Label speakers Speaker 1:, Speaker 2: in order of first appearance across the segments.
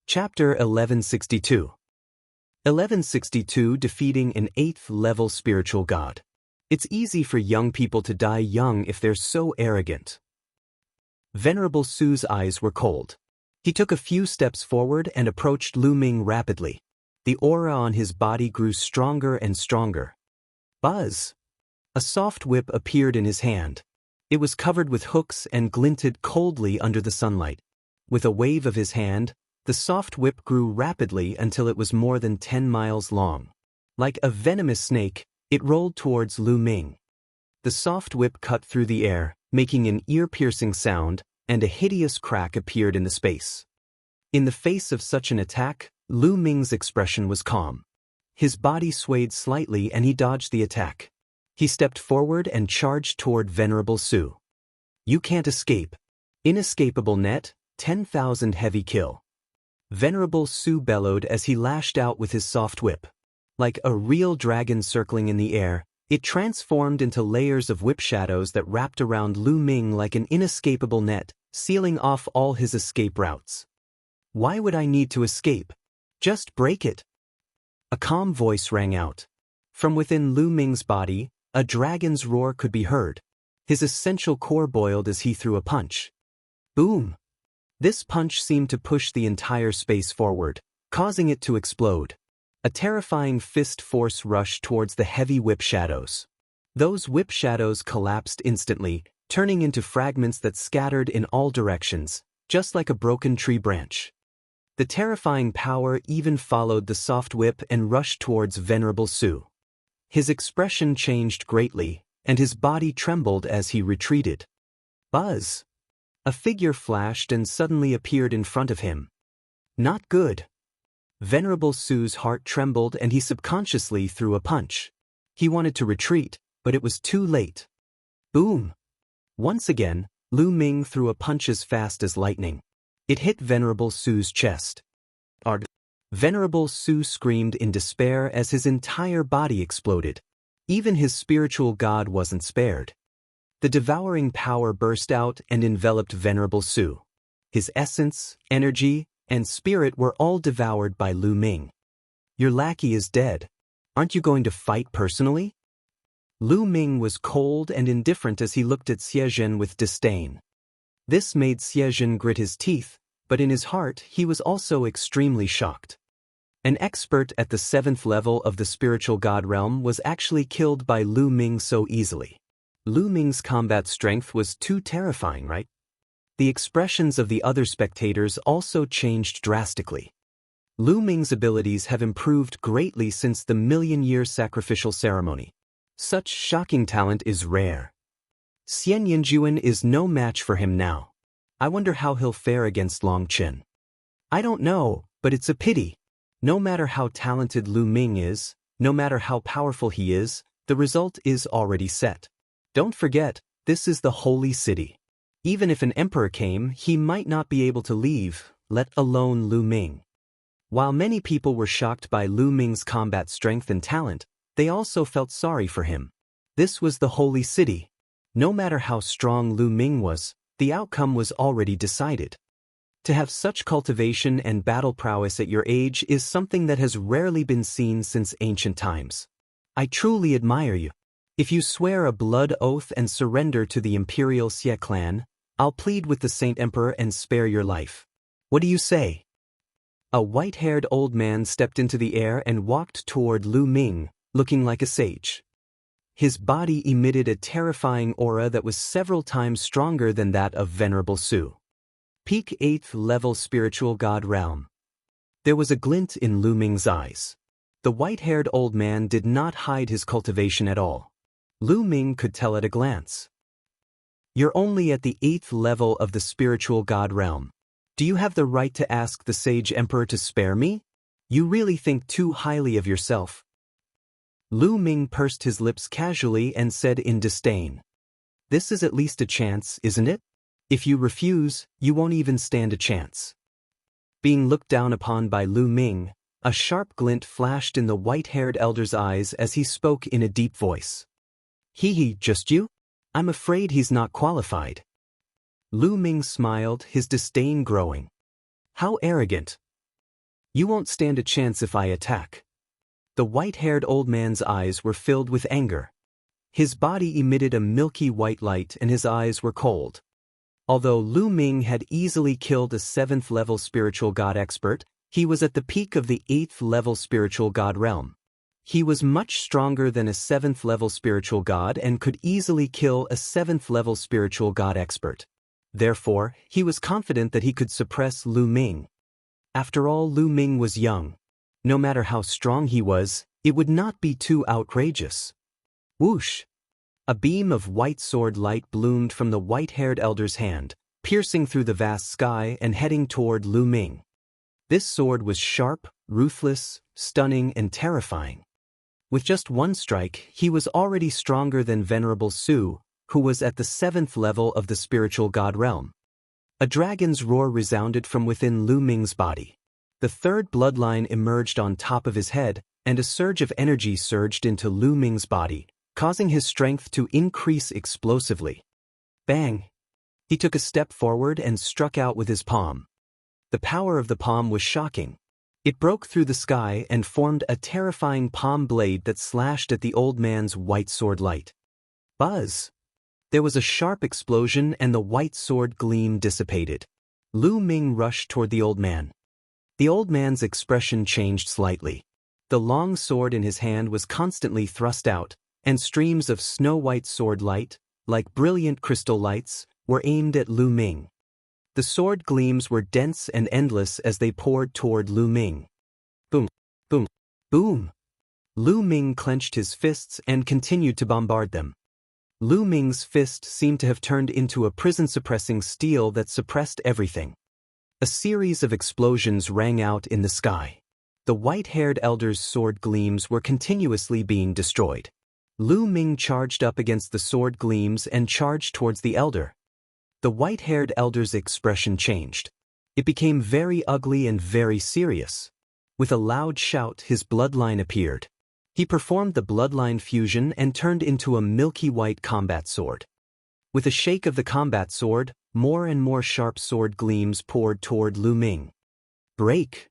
Speaker 1: Chapter 1162. 1162 Defeating an 8th-level spiritual god. It's easy for young people to die young if they're so arrogant. Venerable Su's eyes were cold. He took a few steps forward and approached Lu Ming rapidly. The aura on his body grew stronger and stronger. Buzz! A soft whip appeared in his hand. It was covered with hooks and glinted coldly under the sunlight. With a wave of his hand, the soft whip grew rapidly until it was more than 10 miles long. Like a venomous snake, it rolled towards Lu Ming. The soft whip cut through the air, making an ear-piercing sound, and a hideous crack appeared in the space. In the face of such an attack, Lu Ming's expression was calm. His body swayed slightly and he dodged the attack. He stepped forward and charged toward Venerable Su. You can't escape. Inescapable net, 10,000 heavy kill. Venerable Su bellowed as he lashed out with his soft whip. Like a real dragon circling in the air, it transformed into layers of whip shadows that wrapped around Lu Ming like an inescapable net, sealing off all his escape routes. Why would I need to escape? Just break it. A calm voice rang out. From within Lu Ming's body, a dragon's roar could be heard. His essential core boiled as he threw a punch. Boom! This punch seemed to push the entire space forward, causing it to explode. A terrifying fist force rushed towards the heavy whip shadows. Those whip shadows collapsed instantly, turning into fragments that scattered in all directions, just like a broken tree branch. The terrifying power even followed the soft whip and rushed towards Venerable Su. His expression changed greatly, and his body trembled as he retreated. Buzz! A figure flashed and suddenly appeared in front of him. Not good. Venerable Su's heart trembled and he subconsciously threw a punch. He wanted to retreat, but it was too late. Boom! Once again, Lu Ming threw a punch as fast as lightning. It hit Venerable Su's chest. Ard! Venerable Su screamed in despair as his entire body exploded. Even his spiritual god wasn't spared. The devouring power burst out and enveloped Venerable Su. His essence, energy, and spirit were all devoured by Lu Ming. Your lackey is dead. Aren't you going to fight personally? Lu Ming was cold and indifferent as he looked at Xie Zhen with disdain. This made Xie Zhen grit his teeth, but in his heart he was also extremely shocked. An expert at the 7th level of the spiritual god realm was actually killed by Lu Ming so easily. Lu Ming's combat strength was too terrifying, right? The expressions of the other spectators also changed drastically. Lu Ming's abilities have improved greatly since the million-year sacrificial ceremony. Such shocking talent is rare. Xian Yinjuan is no match for him now. I wonder how he'll fare against Long Qin. I don't know, but it's a pity. No matter how talented Lu Ming is, no matter how powerful he is, the result is already set. Don't forget, this is the holy city. Even if an emperor came, he might not be able to leave, let alone Lu Ming. While many people were shocked by Lu Ming's combat strength and talent, they also felt sorry for him. This was the holy city. No matter how strong Lu Ming was, the outcome was already decided. To have such cultivation and battle prowess at your age is something that has rarely been seen since ancient times. I truly admire you. If you swear a blood oath and surrender to the Imperial Xie clan, I'll plead with the Saint Emperor and spare your life. What do you say? A white-haired old man stepped into the air and walked toward Lu Ming, looking like a sage. His body emitted a terrifying aura that was several times stronger than that of Venerable Su. Peak 8th level spiritual god realm. There was a glint in Lu Ming's eyes. The white-haired old man did not hide his cultivation at all. Lu Ming could tell at a glance. You're only at the 8th level of the spiritual god realm. Do you have the right to ask the sage emperor to spare me? You really think too highly of yourself. Lu Ming pursed his lips casually and said in disdain. This is at least a chance, isn't it? If you refuse, you won't even stand a chance. Being looked down upon by Lu Ming, a sharp glint flashed in the white-haired elder's eyes as he spoke in a deep voice. He, just you? I'm afraid he's not qualified. Lu Ming smiled, his disdain growing. How arrogant. You won't stand a chance if I attack. The white-haired old man's eyes were filled with anger. His body emitted a milky white light and his eyes were cold. Although Lu Ming had easily killed a 7th-level spiritual god expert, he was at the peak of the 8th-level spiritual god realm. He was much stronger than a 7th-level spiritual god and could easily kill a 7th-level spiritual god expert. Therefore, he was confident that he could suppress Lu Ming. After all, Lu Ming was young. No matter how strong he was, it would not be too outrageous. Whoosh! A beam of white sword light bloomed from the white-haired elder's hand, piercing through the vast sky and heading toward Lu Ming. This sword was sharp, ruthless, stunning, and terrifying. With just one strike, he was already stronger than Venerable Su, who was at the 7th level of the spiritual god realm. A dragon's roar resounded from within Lu Ming's body. The third bloodline emerged on top of his head, and a surge of energy surged into Lu Ming's body, causing his strength to increase explosively. Bang! He took a step forward and struck out with his palm. The power of the palm was shocking. It broke through the sky and formed a terrifying palm blade that slashed at the old man's white sword light. Buzz! There was a sharp explosion and the white sword gleam dissipated. Lu Ming rushed toward the old man. The old man's expression changed slightly. The long sword in his hand was constantly thrust out, and streams of snow-white sword light, like brilliant crystal lights, were aimed at Lu Ming. The sword gleams were dense and endless as they poured toward Lu Ming. Boom! Boom! Boom! Lu Ming clenched his fists and continued to bombard them. Lu Ming's fist seemed to have turned into a prison-suppressing steel that suppressed everything. A series of explosions rang out in the sky. The white-haired elder's sword gleams were continuously being destroyed. Lu Ming charged up against the sword gleams and charged towards the elder. The white-haired elder's expression changed. It became very ugly and very serious. With a loud shout, his bloodline appeared. He performed the bloodline fusion and turned into a milky white combat sword. With a shake of the combat sword, more and more sharp sword gleams poured toward Lu Ming. Break!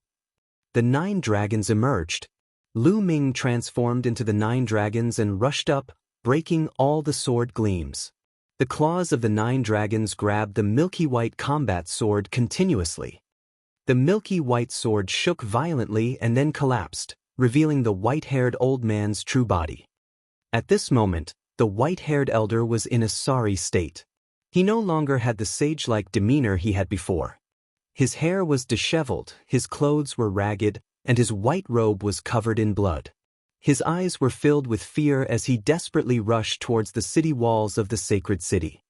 Speaker 1: The 9 dragons emerged. Lu Ming transformed into the 9 dragons and rushed up, breaking all the sword gleams. The claws of the 9 dragons grabbed the milky white combat sword continuously. The milky white sword shook violently and then collapsed, revealing the white-haired old man's true body. At this moment, the white-haired elder was in a sorry state. He no longer had the sage-like demeanor he had before. His hair was disheveled, his clothes were ragged, and his white robe was covered in blood. His eyes were filled with fear as he desperately rushed towards the city walls of the sacred city.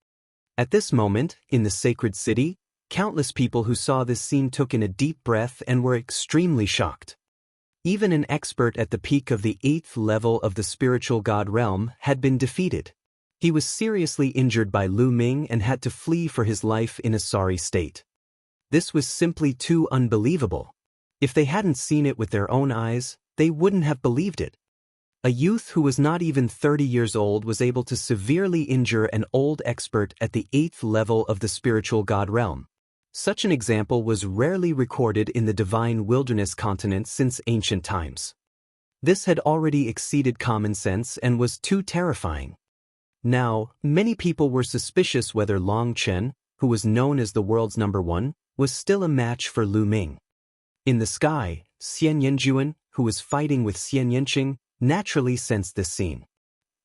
Speaker 1: At this moment, in the sacred city, countless people who saw this scene took in a deep breath and were extremely shocked. Even an expert at the peak of the 8th level of the spiritual god realm had been defeated. He was seriously injured by Lu Ming and had to flee for his life in a sorry state. This was simply too unbelievable. If they hadn't seen it with their own eyes, they wouldn't have believed it. A youth who was not even 30 years old was able to severely injure an old expert at the 8th level of the spiritual god realm. Such an example was rarely recorded in the divine wilderness continent since ancient times. This had already exceeded common sense and was too terrifying. Now, many people were suspicious whether Long Chen, who was known as the world's #1, was still a match for Lu Ming. In the sky, Xian Yanjuan, who was fighting with Xian Yanqing, naturally sensed this scene.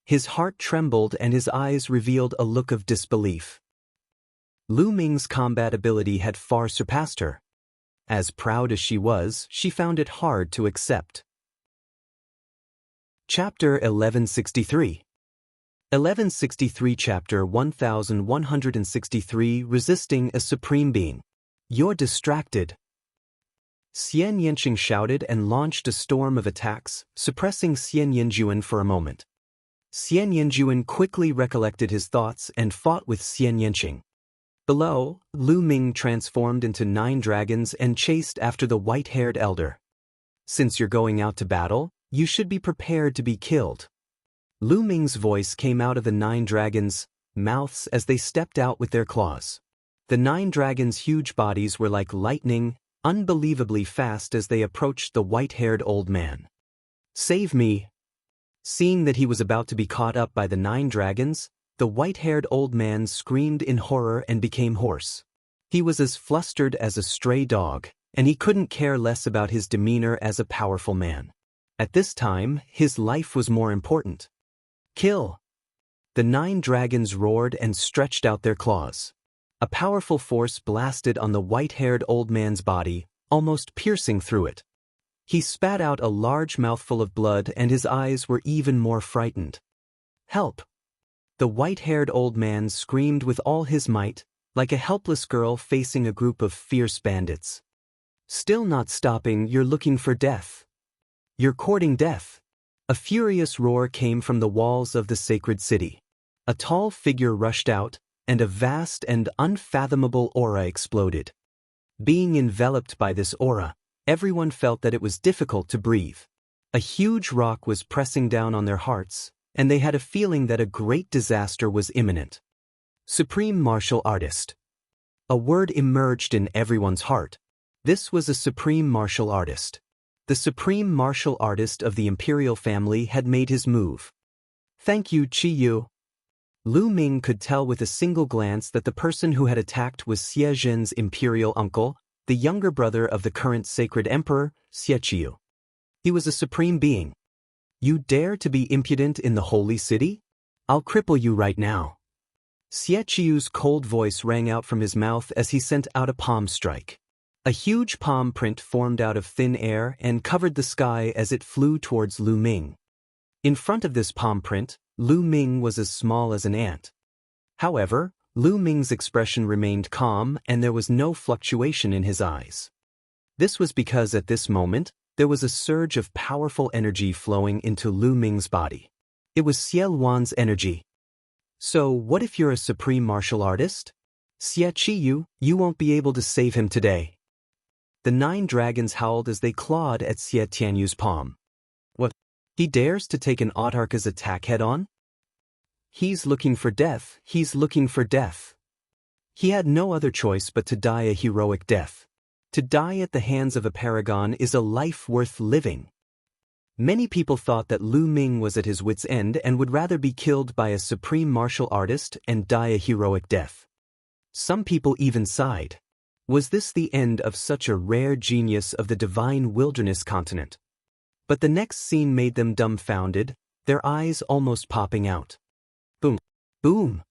Speaker 1: His heart trembled and his eyes revealed a look of disbelief. Lu Ming's combat ability had far surpassed her. As proud as she was, she found it hard to accept. Chapter 1163. 1163 Chapter 1163 Resisting a Supreme Being. You're distracted. Xian Yanqing shouted and launched a storm of attacks, suppressing Xian Yanjuan for a moment. Xian Yanjuan quickly recollected his thoughts and fought with Xian Yanqing. Below, Lu Ming transformed into 9 dragons and chased after the white-haired elder. Since you're going out to battle, you should be prepared to be killed. Lu Ming's voice came out of the 9 dragons' mouths as they stepped out with their claws. The 9 dragons' huge bodies were like lightning, unbelievably fast as they approached the white-haired old man. "Save me!" Seeing that he was about to be caught up by the 9 dragons, the white-haired old man screamed in horror and became hoarse. He was as flustered as a stray dog, and he couldn't care less about his demeanor as a powerful man. At this time, his life was more important. "Kill!" The 9 dragons roared and stretched out their claws. A powerful force blasted on the white-haired old man's body, almost piercing through it. He spat out a large mouthful of blood and his eyes were even more frightened. "Help!" The white-haired old man screamed with all his might, like a helpless girl facing a group of fierce bandits. "Still not stopping, you're looking for death. You're courting death." A furious roar came from the walls of the sacred city. A tall figure rushed out, and a vast and unfathomable aura exploded. Being enveloped by this aura, everyone felt that it was difficult to breathe. A huge rock was pressing down on their hearts, and they had a feeling that a great disaster was imminent. Supreme Martial Artist. A word emerged in everyone's heart. This was a supreme martial artist. The supreme martial artist of the imperial family had made his move. "Thank you, Qiyu." Lu Ming could tell with a single glance that the person who had attacked was Xie Zhen's imperial uncle, the younger brother of the current sacred emperor, Xie Qiyu. He was a supreme being. "You dare to be impudent in the holy city? I'll cripple you right now." Xie Qiyu's cold voice rang out from his mouth as he sent out a palm strike. A huge palm print formed out of thin air and covered the sky as it flew towards Lu Ming. In front of this palm print, Lu Ming was as small as an ant. However, Lu Ming's expression remained calm and there was no fluctuation in his eyes. This was because at this moment, there was a surge of powerful energy flowing into Lu Ming's body. It was Xie Luan's energy. "So what if you're a supreme martial artist? Xie Qiyu, you won't be able to save him today." The 9 dragons howled as they clawed at Xie Tianyu's palm. "What? He dares to take an autarka's attack head-on? He's looking for death, he's looking for death." He had no other choice but to die a heroic death. To die at the hands of a paragon is a life worth living. Many people thought that Lu Ming was at his wit's end and would rather be killed by a supreme martial artist and die a heroic death. Some people even sighed. Was this the end of such a rare genius of the divine wilderness continent? But the next scene made them dumbfounded, their eyes almost popping out. Boom! Boom!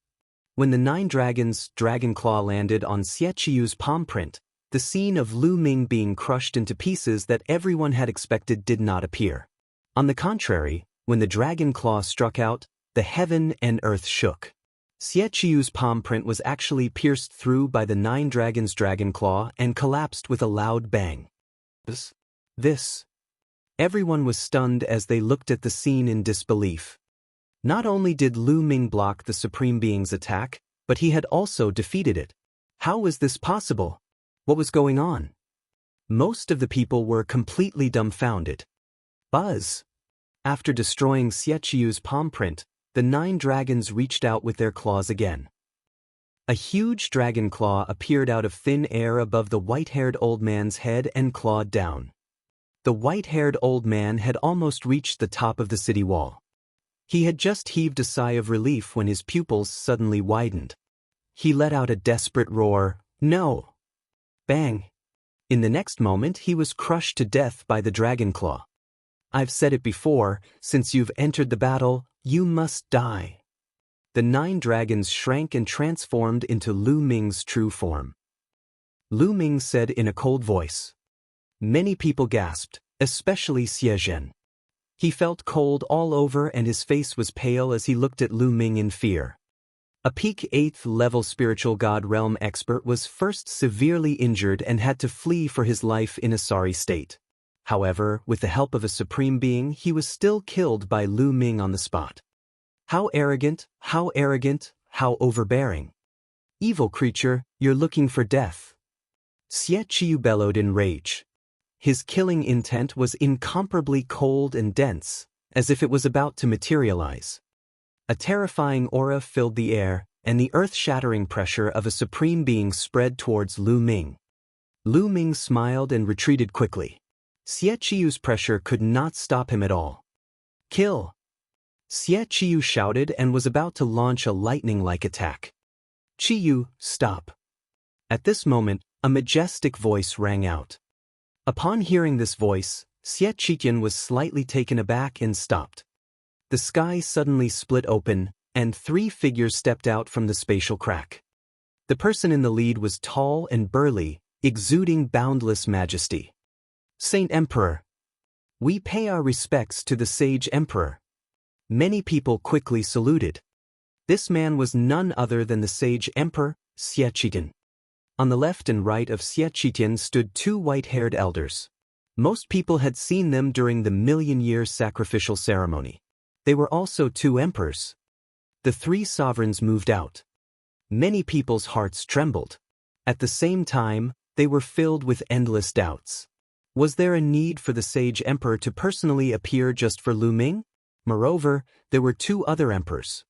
Speaker 1: When the 9 dragons' dragon claw landed on Xie Qiyu's palm print, the scene of Lu Ming being crushed into pieces that everyone had expected did not appear. On the contrary, when the dragon claw struck out, the heaven and earth shook. Xie Qiyu's palm print was actually pierced through by the 9 dragons' dragon claw and collapsed with a loud bang. This. Everyone was stunned as they looked at the scene in disbelief. Not only did Lu Ming block the Supreme Being's attack, but he had also defeated it. How was this possible? What was going on? Most of the people were completely dumbfounded. Buzz! After destroying Xie Qiyu's palm print, the 9 dragons reached out with their claws again. A huge dragon claw appeared out of thin air above the white-haired old man's head and clawed down. The white-haired old man had almost reached the top of the city wall. He had just heaved a sigh of relief when his pupils suddenly widened. He let out a desperate roar, "No!" Bang! In the next moment he was crushed to death by the dragon claw. "I've said it before, since you've entered the battle, you must die." The 9 dragons shrank and transformed into Lu Ming's true form. Lu Ming said in a cold voice. Many people gasped, especially Xie Zhen. He felt cold all over and his face was pale as he looked at Lu Ming in fear. A peak 8th level spiritual god realm expert was first severely injured and had to flee for his life in a sorry state. However, with the help of a supreme being, he was still killed by Lu Ming on the spot. How arrogant, how arrogant, how overbearing. Evil creature, you're looking for death. Xie Qiyu bellowed in rage. His killing intent was incomparably cold and dense, as if it was about to materialize. A terrifying aura filled the air, and the earth-shattering pressure of a supreme being spread towards Lu Ming. Lu Ming smiled and retreated quickly. Xie Qiu's pressure could not stop him at all. Kill! Xie Qiu shouted and was about to launch a lightning-like attack. Qiu, stop! At this moment, a majestic voice rang out. Upon hearing this voice, Xie Qian was slightly taken aback and stopped. The sky suddenly split open, and 3 figures stepped out from the spatial crack. The person in the lead was tall and burly, exuding boundless majesty. Saint Emperor! We pay our respects to the sage emperor. Many people quickly saluted. This man was none other than the sage emperor, Xie Qian. On the left and right of Xie Qian stood 2 white-haired elders. Most people had seen them during the million-year sacrificial ceremony. They were also 2 emperors. The 3 sovereigns moved out. Many people's hearts trembled. At the same time, they were filled with endless doubts. Was there a need for the sage emperor to personally appear just for Lu Ming? Moreover, there were 2 other emperors.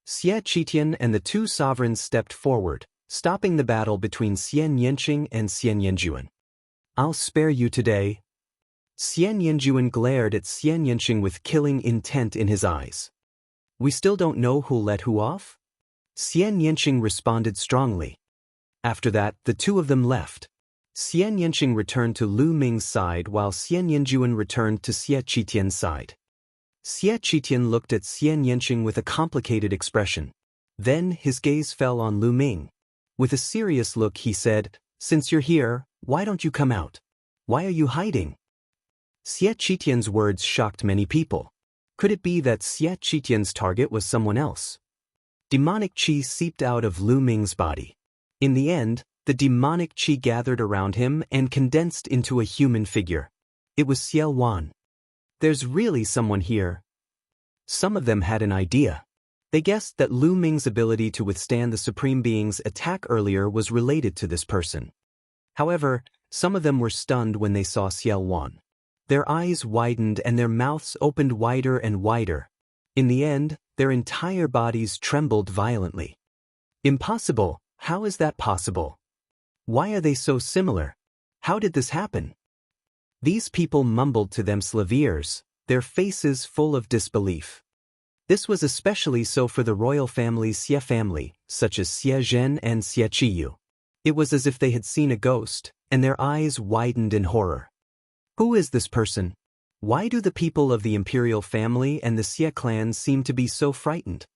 Speaker 1: Xie Qian and the 2 sovereigns stepped forward, stopping the battle between Xian Yanqing and Xian Yanjuan. I'll spare you today. Xian Yanjuan glared at Xian Yanqing with killing intent in his eyes. We still don't know who'll let who off? Xian Yanqing responded strongly. After that, the 2 of them left. Xian Yanqing returned to Lu Ming's side while Xian Yanjuan returned to Xie Qian's side. Xie Qian looked at Xian Yanqing with a complicated expression. Then his gaze fell on Lu Ming. With a serious look he said, "Since you're here, why don't you come out? Why are you hiding?" Xie Qian's words shocked many people. Could it be that Xie Qian's target was someone else? Demonic qi seeped out of Lu Ming's body. In the end, the demonic qi gathered around him and condensed into a human figure. It was Xiao Wan. There's really someone here. Some of them had an idea. They guessed that Lu Ming's ability to withstand the Supreme Being's attack earlier was related to this person. However, some of them were stunned when they saw Xiao Wan. Their eyes widened and their mouths opened wider and wider. In the end, their entire bodies trembled violently. Impossible! How is that possible? Why are they so similar? How did this happen? These people mumbled to themselves ears, their faces full of disbelief. This was especially so for the royal family's Xie family, such as Xie Zhen and Xie Qiu. It was as if they had seen a ghost, and their eyes widened in horror. Who is this person? Why do the people of the imperial family and the Xie clan seem to be so frightened?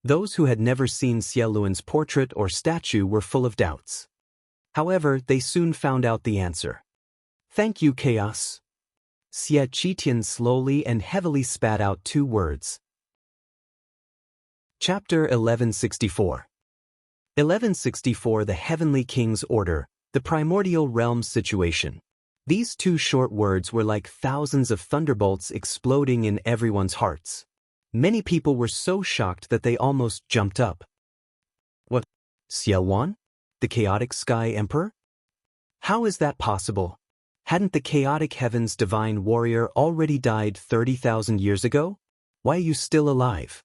Speaker 1: Those who had never seen Xie Luan's portrait or statue were full of doubts. However, they soon found out the answer. Thank you, Chaos. Xie Qian slowly and heavily spat out 2 words. Chapter 1164. 1164 The Heavenly King's Order, the Primordial Realms Situation. These 2 short words were like thousands of thunderbolts exploding in everyone's hearts. Many people were so shocked that they almost jumped up. What? Xiao Wan? The Chaotic Sky Emperor? How is that possible? Hadn't the Chaotic Heaven's divine warrior already died 30,000 years ago? Why are you still alive?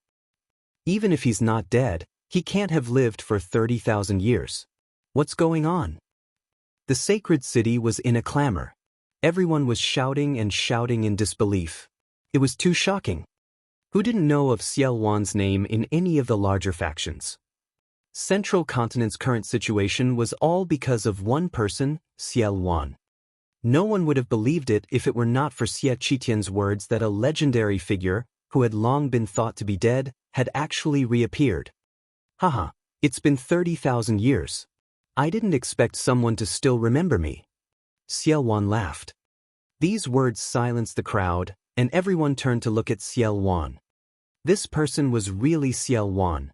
Speaker 1: Even if he's not dead, he can't have lived for 30,000 years. What's going on? The sacred city was in a clamor. Everyone was shouting and shouting in disbelief. It was too shocking. Who didn't know of Xiao Wan's name in any of the larger factions? Central Continent's current situation was all because of one person, Xiao Wan. No one would have believed it if it were not for Xie Qian's words that a legendary figure, who had long been thought to be dead, had actually reappeared. Haha, it's been 30,000 years. I didn't expect someone to still remember me. Xiao Wan laughed. These words silenced the crowd, and everyone turned to look at Xiao Wan. This person was really Xiao Wan.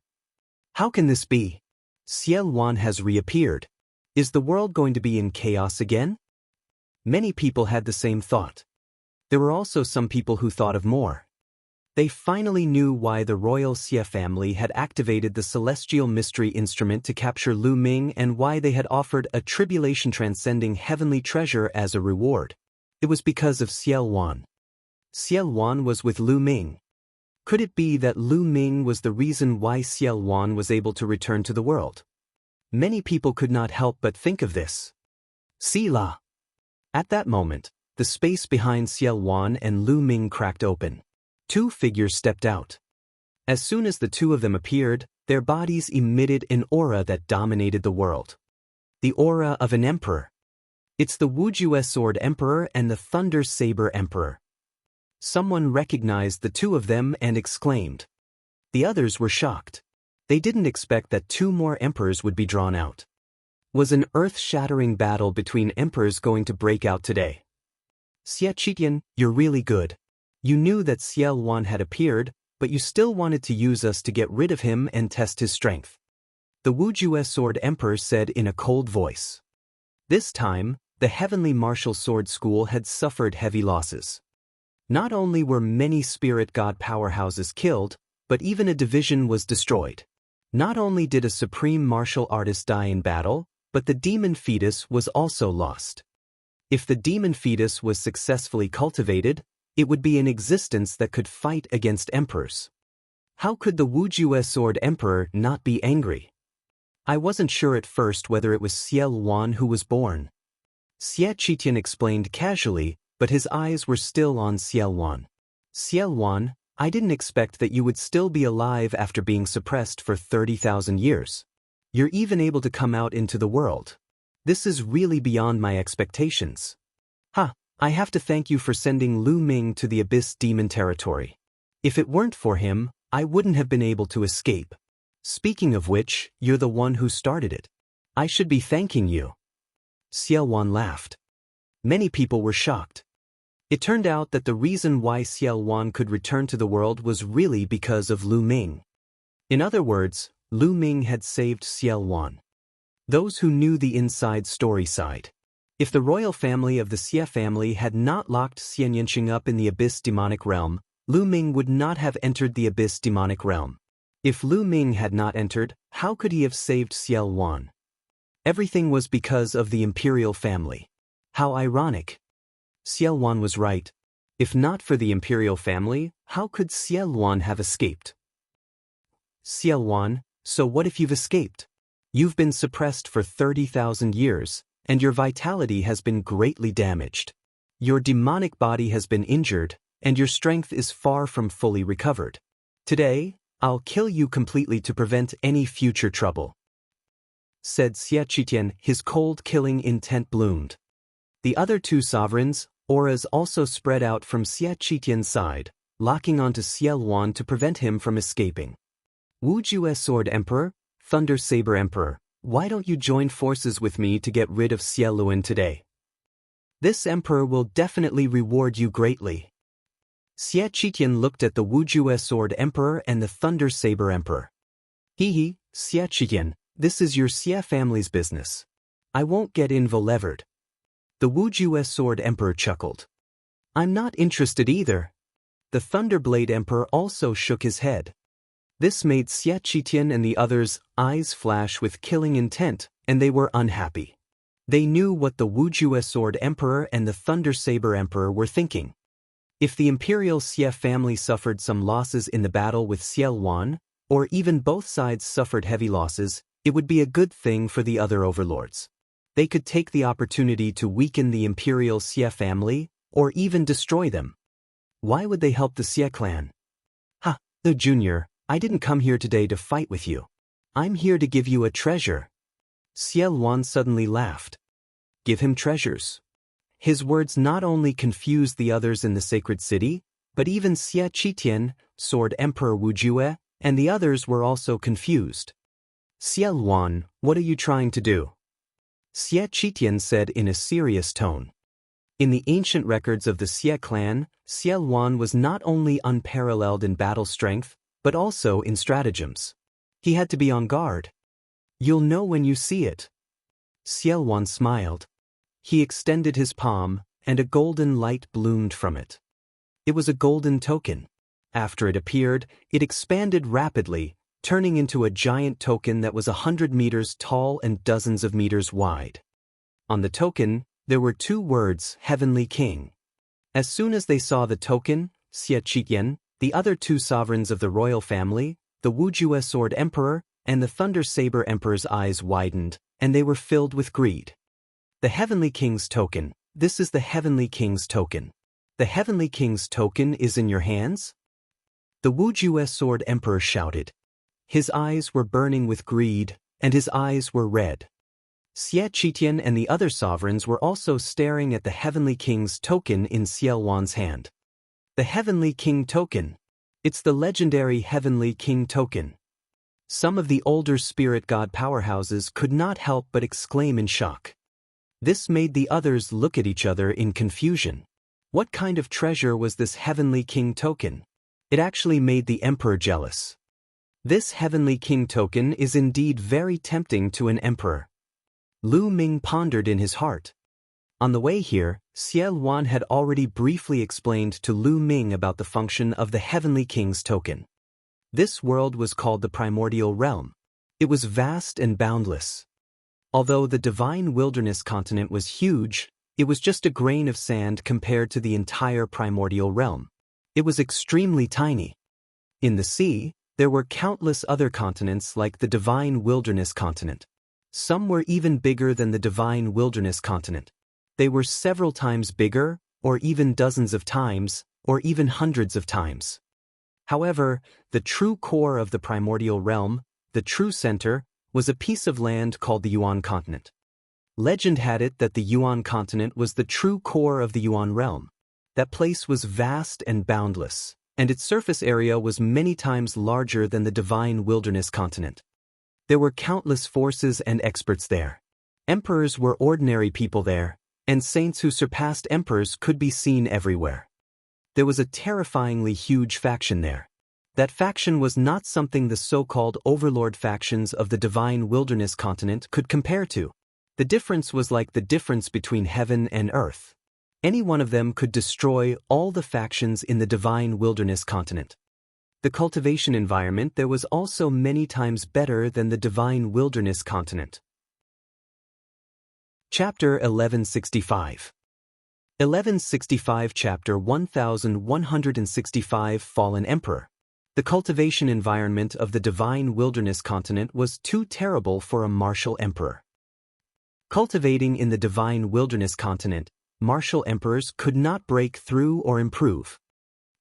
Speaker 1: How can this be? Xiao Wan has reappeared. Is the world going to be in chaos again? Many people had the same thought. There were also some people who thought of more. They finally knew why the royal Xie family had activated the celestial mystery instrument to capture Lu Ming and why they had offered a tribulation-transcending heavenly treasure as a reward. It was because of Xiao Wan. Xiao Wan was with Lu Ming. Could it be that Lu Ming was the reason why Xiao Wan was able to return to the world? Many people could not help but think of this. Sila. At that moment, the space behind Xiao Wan and Lu Ming cracked open. Two figures stepped out. As soon as the two of them appeared, their bodies emitted an aura that dominated the world. The aura of an emperor. It's the Wujue Sword Emperor and the Thunder Saber Emperor. Someone recognized the two of them and exclaimed. The others were shocked. They didn't expect that two more emperors would be drawn out. Was an earth-shattering battle between emperors going to break out today? Xie Qitian, you're really good. You knew that Xiao Wan had appeared, but you still wanted to use us to get rid of him and test his strength. The Wujue Sword Emperor said in a cold voice. This time, the Heavenly Martial Sword School had suffered heavy losses. Not only were many spirit god powerhouses killed, but even a division was destroyed. Not only did a supreme martial artist die in battle, but the demon fetus was also lost. If the demon fetus was successfully cultivated, it would be an existence that could fight against emperors. How could the Wujue Sword Emperor not be angry? I wasn't sure at first whether it was Xiao Wan who was born. Xie Qitian explained casually, but his eyes were still on Xiao Wan. Xiao Wan, I didn't expect that you would still be alive after being suppressed for 30,000 years. You're even able to come out into the world. This is really beyond my expectations. I have to thank you for sending Lu Ming to the Abyss Demon territory. If it weren't for him, I wouldn't have been able to escape. Speaking of which, you're the one who started it. I should be thanking you. Xiao Wan laughed. Many people were shocked. It turned out that the reason why Xiao Wan could return to the world was really because of Lu Ming. In other words, Lu Ming had saved Xiao Wan. Those who knew the inside story sighed. If the royal family of the Xie family had not locked Xian Yanqing up in the Abyss Demonic Realm, Lu Ming would not have entered the Abyss Demonic Realm. If Lu Ming had not entered, how could he have saved Xiao Wan? Everything was because of the imperial family. How ironic. Xiao Wan was right. If not for the imperial family, how could Xiao Wan have escaped? Xiao Wan, so what if you've escaped? You've been suppressed for 30,000 years, and your vitality has been greatly damaged. Your demonic body has been injured, and your strength is far from fully recovered. Today, I'll kill you completely to prevent any future trouble, said Xie Qitian. His cold killing intent bloomed. The other two sovereigns' auras also spread out from Xie Qitian's side, locking onto Xiao Wan to prevent him from escaping. Wujue Sword Emperor, Thunder Saber Emperor, why don't you join forces with me to get rid of Xie Luan today? This emperor will definitely reward you greatly. Xie Qitian looked at the Wujue Sword Emperor and the Thunder Saber Emperor. Xie Qitian, this is your Xie family's business. I won't get involved. The Wujue Sword Emperor chuckled. I'm not interested either. The Thunderblade Emperor also shook his head. This made Xie Qitian and the others' eyes flash with killing intent, and they were unhappy. They knew what the Wujue Sword Emperor and the Thunder Saber Emperor were thinking. If the Imperial Xie family suffered some losses in the battle with Xiao Wan, or even both sides suffered heavy losses, it would be a good thing for the other overlords. They could take the opportunity to weaken the Imperial Xie family, or even destroy them. Why would they help the Xie clan? The Junior, I didn't come here today to fight with you. I'm here to give you a treasure. Xiao Wan suddenly laughed. Give him treasures. His words not only confused the others in the sacred city, but even Xie Qitian, Sword Emperor Wujue, and the others were also confused. Xiao Wan, what are you trying to do? Xie Qitian said in a serious tone. In the ancient records of the Xie clan, Xiao Wan was not only unparalleled in battle strength, but also in stratagems. He had to be on guard. You'll know when you see it. Xiao Wan smiled. He extended his palm, and a golden light bloomed from it. It was a golden token. After it appeared, it expanded rapidly, turning into a giant token that was 100 meters tall and dozens of meters wide. On the token, there were two words, Heavenly King. As soon as they saw the token, Xie Qitian, the other two sovereigns of the royal family, the Wujue Sword Emperor, and the Thunder Saber Emperor's eyes widened, and they were filled with greed. The Heavenly King's Token. This is the Heavenly King's Token. The Heavenly King's Token is in your hands? The Wujue Sword Emperor shouted. His eyes were burning with greed, and his eyes were red. Xie Qitian and the other sovereigns were also staring at the Heavenly King's Token in Xielwan's hand. The Heavenly King Token. It's the legendary Heavenly King Token. Some of the older spirit god powerhouses could not help but exclaim in shock. This made the others look at each other in confusion. What kind of treasure was this Heavenly King Token? It actually made the emperor jealous. This Heavenly King Token is indeed very tempting to an emperor. Lu Ming pondered in his heart. On the way here, Xielwan had already briefly explained to Lu Ming about the function of the Heavenly King's Token. This world was called the Primordial Realm. It was vast and boundless. Although the Divine Wilderness continent was huge, it was just a grain of sand compared to the entire Primordial Realm. It was extremely tiny. In the sea, there were countless other continents like the Divine Wilderness continent. Some were even bigger than the Divine Wilderness continent. They were several times bigger, or even dozens of times, or even hundreds of times. However, the true core of the Primordial Realm, the true center, was a piece of land called the Yuan continent. Legend had it that the Yuan continent was the true core of the Yuan realm. That place was vast and boundless, and its surface area was many times larger than the Divine Wilderness continent. There were countless forces and experts there. Emperors were ordinary people there, and saints who surpassed emperors could be seen everywhere. There was a terrifyingly huge faction there. That faction was not something the so-called overlord factions of the Divine Wilderness continent could compare to. The difference was like the difference between heaven and earth. Any one of them could destroy all the factions in the Divine Wilderness continent. The cultivation environment there was also many times better than the Divine Wilderness continent. Chapter 1165. 1165 Chapter 1165 Fallen Emperor. The cultivation environment of the Divine Wilderness continent was too terrible for a martial emperor. Cultivating in the Divine Wilderness continent, martial emperors could not break through or improve.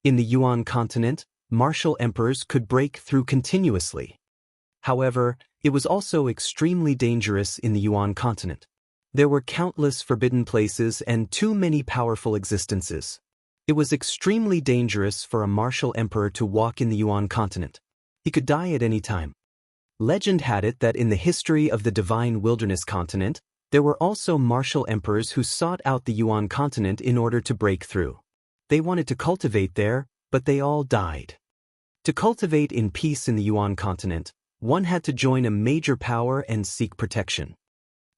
Speaker 1: In the Yuan continent, martial emperors could break through continuously. However, it was also extremely dangerous in the Yuan continent. There were countless forbidden places and too many powerful existences. It was extremely dangerous for a martial emperor to walk in the Yuan continent. He could die at any time. Legend had it that in the history of the Divine Wilderness continent, there were also martial emperors who sought out the Yuan continent in order to break through. They wanted to cultivate there, but they all died. To cultivate in peace in the Yuan continent, one had to join a major power and seek protection.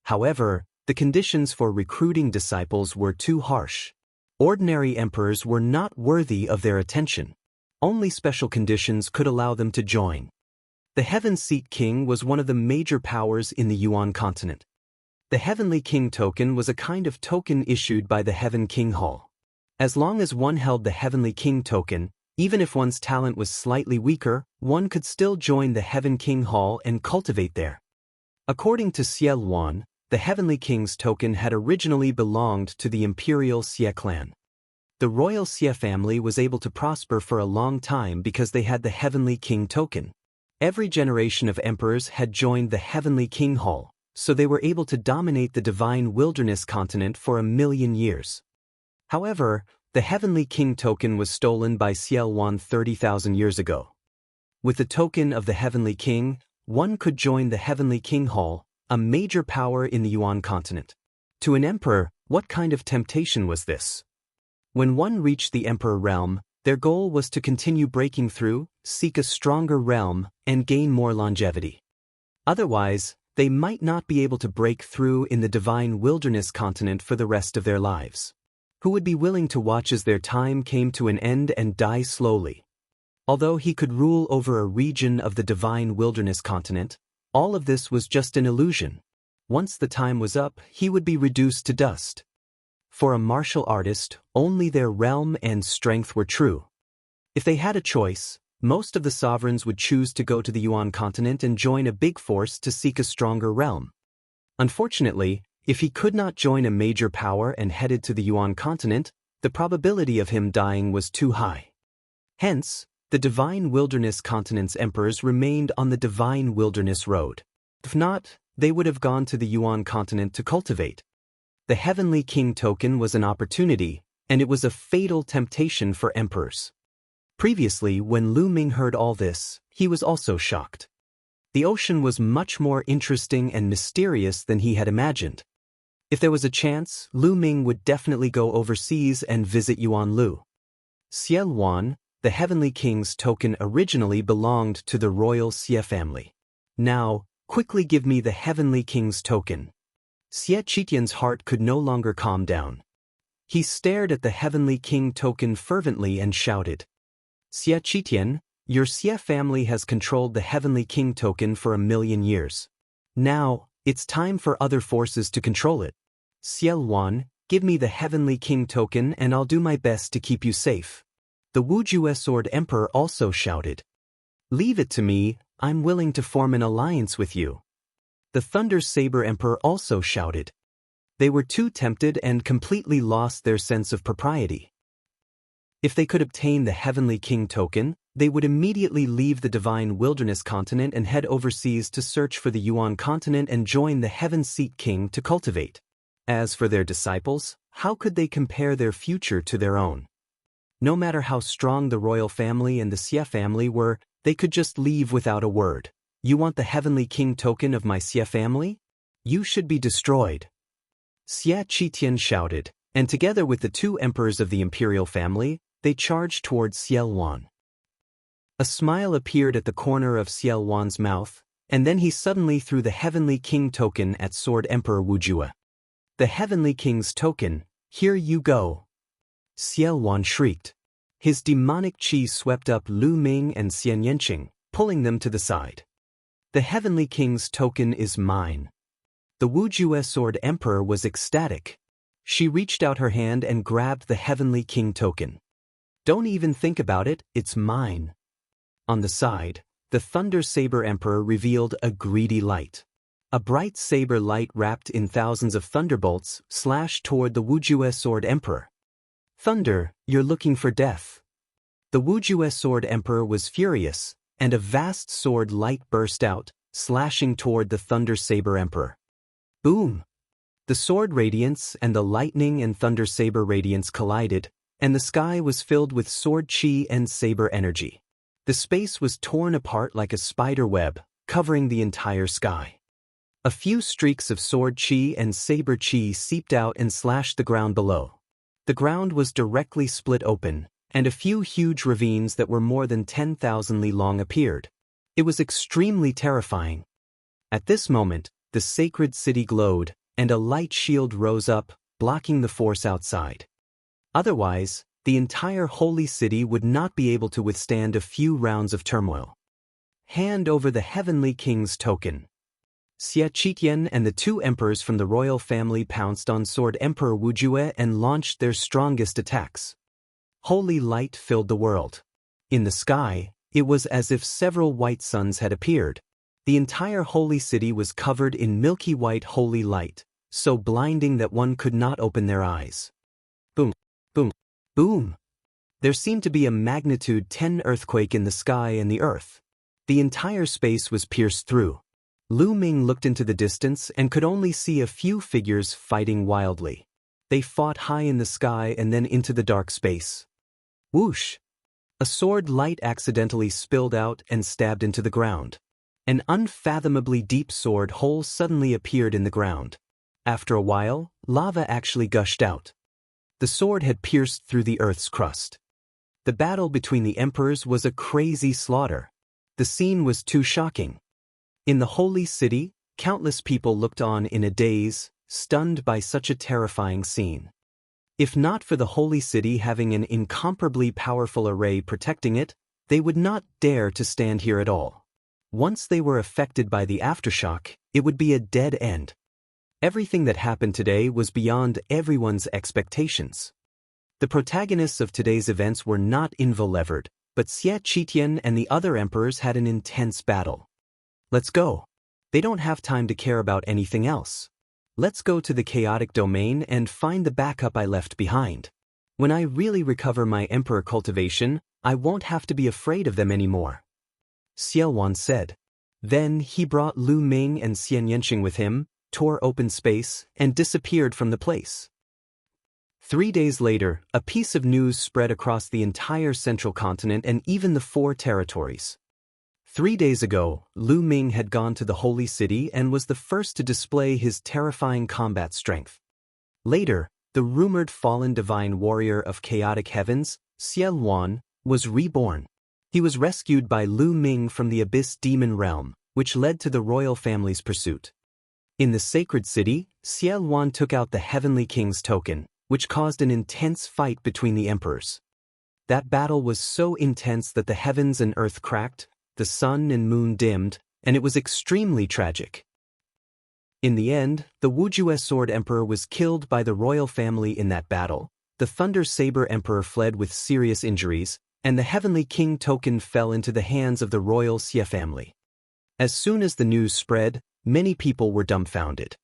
Speaker 1: However, the conditions for recruiting disciples were too harsh. Ordinary emperors were not worthy of their attention. Only special conditions could allow them to join. The Heaven Seat King was one of the major powers in the Yuan continent. The Heavenly King Token was a kind of token issued by the Heaven King Hall. As long as one held the Heavenly King Token, even if one's talent was slightly weaker, one could still join the Heaven King Hall and cultivate there. According to Xielwan, the Heavenly King's Token had originally belonged to the Imperial Xie clan. The royal Xie family was able to prosper for a long time because they had the Heavenly King Token. Every generation of emperors had joined the Heavenly King Hall, so they were able to dominate the Divine Wilderness continent for 1,000,000 years. However, the Heavenly King Token was stolen by Xielwan 30,000 years ago. With the token of the Heavenly King, one could join the Heavenly King Hall, a major power in the Yuan continent. To an emperor, what kind of temptation was this? When one reached the emperor realm, their goal was to continue breaking through, seek a stronger realm, and gain more longevity. Otherwise, they might not be able to break through in the Divine Wilderness continent for the rest of their lives. Who would be willing to watch as their time came to an end and die slowly? Although he could rule over a region of the Divine Wilderness continent, all of this was just an illusion. Once the time was up, he would be reduced to dust. For a martial artist, only their realm and strength were true. If they had a choice, most of the sovereigns would choose to go to the Yuan continent and join a big force to seek a stronger realm. Unfortunately, If he could not join a major power and headed to the Yuan continent, the probability of him dying was too high. Hence, the Divine Wilderness Continent's emperors remained on the Divine Wilderness Road. If not, they would have gone to the Yuan continent to cultivate. The Heavenly King token was an opportunity, and it was a fatal temptation for emperors. Previously, when Lu Ming heard all this, he was also shocked. The ocean was much more interesting and mysterious than he had imagined. If there was a chance, Lu Ming would definitely go overseas and visit Yuan Lu. Xie Wan, the Heavenly King's token, originally belonged to the royal Xie family. Now, quickly give me the Heavenly King's token. Xie Qitian's heart could no longer calm down. He stared at the Heavenly King token fervently and shouted, "Xie Qitian, your Xie family has controlled the Heavenly King token for 1,000,000 years. Now, it's time for other forces to control it. Xie Wan, give me the Heavenly King token and I'll do my best to keep you safe." The Wujue Sword Emperor also shouted, "Leave it to me, I'm willing to form an alliance with you." The Thunder Saber Emperor also shouted. They were too tempted and completely lost their sense of propriety. If they could obtain the Heavenly King token, they would immediately leave the Divine Wilderness Continent and head overseas to search for the Yuan continent and join the Heaven Seat King to cultivate. As for their disciples, how could they compare their future to their own? No matter how strong the royal family and the Xie family were, they could just leave without a word. "You want the Heavenly King token of my Xie family? You should be destroyed." Xie Qitian shouted, and together with the two emperors of the imperial family, they charged towards Xie Wan. A smile appeared at the corner of Xie Wan's mouth, and then he suddenly threw the Heavenly King token at Sword Emperor Wujue. "The Heavenly King's token, here you go." Xie Wan shrieked. His demonic chi swept up Lu Ming and Xian Yanqing, pulling them to the side. "The Heavenly King's token is mine." The Wujue Sword Emperor was ecstatic. She reached out her hand and grabbed the Heavenly King token. "Don't even think about it, it's mine." On the side, the Thunder Saber Emperor revealed a greedy light. A bright saber light wrapped in thousands of thunderbolts slashed toward the Wujue Sword Emperor. "Thunder, you're looking for death." The Wujue Sword Emperor was furious, and a vast sword light burst out, slashing toward the Thunder Saber Emperor. Boom! The sword radiance and the lightning and thunder saber radiance collided, and the sky was filled with sword chi and saber energy. The space was torn apart like a spider web, covering the entire sky. A few streaks of sword chi and saber chi seeped out and slashed the ground below. The ground was directly split open, and a few huge ravines that were more than 10,000 li long appeared. It was extremely terrifying. At this moment, the sacred city glowed, and a light shield rose up, blocking the force outside. Otherwise, the entire holy city would not be able to withstand a few rounds of turmoil. "Hand over the Heavenly King's token." Xie Qitian and the two emperors from the royal family pounced on Sword Emperor Wujue and launched their strongest attacks. Holy light filled the world. In the sky, it was as if several white suns had appeared. The entire holy city was covered in milky white holy light, so blinding that one could not open their eyes. Boom, boom, boom. There seemed to be a magnitude 10 earthquake in the sky and the earth. The entire space was pierced through. Lu Ming looked into the distance and could only see a few figures fighting wildly. They fought high in the sky and then into the dark space. Whoosh! A sword light accidentally spilled out and stabbed into the ground. An unfathomably deep sword hole suddenly appeared in the ground. After a while, lava actually gushed out. The sword had pierced through the earth's crust. The battle between the emperors was a crazy slaughter. The scene was too shocking. In the holy city, countless people looked on in a daze, stunned by such a terrifying scene. If not for the holy city having an incomparably powerful array protecting it, they would not dare to stand here at all. Once they were affected by the aftershock, it would be a dead end. Everything that happened today was beyond everyone's expectations. The protagonists of today's events were not involvered, but Xie Qitian and the other emperors had an intense battle. Let's go. They don't have time to care about anything else. Let's go to the chaotic domain and find the backup I left behind. When I really recover my emperor cultivation, I won't have to be afraid of them anymore. Xiaowan said. Then he brought Lu Ming and Xian Yanqing with him, tore open space, and disappeared from the place. 3 days later, a piece of news spread across the entire central continent and even the 4 territories. 3 days ago, Lu Ming had gone to the holy city and was the first to display his terrifying combat strength. Later, the rumored fallen divine warrior of chaotic heavens, Xiaowan, was reborn. He was rescued by Lu Ming from the abyss demon realm, which led to the royal family's pursuit. In the sacred city, Xiaowan took out the heavenly king's token, which caused an intense fight between the emperors. That battle was so intense that the heavens and earth cracked, the sun and moon dimmed, and it was extremely tragic. In the end, the Wujue Sword Emperor was killed by the royal family in that battle, the Thunder Saber Emperor fled with serious injuries, and the Heavenly King token fell into the hands of the royal Xie family. As soon as the news spread, many people were dumbfounded.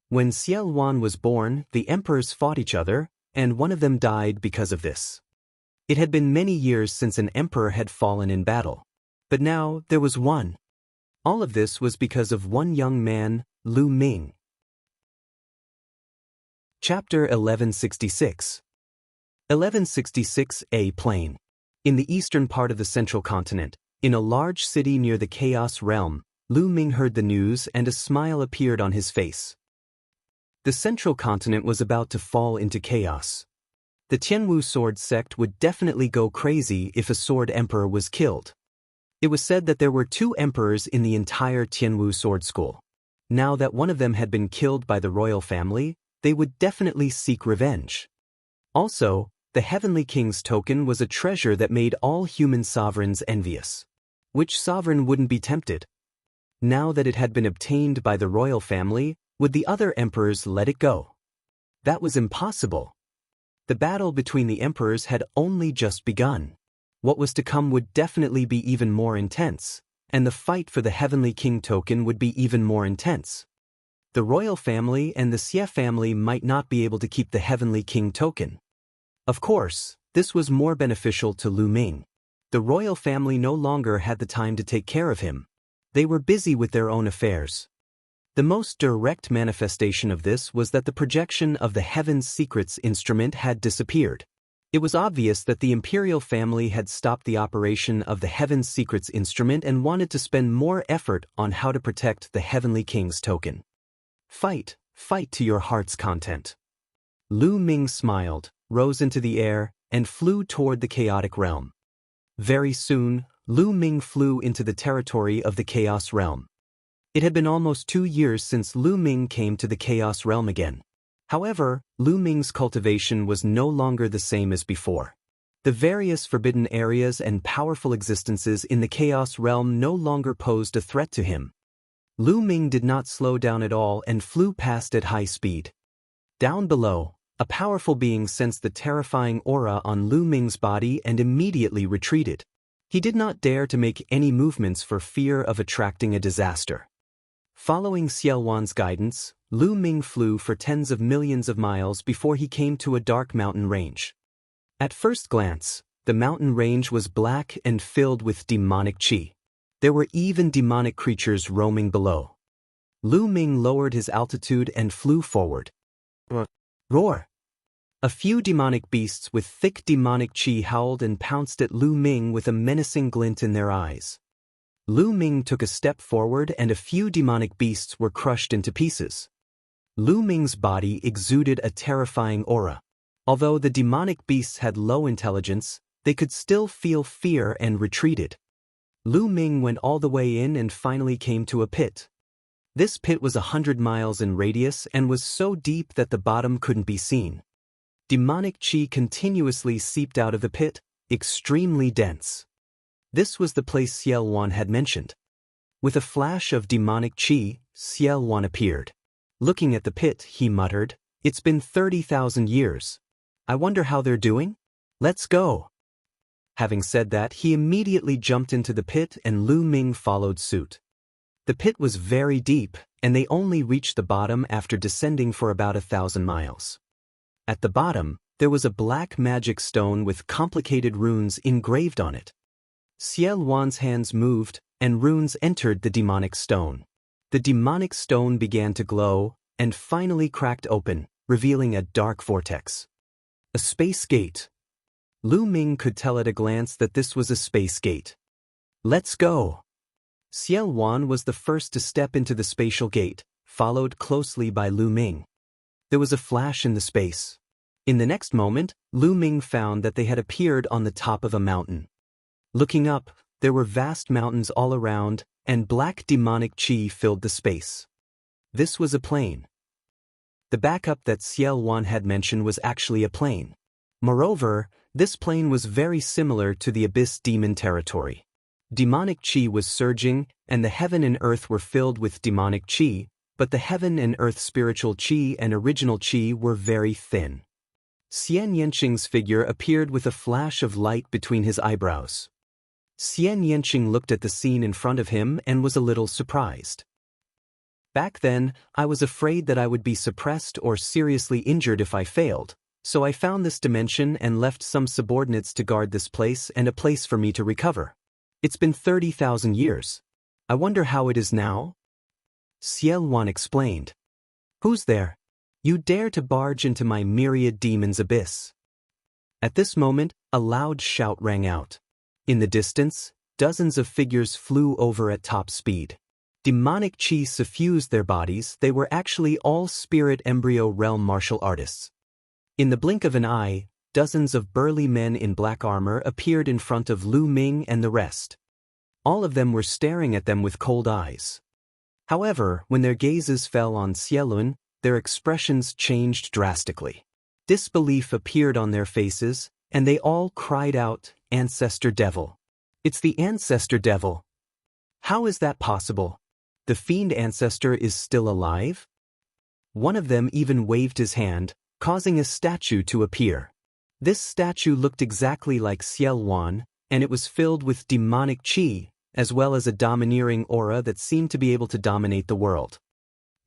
Speaker 1: When Xiaowan was born, the emperors fought each other, and one of them died because of this. It had been many years since an emperor had fallen in battle. But now there was one. All of this was because of one young man, Lu Ming. Chapter 1166. 1166A Plain. In the eastern part of the central continent, in a large city near the Chaos Realm, Lu Ming heard the news and a smile appeared on his face. The central continent was about to fall into chaos. The Tianwu sword sect would definitely go crazy if a sword emperor was killed. It was said that there were 2 emperors in the entire Tianwu sword school. Now that one of them had been killed by the royal family, they would definitely seek revenge. Also, the Heavenly King's token was a treasure that made all human sovereigns envious. Which sovereign wouldn't be tempted? Now that it had been obtained by the royal family, would the other emperors let it go? That was impossible. The battle between the emperors had only just begun. What was to come would definitely be even more intense, and the fight for the Heavenly King token would be even more intense. The royal family and the Xie family might not be able to keep the Heavenly King token. Of course, this was more beneficial to Lu Ming. The royal family no longer had the time to take care of him. They were busy with their own affairs. The most direct manifestation of this was that the projection of the Heaven's Secrets instrument had disappeared. It was obvious that the imperial family had stopped the operation of the Heaven's Secrets instrument and wanted to spend more effort on how to protect the Heavenly King's token. Fight to your heart's content. Lu Ming smiled, rose into the air, and flew toward the chaotic realm. Very soon, Lu Ming flew into the territory of the Chaos Realm. It had been almost 2 years since Lu Ming came to the Chaos Realm again. However, Lu Ming's cultivation was no longer the same as before. The various forbidden areas and powerful existences in the Chaos Realm no longer posed a threat to him. Lu Ming did not slow down at all and flew past at high speed. Down below, a powerful being sensed the terrifying aura on Lu Ming's body and immediately retreated. He did not dare to make any movements for fear of attracting a disaster. Following Xiaowan's guidance, Lu Ming flew for tens of millions of miles before he came to a dark mountain range. At first glance, the mountain range was black and filled with demonic qi. There were even demonic creatures roaming below. Lu Ming lowered his altitude and flew forward. Roar! A few demonic beasts with thick demonic qi howled and pounced at Lu Ming with a menacing glint in their eyes. Lu Ming took a step forward and a few demonic beasts were crushed into pieces. Lu Ming's body exuded a terrifying aura. Although the demonic beasts had low intelligence, they could still feel fear and retreated. Lu Ming went all the way in and finally came to a pit. This pit was 100 miles in radius and was so deep that the bottom couldn't be seen. Demonic qi continuously seeped out of the pit, extremely dense. This was the place Xiaowan had mentioned. With a flash of demonic qi, Xiaowan appeared. Looking at the pit, he muttered, "It's been 30,000 years. I wonder how they're doing? Let's go." Having said that, he immediately jumped into the pit and Lu Ming followed suit. The pit was very deep, and they only reached the bottom after descending for about 1,000 miles. At the bottom, there was a black magic stone with complicated runes engraved on it. Ciel Wan's hands moved, and runes entered the demonic stone. The demonic stone began to glow, and finally cracked open, revealing a dark vortex. A space gate. Lu Ming could tell at a glance that this was a space gate. Let's go! Ciel Wan was the first to step into the spatial gate, followed closely by Lu Ming. There was a flash in the space. In the next moment, Lu Ming found that they had appeared on the top of a mountain. Looking up, there were vast mountains all around, and black demonic chi filled the space. This was a plane. The backup that Ciel Wan had mentioned was actually a plane. Moreover, this plane was very similar to the Abyss Demon territory. Demonic chi was surging, and the heaven and earth were filled with demonic chi, but the heaven and earth spiritual chi and original chi were very thin. Xian Yanqing's figure appeared with a flash of light between his eyebrows. Xian Yanqing looked at the scene in front of him and was a little surprised. Back then, I was afraid that I would be suppressed or seriously injured if I failed, so I found this dimension and left some subordinates to guard this place and a place for me to recover. It's been 30,000 years. I wonder how it is now? Ciel Wan explained. Who's there? You dare to barge into my Myriad demon's abyss? At this moment, a loud shout rang out. In the distance, dozens of figures flew over at top speed. Demonic chi suffused their bodies. They were actually all spirit embryo realm martial artists. In the blink of an eye, dozens of burly men in black armor appeared in front of Lu Ming and the rest. All of them were staring at them with cold eyes. However, when their gazes fell on Cielun, their expressions changed drastically. Disbelief appeared on their faces, and they all cried out, "Ancestor Devil! It's the Ancestor Devil! How is that possible? The fiend ancestor is still alive?" One of them even waved his hand, causing a statue to appear. This statue looked exactly like Ciel Wan, and it was filled with demonic chi, as well as a domineering aura that seemed to be able to dominate the world.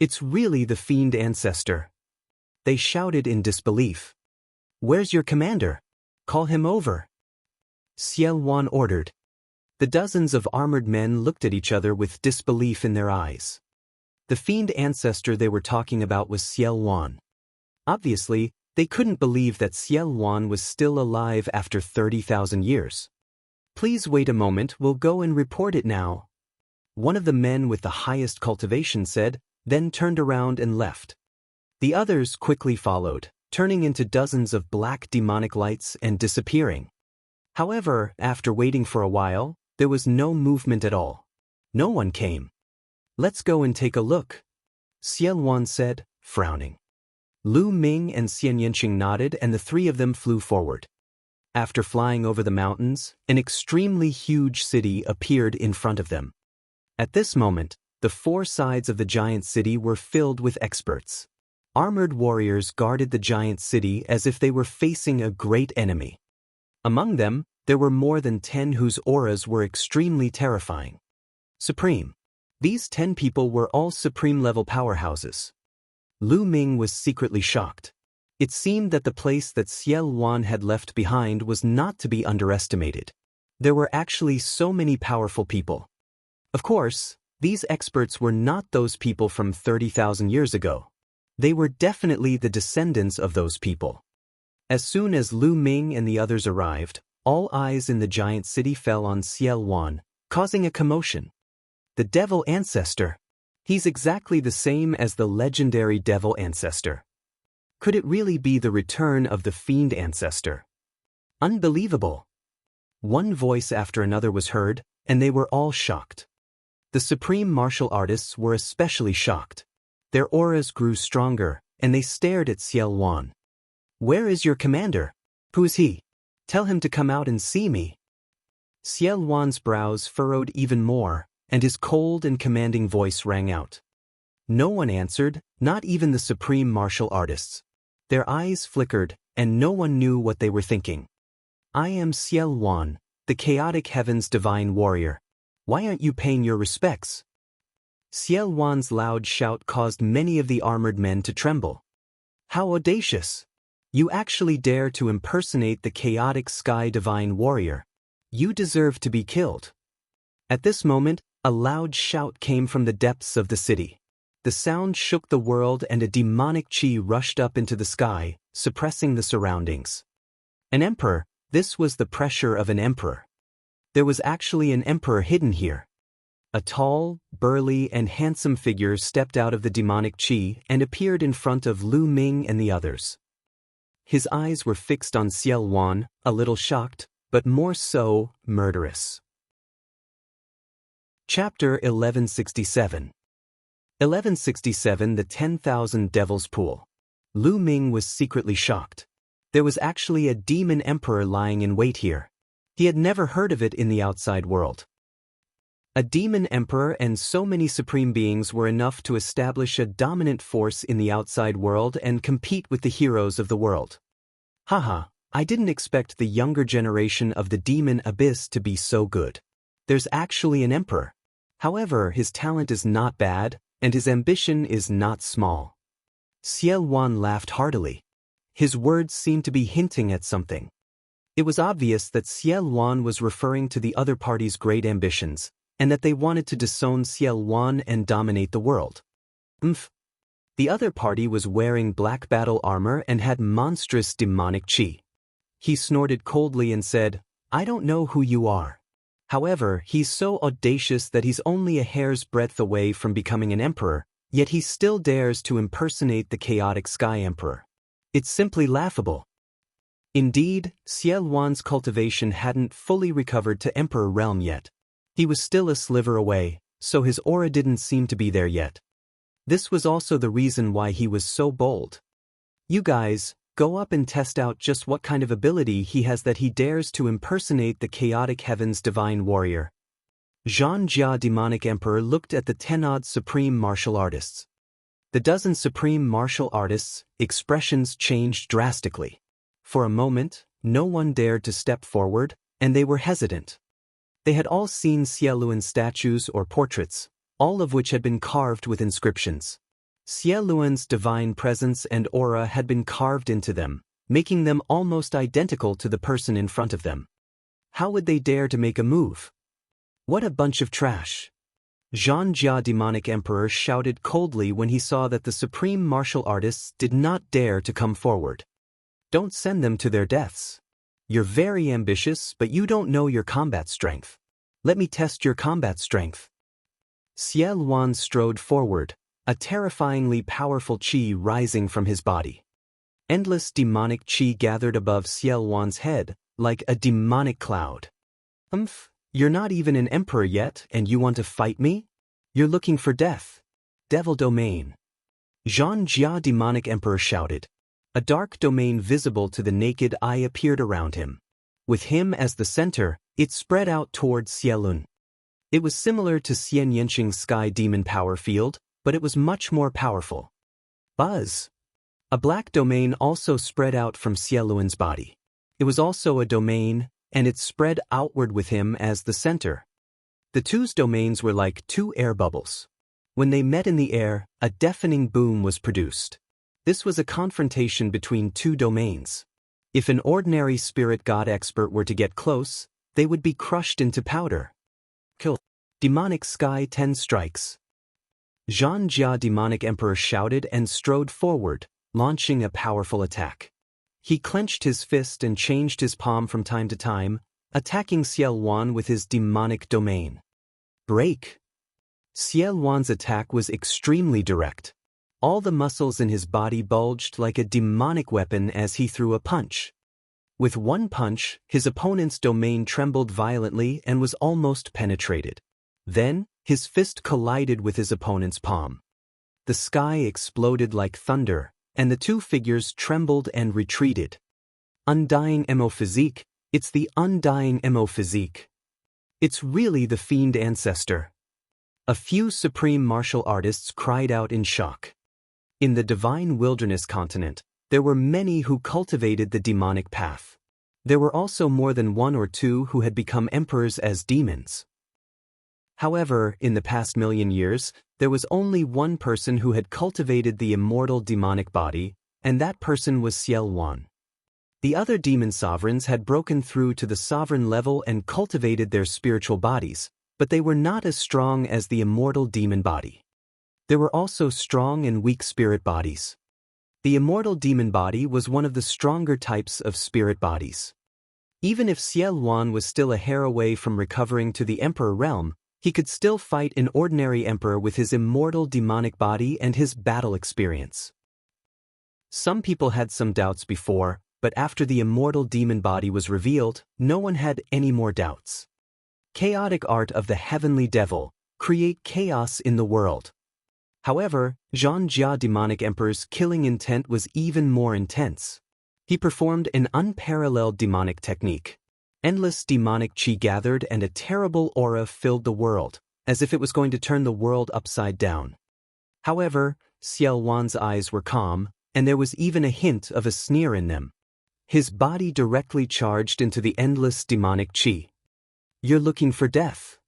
Speaker 1: It's really the fiend ancestor. They shouted in disbelief. Where's your commander? Call him over. Ciel Wan ordered. The dozens of armored men looked at each other with disbelief in their eyes. The fiend ancestor they were talking about was Ciel Wan. Obviously, they couldn't believe that Ciel Wan was still alive after 30,000 years. Please wait a moment, we'll go and report it now. One of the men with the highest cultivation said, then turned around and left. The others quickly followed, turning into dozens of black demonic lights and disappearing. However, after waiting for a while, there was no movement at all. No one came. Let's go and take a look, Ciel Wan said, frowning. Lu Ming and Xian Yanqing nodded and the three of them flew forward. After flying over the mountains, an extremely huge city appeared in front of them. At this moment, the four sides of the giant city were filled with experts. Armored warriors guarded the giant city as if they were facing a great enemy. Among them, there were more than 10 whose auras were extremely terrifying. Supreme. These 10 people were all supreme-level powerhouses. Lu Ming was secretly shocked. It seemed that the place that Ciel Wan had left behind was not to be underestimated. There were actually so many powerful people. Of course, these experts were not those people from 30,000 years ago. They were definitely the descendants of those people. As soon as Lu Ming and the others arrived, all eyes in the giant city fell on Ciel Wan, causing a commotion. The Devil Ancestor. He's exactly the same as the legendary Devil Ancestor. Could it really be the return of the Fiend Ancestor? Unbelievable. One voice after another was heard, and they were all shocked. The supreme martial artists were especially shocked. Their auras grew stronger, and they stared at Ciel Wan. Where is your commander? Who is he? Tell him to come out and see me. Ciel Wan's brows furrowed even more, and his cold and commanding voice rang out. No one answered, not even the supreme martial artists. Their eyes flickered, and no one knew what they were thinking. I am Ciel Wan, the chaotic heaven's divine warrior. Why aren't you paying your respects? Ciel Wan's loud shout caused many of the armored men to tremble. How audacious! You actually dare to impersonate the chaotic sky divine warrior. You deserve to be killed. At this moment, a loud shout came from the depths of the city. The sound shook the world and a demonic chi rushed up into the sky, suppressing the surroundings. An emperor, this was the pressure of an emperor. There was actually an emperor hidden here. A tall, burly, and handsome figure stepped out of the demonic chi and appeared in front of Lu Ming and the others. His eyes were fixed on Ciel Wan, a little shocked, but more so, murderous. Chapter 1167. 1167 The 10,000 Devil's Pool. Lu Ming was secretly shocked. There was actually a demon emperor lying in wait here. He had never heard of it in the outside world. A demon emperor and so many supreme beings were enough to establish a dominant force in the outside world and compete with the heroes of the world. Haha, I didn't expect the younger generation of the demon abyss to be so good. There's actually an emperor. However, his talent is not bad, and his ambition is not small. Ciel Wan laughed heartily. His words seemed to be hinting at something. It was obvious that Ciel Wan was referring to the other party's great ambitions, and that they wanted to disown Ciel Wan and dominate the world. The other party was wearing black battle armor and had monstrous demonic chi. He snorted coldly and said, "I don't know who you are. However, he's so audacious that he's only a hair's breadth away from becoming an emperor, yet he still dares to impersonate the chaotic Sky Emperor. It's simply laughable." Indeed, Ciel Wan's cultivation hadn't fully recovered to Emperor realm yet. He was still a sliver away, so his aura didn't seem to be there yet. This was also the reason why he was so bold. "You guys, go up and test out just what kind of ability he has that he dares to impersonate the chaotic heavens divine warrior." Zhan Jia demonic emperor looked at the 10-odd supreme martial artists. The dozen supreme martial artists' expressions changed drastically. For a moment, no one dared to step forward, and they were hesitant. They had all seen Xieluan statues or portraits, all of which had been carved with inscriptions. Xieluan's divine presence and aura had been carved into them, making them almost identical to the person in front of them. How would they dare to make a move? What a bunch of trash! Zhan Jia demonic emperor shouted coldly when he saw that the supreme martial artists did not dare to come forward. "Don't send them to their deaths. You're very ambitious, but you don't know your combat strength. Let me test your combat strength." Ciel Wan strode forward, a terrifyingly powerful chi rising from his body. Endless demonic chi gathered above Ciel Wan's head, like a demonic cloud. You're not even an emperor yet, and you want to fight me? You're looking for death. Devil domain. Zhan Jia demonic emperor shouted. A dark domain visible to the naked eye appeared around him. With him as the center, it spread out towards Xielun. It was similar to Xian Yanqing's sky demon power field, but it was much more powerful. Buzz! A black domain also spread out from Xieluan's body. It was also a domain, and it spread outward with him as the center. The two's domains were like two air bubbles. When they met in the air, a deafening boom was produced. This was a confrontation between two domains. If an ordinary spirit god expert were to get close, they would be crushed into powder. Kill. Demonic Sky 10 strikes. Zhan Jia demonic emperor shouted and strode forward, launching a powerful attack. He clenched his fist and changed his palm from time to time, attacking Ciel Wan with his demonic domain. Break. Ciel Wan's attack was extremely direct. All the muscles in his body bulged like a demonic weapon as he threw a punch. With one punch, his opponent's domain trembled violently and was almost penetrated. Then, his fist collided with his opponent's palm. The sky exploded like thunder, and the two figures trembled and retreated. Undying Emophysique, it's the undying Emophysique. It's really the fiend ancestor. A few supreme martial artists cried out in shock. In the divine wilderness continent, there were many who cultivated the demonic path. There were also more than one or two who had become emperors as demons. However, in the past million years, there was only one person who had cultivated the immortal demonic body, and that person was Ciel Wan. The other demon sovereigns had broken through to the sovereign level and cultivated their spiritual bodies, but they were not as strong as the immortal demon body. There were also strong and weak spirit bodies. The immortal demon body was one of the stronger types of spirit bodies. Even if Ciel Wan was still a hair away from recovering to the Emperor realm, he could still fight an ordinary emperor with his immortal demonic body and his battle experience. Some people had some doubts before, but after the immortal demon body was revealed, no one had any more doubts. Chaotic art of the heavenly devil, create chaos in the world. However, Zhang Jia demonic emperor's killing intent was even more intense. He performed an unparalleled demonic technique. Endless demonic qi gathered and a terrible aura filled the world, as if it was going to turn the world upside down. However, Ciel Wan's eyes were calm, and there was even a hint of a sneer in them. His body directly charged into the endless demonic qi. "You're looking for death."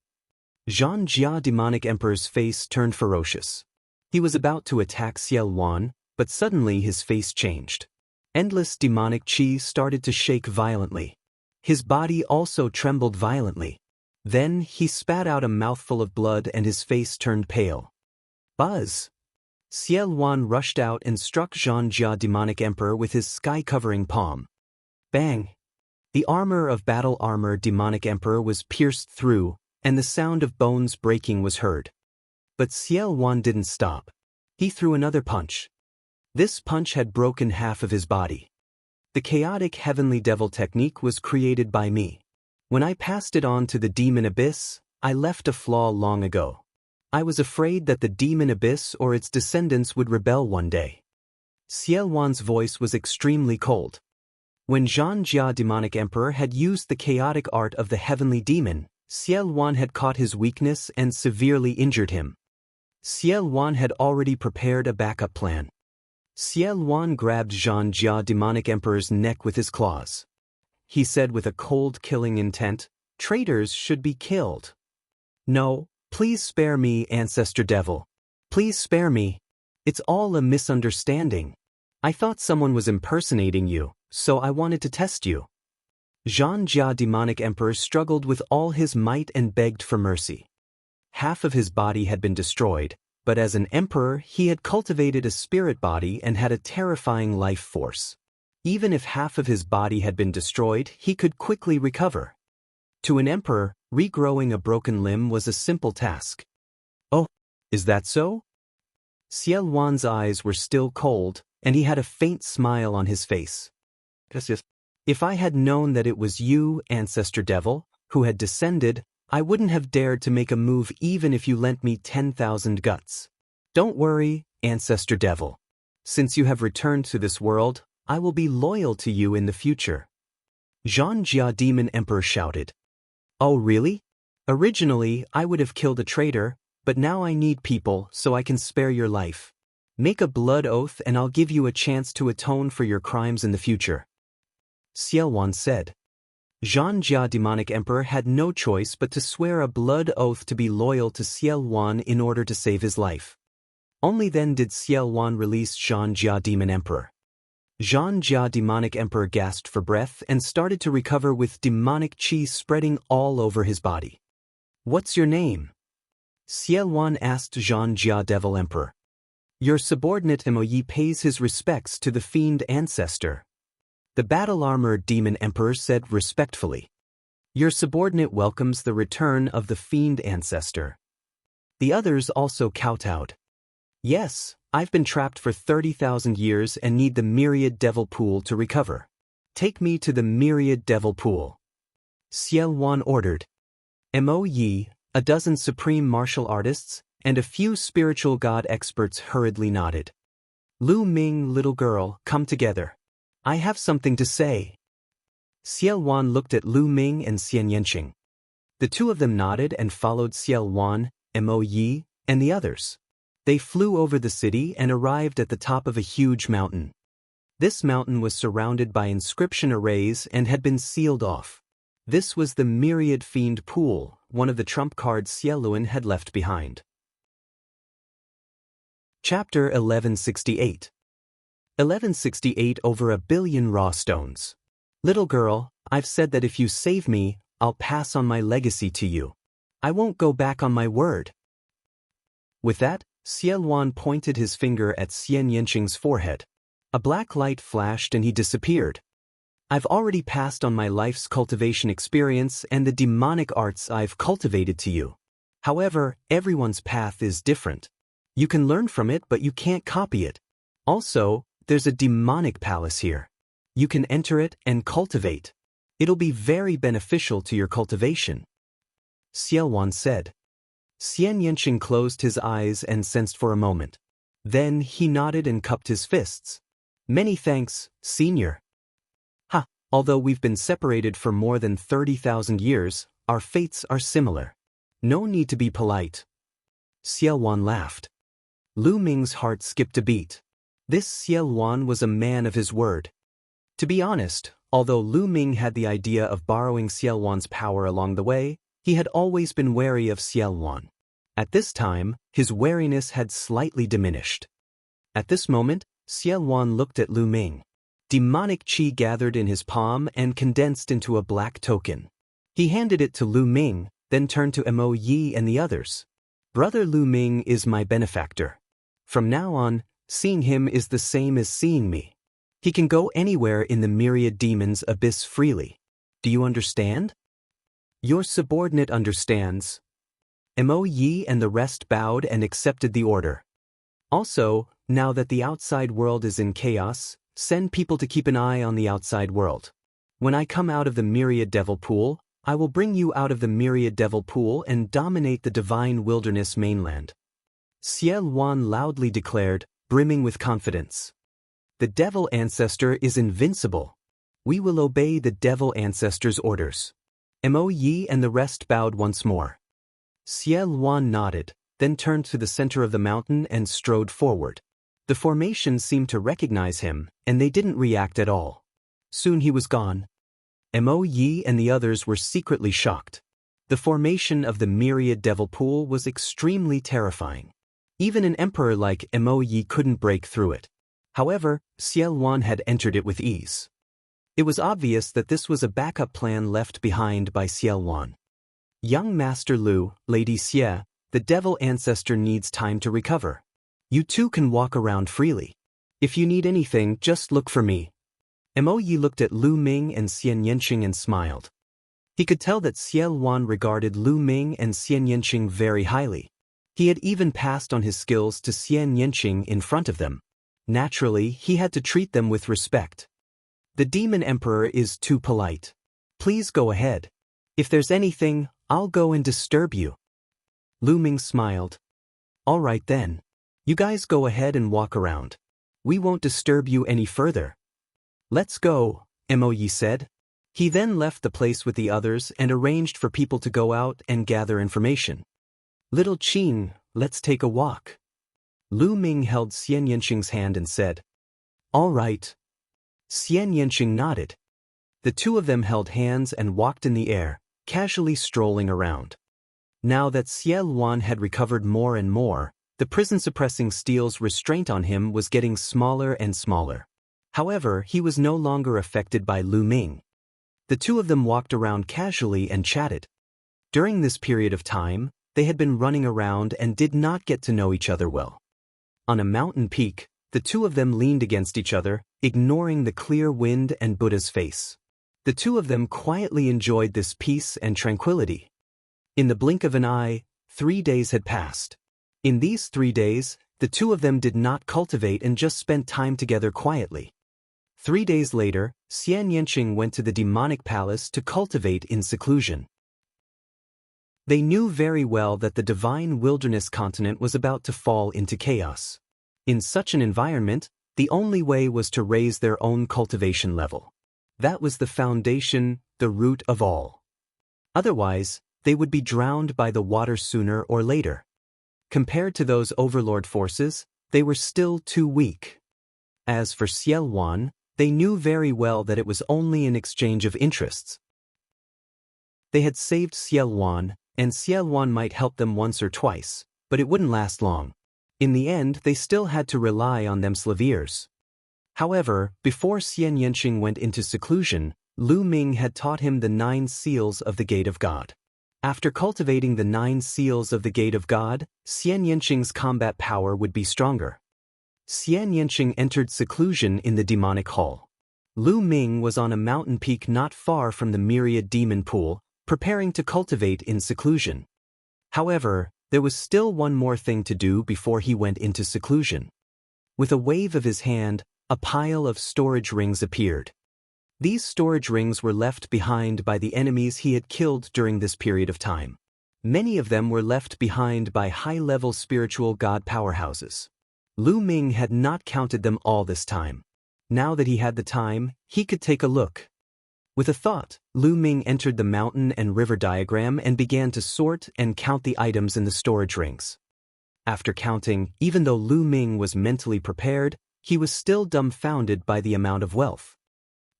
Speaker 1: Zhang Jia demonic emperor's face turned ferocious. He was about to attack Ciel Wan, but suddenly his face changed. Endless demonic qi started to shake violently. His body also trembled violently. Then he spat out a mouthful of blood and his face turned pale. Buzz! Ciel Wan rushed out and struck Zhang Jia demonic emperor with his sky-covering palm. Bang! The armor of battle armor demonic emperor was pierced through, and the sound of bones breaking was heard. But Ciel Wan didn't stop. He threw another punch. This punch had broken half of his body. The chaotic heavenly devil technique was created by me. When I passed it on to the demon abyss, I left a flaw long ago. I was afraid that the demon abyss or its descendants would rebel one day. Ciel Wan's voice was extremely cold. When Zhang Jia demonic emperor had used the chaotic art of the heavenly demon, Ciel Wan had caught his weakness and severely injured him. Ciel Wan had already prepared a backup plan. Ciel Wan grabbed Zhang Jia demonic emperor's neck with his claws. He said with a cold killing intent, "Traitors should be killed." "No, please spare me, ancestor devil. Please spare me. It's all a misunderstanding. I thought someone was impersonating you, so I wanted to test you." Zhang Jia demonic emperor struggled with all his might and begged for mercy. Half of his body had been destroyed, but as an emperor he had cultivated a spirit body and had a terrifying life force. Even if half of his body had been destroyed, he could quickly recover. To an emperor, regrowing a broken limb was a simple task. "Oh, is that so?" Ciel Wan's eyes were still cold, and he had a faint smile on his face. "If I had known that it was you, ancestor devil, who had descended, I wouldn't have dared to make a move even if you lent me 10,000 guts. Don't worry, ancestor devil. Since you have returned to this world, I will be loyal to you in the future." Zhang Jia demon emperor shouted. "Oh really? Originally, I would have killed a traitor, but now I need people so I can spare your life. Make a blood oath and I'll give you a chance to atone for your crimes in the future." Ciel Wan said. Zhang Jia demonic emperor had no choice but to swear a blood oath to be loyal to Ciel Wan in order to save his life. Only then did Ciel Wan release Zhang Jia demon emperor. Zhang Jia demonic emperor gasped for breath and started to recover with demonic qi spreading all over his body. "What's your name?" Ciel Wan asked Zhang Jia devil emperor. "Your subordinate Moyi pays his respects to the fiend ancestor." The battle-armored demon emperor said respectfully. "Your subordinate welcomes the return of the fiend ancestor." The others also kowtowed. "Yes, I've been trapped for 30,000 years and need the Myriad devil pool to recover. Take me to the Myriad devil pool." Ciel Wan ordered. Moyi, a dozen supreme martial artists, and a few spiritual god experts hurriedly nodded. "Lu Ming, little girl, come together. I have something to say." Ciel Wan looked at Lu Ming and Xian Yanqing. The two of them nodded and followed Ciel Wan, Moyi, and the others. They flew over the city and arrived at the top of a huge mountain. This mountain was surrounded by inscription arrays and had been sealed off. This was the Myriad Fiend Pool, one of the trump cards Xieluan had left behind. Chapter 1168. 1168 Over 1 billion raw stones. Little girl, I've said that if you save me, I'll pass on my legacy to you. I won't go back on my word. With that, Xieluan pointed his finger at Xian Yanqing's forehead. A black light flashed and he disappeared. I've already passed on my life's cultivation experience and the demonic arts I've cultivated to you. However, everyone's path is different. You can learn from it, but you can't copy it. Also, there's a demonic palace here. You can enter it and cultivate. It'll be very beneficial to your cultivation. Xieluan said. Xian Yanqing closed his eyes and sensed for a moment. Then he nodded and cupped his fists. Many thanks, senior. Ha, although we've been separated for more than 30,000 years, our fates are similar. No need to be polite. Xieluan laughed. Lu Ming's heart skipped a beat. This Xieluan was a man of his word. To be honest, although Lu Ming had the idea of borrowing Xieluan's power along the way, he had always been wary of Xieluan. At this time, his wariness had slightly diminished. At this moment, Xieluan looked at Lu Ming. Demonic qi gathered in his palm and condensed into a black token. He handed it to Lu Ming, then turned to Mo Yi and the others. Brother Lu Ming is my benefactor. From now on, seeing him is the same as seeing me. He can go anywhere in the Myriad Demon's abyss freely. Do you understand? Your subordinate understands. Mo Yi and the rest bowed and accepted the order. Also, now that the outside world is in chaos, send people to keep an eye on the outside world. When I come out of the Myriad Devil Pool, I will bring you out of the Myriad Devil Pool and dominate the divine wilderness mainland. Xieluan loudly declared, brimming with confidence. The Devil Ancestor is invincible. We will obey the Devil Ancestor's orders. Mo Yi and the rest bowed once more. Xieluan nodded, then turned to the center of the mountain and strode forward. The formation seemed to recognize him, and they didn't react at all. Soon he was gone. Mo Yi and the others were secretly shocked. The formation of the Myriad Devil Pool was extremely terrifying. Even an emperor like Mo Yi couldn't break through it. However, Xieluan had entered it with ease. It was obvious that this was a backup plan left behind by Xieluan. Young Master Lu, Lady Xie, the Devil Ancestor needs time to recover. You too can walk around freely. If you need anything, just look for me. Mo Yi looked at Lu Ming and Xian Yanqing and smiled. He could tell that Xieluan regarded Lu Ming and Xian Yanqing very highly. He had even passed on his skills to Xian Yanqing in front of them. Naturally, he had to treat them with respect. The Demon Emperor is too polite. Please go ahead. If there's anything, I'll go and disturb you. Lu Ming smiled. All right then. You guys go ahead and walk around. We won't disturb you any further. Let's go, Mo Yi said. He then left the place with the others and arranged for people to go out and gather information. Little Qin, let's take a walk. Lu Ming held Xian Yanqing's hand and said, All right. Xian Yanqing nodded. The two of them held hands and walked in the air, casually strolling around. Now that Xieluan had recovered more and more, the prison-suppressing steel's restraint on him was getting smaller and smaller. However, he was no longer affected by Lu Ming. The two of them walked around casually and chatted. During this period of time, they had been running around and did not get to know each other well. On a mountain peak, the two of them leaned against each other, ignoring the clear wind and Buddha's face. The two of them quietly enjoyed this peace and tranquility. In the blink of an eye, 3 days had passed. In these 3 days, the two of them did not cultivate and just spent time together quietly. 3 days later, Xian Yanqing went to the demonic palace to cultivate in seclusion. They knew very well that the divine wilderness continent was about to fall into chaos. In such an environment, the only way was to raise their own cultivation level. That was the foundation, the root of all. Otherwise, they would be drowned by the water sooner or later. Compared to those overlord forces, they were still too weak. As for Xieluan, they knew very well that it was only an exchange of interests. They had saved Ciel Wan, and Ciel Wan might help them once or twice, but it wouldn't last long. In the end, they still had to rely on them Slaviers. However, before Xian Yanqing went into seclusion, Lu Ming had taught him the 9 seals of the Gate of God. After cultivating the 9 seals of the Gate of God, Xian Yanqing's combat power would be stronger. Xian Yanqing entered seclusion in the demonic hall. Lu Ming was on a mountain peak not far from the Myriad demon pool, preparing to cultivate in seclusion. However, there was still one more thing to do before he went into seclusion. With a wave of his hand, a pile of storage rings appeared. These storage rings were left behind by the enemies he had killed during this period of time. Many of them were left behind by high-level spiritual god powerhouses. Lu Ming had not counted them all this time. Now that he had the time, he could take a look. With a thought, Lu Ming entered the mountain and river diagram and began to sort and count the items in the storage rings. After counting, even though Lu Ming was mentally prepared, he was still dumbfounded by the amount of wealth.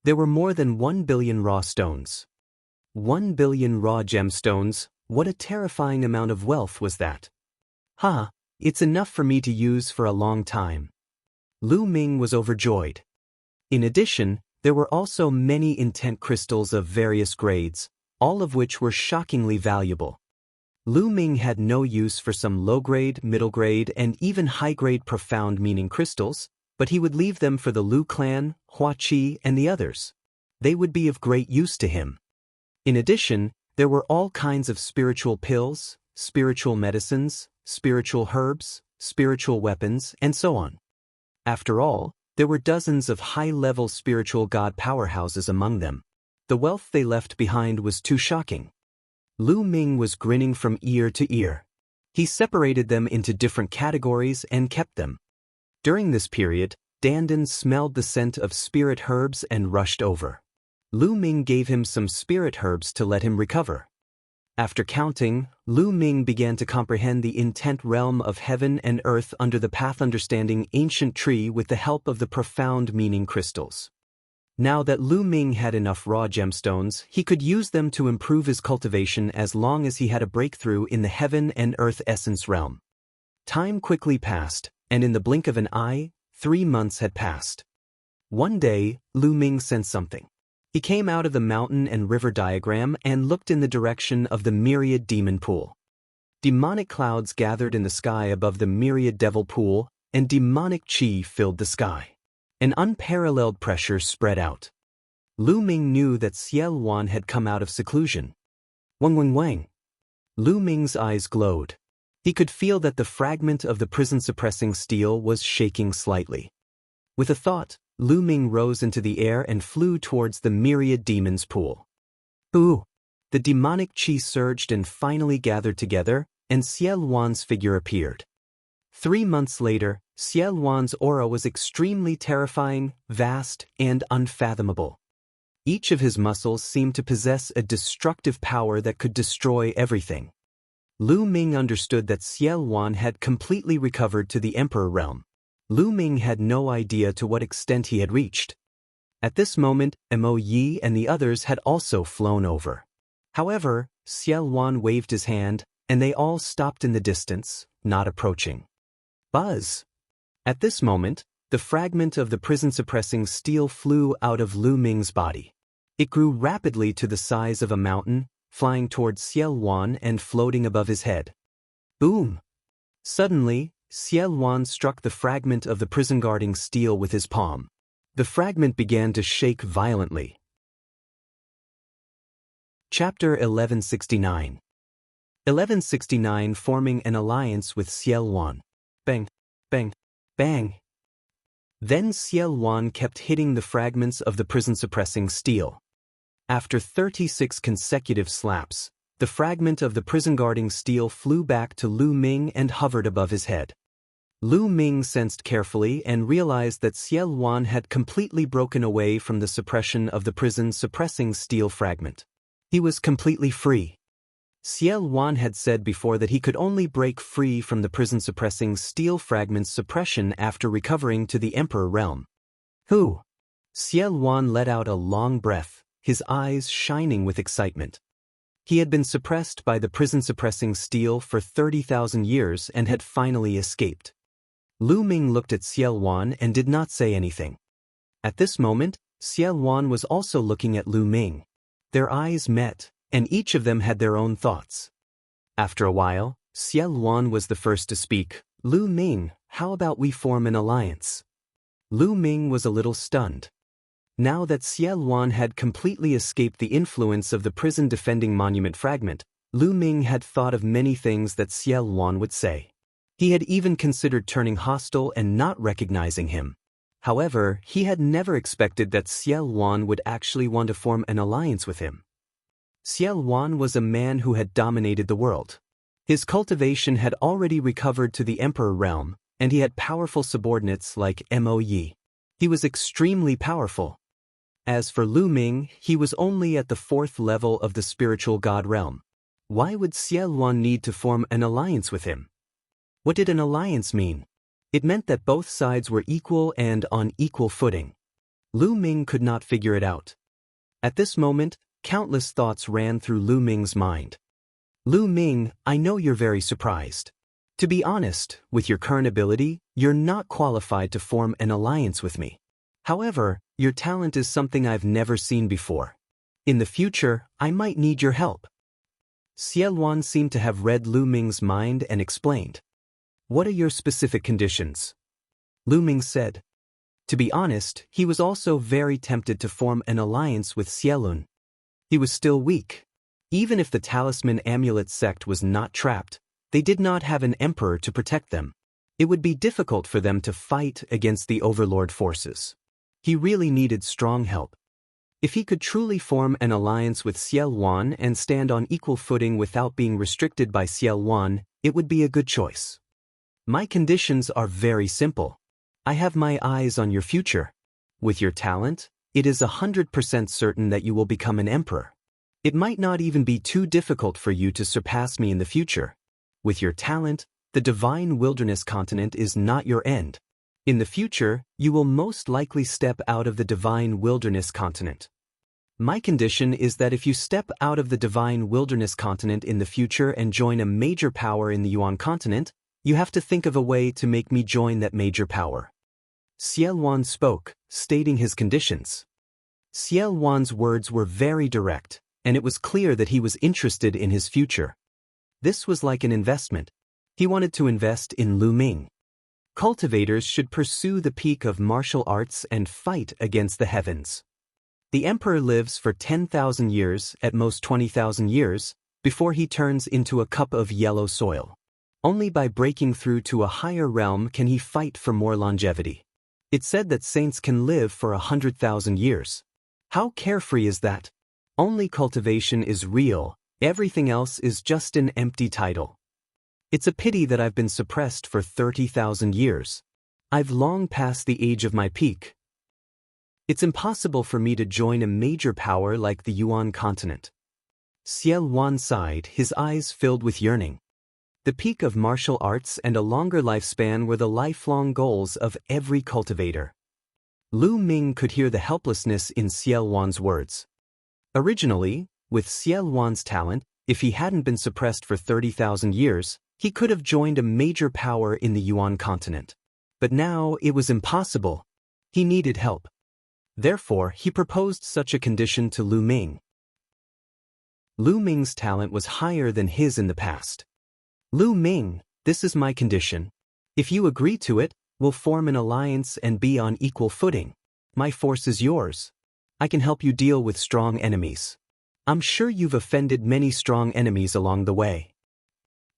Speaker 1: There were more than 1 billion raw stones. 1 billion raw gemstones, what a terrifying amount of wealth was that? It's enough for me to use for a long time. Lu Ming was overjoyed. In addition, there were also many intent crystals of various grades, all of which were shockingly valuable. Lu Ming had no use for some low-grade, middle-grade, and even high-grade profound meaning crystals, but he would leave them for the Lu clan, Hua Qi, and the others. They would be of great use to him. In addition, there were all kinds of spiritual pills, spiritual medicines, spiritual herbs, spiritual weapons, and so on. After all, there were dozens of high-level spiritual god powerhouses among them. The wealth they left behind was too shocking. Lu Ming was grinning from ear to ear. He separated them into different categories and kept them. During this period, Dandan smelled the scent of spirit herbs and rushed over. Lu Ming gave him some spirit herbs to let him recover. After counting, Lu Ming began to comprehend the intent realm of heaven and earth under the path understanding ancient tree with the help of the profound meaning crystals. Now that Lu Ming had enough raw gemstones, he could use them to improve his cultivation as long as he had a breakthrough in the heaven and earth essence realm. Time quickly passed, and in the blink of an eye, 3 months had passed. One day, Lu Ming sensed something. He came out of the mountain and river diagram and looked in the direction of the Myriad demon pool. Demonic clouds gathered in the sky above the Myriad devil pool, and demonic chi filled the sky. An unparalleled pressure spread out. Lu Ming knew that Ciel Wan had come out of seclusion. Wang. Lu Ming's eyes glowed. He could feel that the fragment of the prison-suppressing steel was shaking slightly. With a thought, Lu Ming rose into the air and flew towards the Myriad demon's pool. Ooh! The demonic chi surged and finally gathered together, and Ciel Wan's figure appeared. 3 months later, Ciel Wan's aura was extremely terrifying, vast, and unfathomable. Each of his muscles seemed to possess a destructive power that could destroy everything. Lu Ming understood that Ciel Wan had completely recovered to the Emperor realm. Lu Ming had no idea to what extent he had reached. At this moment, Mo Yi and the others had also flown over. However, Ciel Wan waved his hand, and they all stopped in the distance, not approaching. Buzz! At this moment, the fragment of the prison-suppressing steel flew out of Lu Ming's body. It grew rapidly to the size of a mountain, flying towards Ciel Wan and floating above his head. Boom! Suddenly, Ciel Wan struck the fragment of the prison-guarding steel with his palm. The fragment began to shake violently. Chapter 1169. 1169 forming an alliance with Ciel Wan. Bang, bang, bang. Then Ciel Wan kept hitting the fragments of the prison-suppressing steel. After 36 consecutive slaps, the fragment of the prison-guarding steel flew back to Lu Ming and hovered above his head. Lu Ming sensed carefully and realized that Ciel Wan had completely broken away from the suppression of the prison-suppressing steel fragment. He was completely free. Ciel Wan had said before that he could only break free from the prison-suppressing steel fragment's suppression after recovering to the Emperor realm. Who? Ciel Wan let out a long breath, his eyes shining with excitement. He had been suppressed by the prison-suppressing steel for 30,000 years and had finally escaped. Lu Ming looked at Xiao Wan and did not say anything. At this moment, Xiao Wan was also looking at Lu Ming. Their eyes met, and each of them had their own thoughts. After a while, Xiao Wan was the first to speak. Lu Ming, how about we form an alliance? Lu Ming was a little stunned. Now that Xiao Wan had completely escaped the influence of the prison-defending monument fragment, Lu Ming had thought of many things that Xiao Wan would say. He had even considered turning hostile and not recognizing him. However, he had never expected that Xiao Wan would actually want to form an alliance with him. Xiao Wan was a man who had dominated the world. His cultivation had already recovered to the Emperor realm, and he had powerful subordinates like Mo Yi. He was extremely powerful. As for Lu Ming, he was only at the 4th level of the spiritual god realm. Why would Xiao Wan need to form an alliance with him? What did an alliance mean? It meant that both sides were equal and on equal footing. Lu Ming could not figure it out. At this moment, countless thoughts ran through Lu Ming's mind. Lu Ming, I know you're very surprised. To be honest, with your current ability, you're not qualified to form an alliance with me. However, your talent is something I've never seen before. In the future, I might need your help. Xiao Wan seemed to have read Lu Ming's mind and explained. What are your specific conditions? Lu Ming said. To be honest, he was also very tempted to form an alliance with Xiaolun. He was still weak. Even if the talisman amulet sect was not trapped, they did not have an emperor to protect them. It would be difficult for them to fight against the overlord forces. He really needed strong help. If he could truly form an alliance with Xiao Wan and stand on equal footing without being restricted by Xiao Wan, it would be a good choice. My conditions are very simple. I have my eyes on your future. With your talent, it is 100% certain that you will become an emperor. It might not even be too difficult for you to surpass me in the future. With your talent, the divine wilderness continent is not your end. In the future, you will most likely step out of the divine wilderness continent. My condition is that if you step out of the divine wilderness continent in the future and join a major power in the Yuan continent, you have to think of a way to make me join that major power. Xiao Wan spoke, stating his conditions. Xiao Wan's words were very direct, and it was clear that he was interested in his future. This was like an investment. He wanted to invest in Lu Ming. Cultivators should pursue the peak of martial arts and fight against the heavens. The emperor lives for 10,000 years, at most 20,000 years, before he turns into a cup of yellow soil. Only by breaking through to a higher realm can he fight for more longevity. It's said that saints can live for 100,000 years. How carefree is that? Only cultivation is real, everything else is just an empty title. It's a pity that I've been suppressed for 30,000 years. I've long passed the age of my peak. It's impossible for me to join a major power like the Yuan continent. Xiao Wan sighed, his eyes filled with yearning. The peak of martial arts and a longer lifespan were the lifelong goals of every cultivator. Lu Ming could hear the helplessness in Xiao Wan's words. Originally, with Xiao Wan's talent, if he hadn't been suppressed for 30,000 years, he could have joined a major power in the Yuan continent. But now it was impossible. He needed help. Therefore, he proposed such a condition to Lu Ming. Lu Ming's talent was higher than his in the past. Lu Ming, this is my condition. If you agree to it, we'll form an alliance and be on equal footing. My force is yours. I can help you deal with strong enemies. I'm sure you've offended many strong enemies along the way.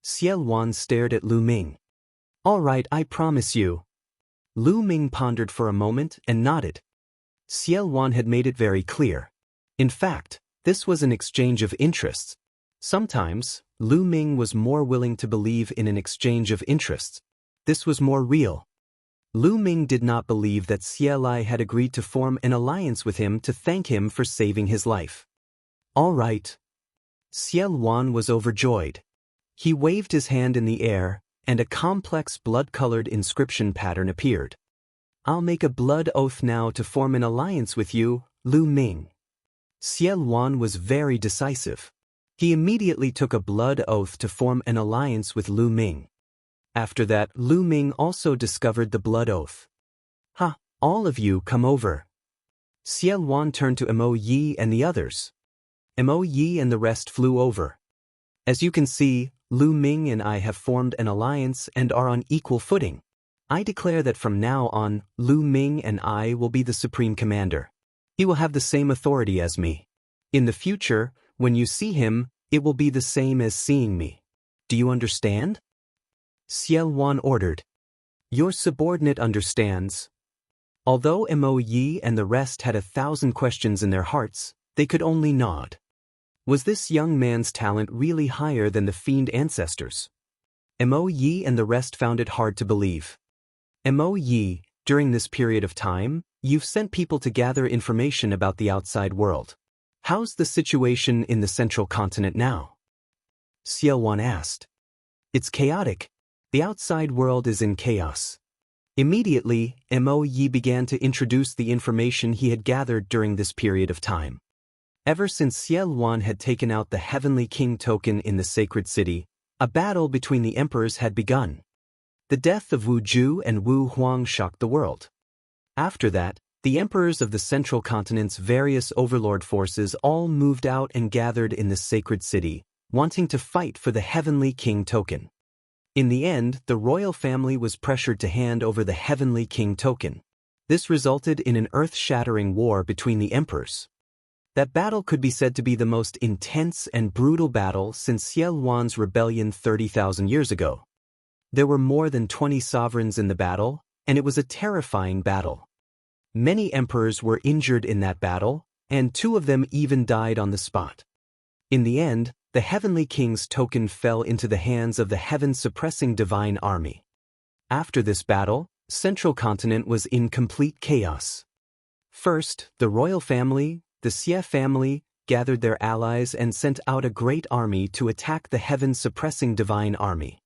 Speaker 1: Xiao Wan stared at Lu Ming. All right, I promise you. Lu Ming pondered for a moment and nodded. Xiao Wan had made it very clear. In fact, this was an exchange of interests. Sometimes, Lu Ming was more willing to believe in an exchange of interests. This was more real. Lu Ming did not believe that Xiao Lai had agreed to form an alliance with him to thank him for saving his life. All right. Xiao Wan was overjoyed. He waved his hand in the air, and a complex blood-colored inscription pattern appeared. I'll make a blood oath now to form an alliance with you, Lu Ming. Xiao Wan was very decisive. He immediately took a blood oath to form an alliance with Lu Ming. After that, Lu Ming also discovered the blood oath. "Ha, all of you come over." Xie Luan turned to Mo Yi and the others. Mo Yi and the rest flew over. "As you can see, Lu Ming and I have formed an alliance and are on equal footing. I declare that from now on, Lu Ming and I will be the supreme commander. He will have the same authority as me. In the future, when you see him, it will be the same as seeing me. Do you understand?" Xie Luan ordered. "Your subordinate understands." Although Mo Yi and the rest had 1,000 questions in their hearts, they could only nod. Was this young man's talent really higher than the fiend ancestors? Mo Yi and the rest found it hard to believe. "Mo Yi, during this period of time, you've sent people to gather information about the outside world. How's the situation in the central continent now?" Xie Luan asked. "It's chaotic. The outside world is in chaos." Immediately, Mo Yi began to introduce the information he had gathered during this period of time. Ever since Xie Luan had taken out the Heavenly King token in the sacred city, a battle between the emperors had begun. The death of Wu Ju and Wu Huang shocked the world. After that, the emperors of the central continent's various overlord forces all moved out and gathered in the sacred city, wanting to fight for the Heavenly King token. In the end, the royal family was pressured to hand over the Heavenly King token. This resulted in an earth-shattering war between the emperors. That battle could be said to be the most intense and brutal battle since Xie Luan's rebellion 30,000 years ago. There were more than 20 sovereigns in the battle, and it was a terrifying battle. Many emperors were injured in that battle, and 2 of them even died on the spot. In the end, the Heavenly King's token fell into the hands of the heaven-suppressing divine army. After this battle, Central Continent was in complete chaos. First, the royal family, the Xie family, gathered their allies and sent out a great army to attack the heaven-suppressing divine army.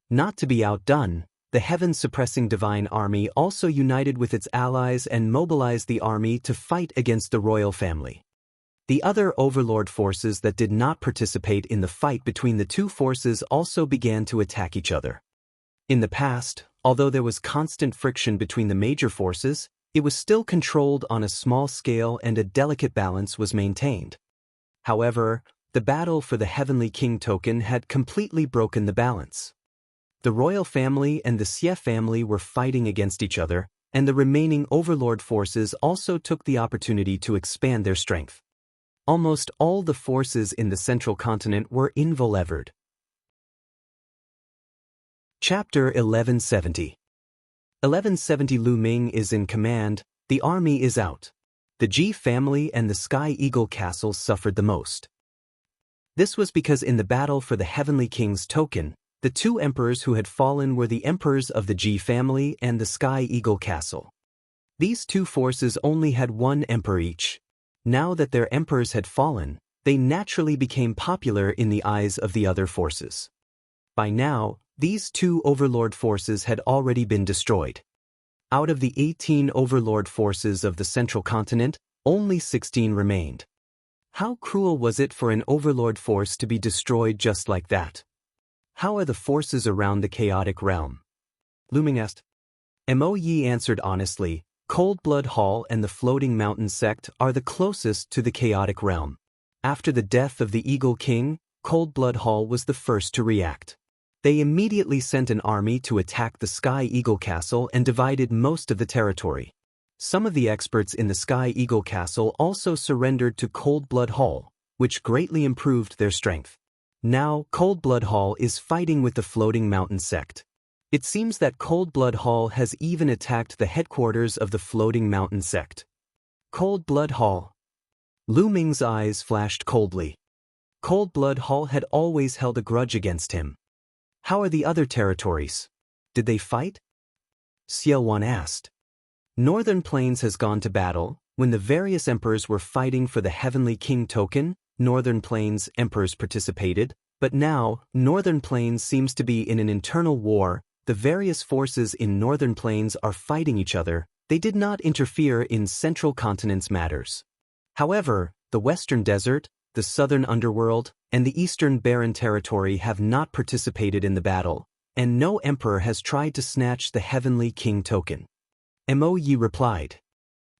Speaker 1: Not to be outdone, the heaven-suppressing divine army also united with its allies and mobilized the army to fight against the royal family. The other overlord forces that did not participate in the fight between the 2 forces also began to attack each other. In the past, although there was constant friction between the major forces, it was still controlled on a small scale and a delicate balance was maintained. However, the battle for the Heavenly King token had completely broken the balance. The royal family and the Xie family were fighting against each other, and the remaining overlord forces also took the opportunity to expand their strength. Almost all the forces in the central continent were involvered. Chapter 1170. 1170 Lu Ming is in command, the army is out. The Ji family and the Sky Eagle Castle suffered the most. This was because in the battle for the Heavenly King's token, the 2 emperors who had fallen were the emperors of the Ji family and the Sky Eagle Castle. These 2 forces only had 1 emperor each. Now that their emperors had fallen, they naturally became popular in the eyes of the other forces. By now, these 2 overlord forces had already been destroyed. Out of the 18 overlord forces of the central continent, only 16 remained. How cruel was it for an overlord force to be destroyed just like that? How are the forces around the chaotic realm? Lu Ming asked. Mo Yi answered honestly, Cold Blood Hall and the Floating Mountain sect are the closest to the chaotic realm. After the death of the Eagle King, Cold Blood Hall was the first to react. They immediately sent an army to attack the Sky Eagle Castle and divided most of the territory. Some of the experts in the Sky Eagle Castle also surrendered to Cold Blood Hall, which greatly improved their strength. Now, Cold Blood Hall is fighting with the Floating Mountain sect. It seems that Cold Blood Hall has even attacked the headquarters of the Floating Mountain sect. Cold Blood Hall. Lu Ming's eyes flashed coldly. Cold Blood Hall had always held a grudge against him. How are the other territories? Did they fight? Xie Luan asked. Northern Plains has gone to battle. When the various emperors were fighting for the Heavenly King token, Northern Plains emperors participated, but now, Northern Plains seems to be in an internal war. The various forces in Northern Plains are fighting each other. They did not interfere in Central Continent's matters. However, the Western Desert, the southern underworld, and the eastern barren territory have not participated in the battle, and no emperor has tried to snatch the heavenly king token. Moe replied.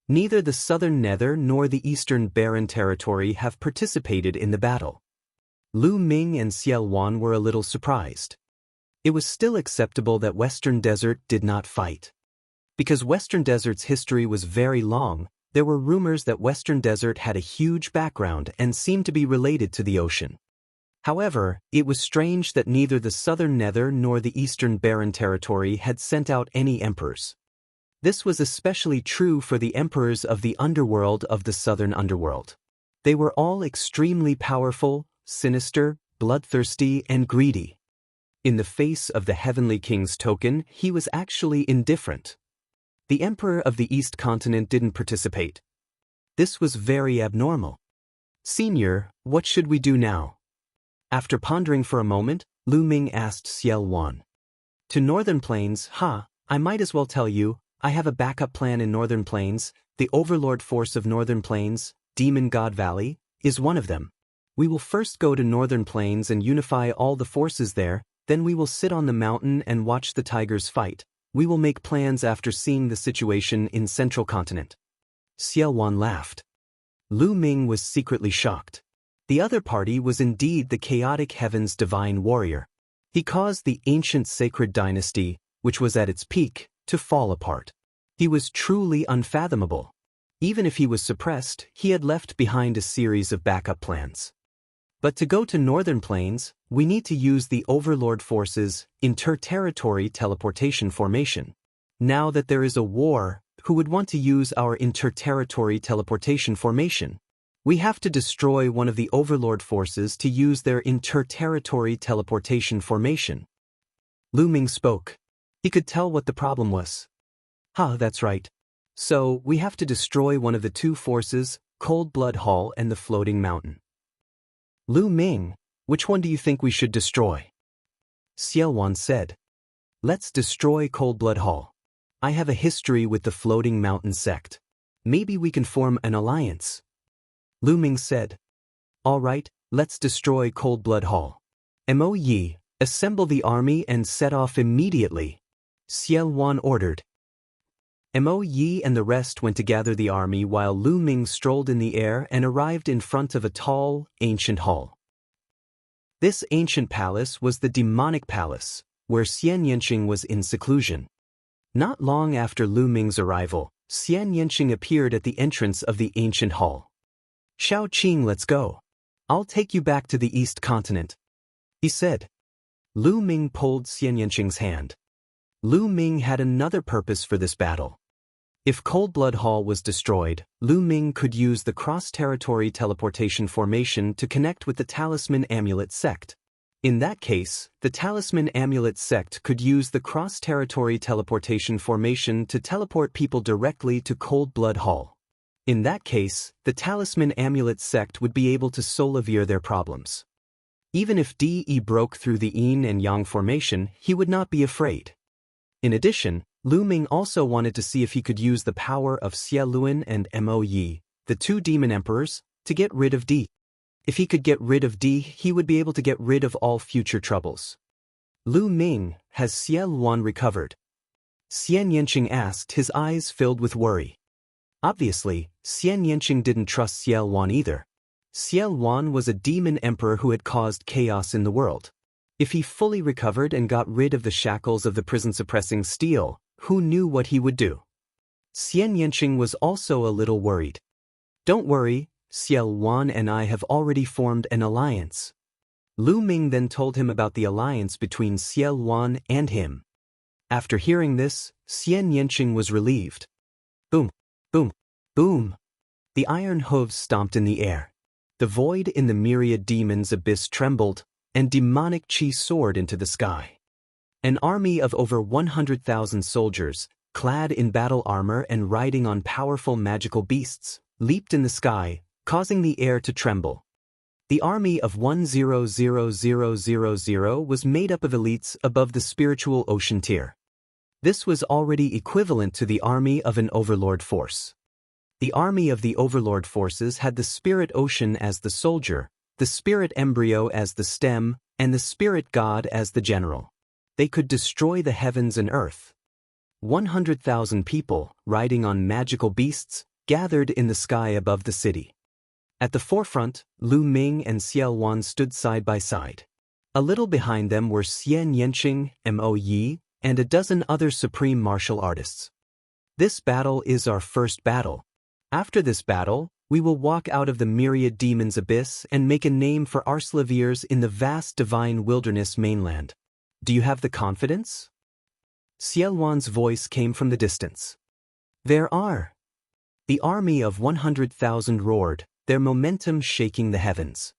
Speaker 1: Neither the southern nether nor the eastern barren territory have participated in the battle. Lu Ming and Xiao Wan were a little surprised. It was still acceptable that Western Desert did not fight. Because Western Desert's history was very long, there were rumors that Western Desert had a huge background and seemed to be related to the ocean. However, it was strange that neither the southern nether nor the eastern barren territory had sent out any emperors. This was especially true for the emperors of the underworld of the southern underworld. They were all extremely powerful, sinister, bloodthirsty, and greedy. In the face of the heavenly king's token, he was actually indifferent. The emperor of the East continent didn't participate. This was very abnormal. Senior, what should we do now? After pondering for a moment, Lu Ming asked Xiao Wan. To Northern Plains, I might as well tell you, I have a backup plan in Northern Plains. The Overlord Force of Northern Plains, Demon God Valley, is one of them. We will first go to Northern Plains and unify all the forces there, then we will sit on the mountain and watch the tigers fight. We will make plans after seeing the situation in Central Continent. Xiao Wan laughed. Lu Ming was secretly shocked. The other party was indeed the chaotic heavens divine warrior. He caused the ancient sacred dynasty, which was at its peak, to fall apart. He was truly unfathomable. Even if he was suppressed, he had left behind a series of backup plans. But to go to Northern Plains, we need to use the Overlord Force's inter-territory teleportation formation. Now that there is a war, who would want to use our inter-territory teleportation formation? We have to destroy one of the Overlord Forces to use their inter-territory teleportation formation. Lu Ming spoke. He could tell what the problem was. That's right. So, we have to destroy one of the two forces, Cold Blood Hall and the Floating Mountain. Lu Ming, which one do you think we should destroy? Xiao Wan said. Let's destroy Cold Blood Hall. I have a history with the Floating Mountain sect. Maybe we can form an alliance. Lu Ming said. All right, let's destroy Cold Blood Hall. Moe, assemble the army and set off immediately. Xiao Wan ordered. Moe and the rest went to gather the army while Lu Ming strolled in the air and arrived in front of a tall, ancient hall. This ancient palace was the demonic palace, where Xian Yanqing was in seclusion. Not long after Lu Ming's arrival, Xian Yanqing appeared at the entrance of the ancient hall. Shao Qing, let's go. I'll take you back to the East Continent, he said. Lu Ming pulled Xian Yanqing's hand. Lu Ming had another purpose for this battle. If Cold Blood Hall was destroyed, Lu Ming could use the cross-territory teleportation formation to connect with the Talisman Amulet sect. In that case, the Talisman Amulet sect could use the cross-territory teleportation formation to teleport people directly to Cold Blood Hall. In that case, the Talisman Amulet sect would be able to solve their problems. Even if De broke through the Yin and Yang formation, he would not be afraid. In addition, Lu Ming also wanted to see if he could use the power of Xia Luan and Moe, the two demon emperors, to get rid of De. If he could get rid of De, he would be able to get rid of all future troubles. Lu Ming, has Xia Luan recovered? Xian Yanqing asked, his eyes filled with worry. Obviously, Xian Yanqing didn't trust Xia Luan either. Xia Luan was a demon emperor who had caused chaos in the world. If he fully recovered and got rid of the shackles of the prison-suppressing steel, who knew what he would do? Xian Yanqing was also a little worried. Don't worry, Xia Luan and I have already formed an alliance. Lu Ming then told him about the alliance between Xia Luan and him. After hearing this, Xian Yanqing was relieved. Boom, boom, boom. The iron hooves stomped in the air. The void in the Myriad demon's abyss trembled, and demonic chi soared into the sky. An army of over 100,000 soldiers, clad in battle armor and riding on powerful magical beasts, leaped in the sky, causing the air to tremble. The army of 100000 was made up of elites above the spiritual ocean tier. This was already equivalent to the army of an overlord force. The army of the Overlord forces had the spirit ocean as the soldier, the spirit embryo as the stem, and the spirit god as the general. They could destroy the heavens and earth. 100,000 people, riding on magical beasts, gathered in the sky above the city. At the forefront, Lu Ming and Xiao Wan stood side by side. A little behind them were Xian Yanqing, Mo Yi, and a dozen other supreme martial artists. This battle is our first battle. After this battle, we will walk out of the Myriad Demon's abyss and make a name for ourselves in the vast divine wilderness mainland. Do you have the confidence? Xiaowan's voice came from the distance. There are. The army of 100,000 roared, their momentum shaking the heavens.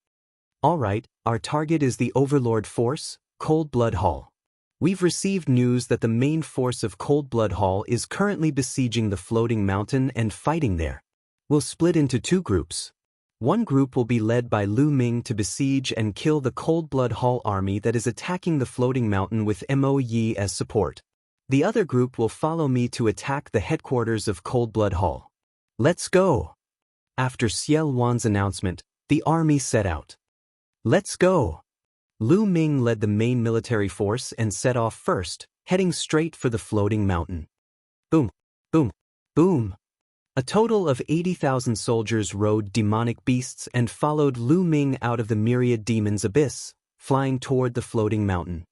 Speaker 1: All right, our target is the Overlord force, Cold Blood Hall. We've received news that the main force of Cold Blood Hall is currently besieging the floating mountain and fighting there. We'll split into two groups. One group will be led by Lu Ming to besiege and kill the Cold Blood Hall army that is attacking the floating mountain with Mo Yi as support. The other group will follow me to attack the headquarters of Cold Blood Hall. Let's go! After Xiao Wan's announcement, the army set out. Let's go! Lu Ming led the main military force and set off first, heading straight for the floating mountain. Boom! Boom! Boom! A total of 80,000 soldiers rode demonic beasts and followed Lu Ming out of the Myriad Demon's abyss, flying toward the floating mountain.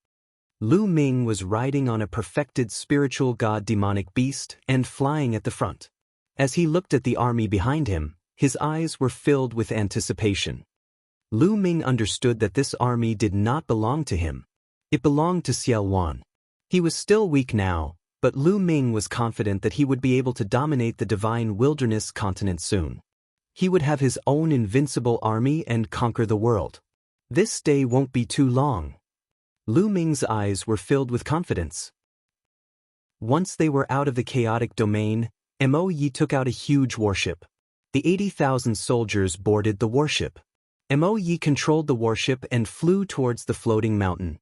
Speaker 1: Lu Ming was riding on a perfected spiritual god demonic beast and flying at the front. As he looked at the army behind him, his eyes were filled with anticipation. Lu Ming understood that this army did not belong to him. It belonged to Xiao Wan. He was still weak now, but Lu Ming was confident that he would be able to dominate the divine wilderness continent soon. He would have his own invincible army and conquer the world. This day won't be too long. Lu Ming's eyes were filled with confidence. Once they were out of the chaotic domain, Mo Yi took out a huge warship. The 80,000 soldiers boarded the warship. Mo Yi controlled the warship and flew towards the floating mountain.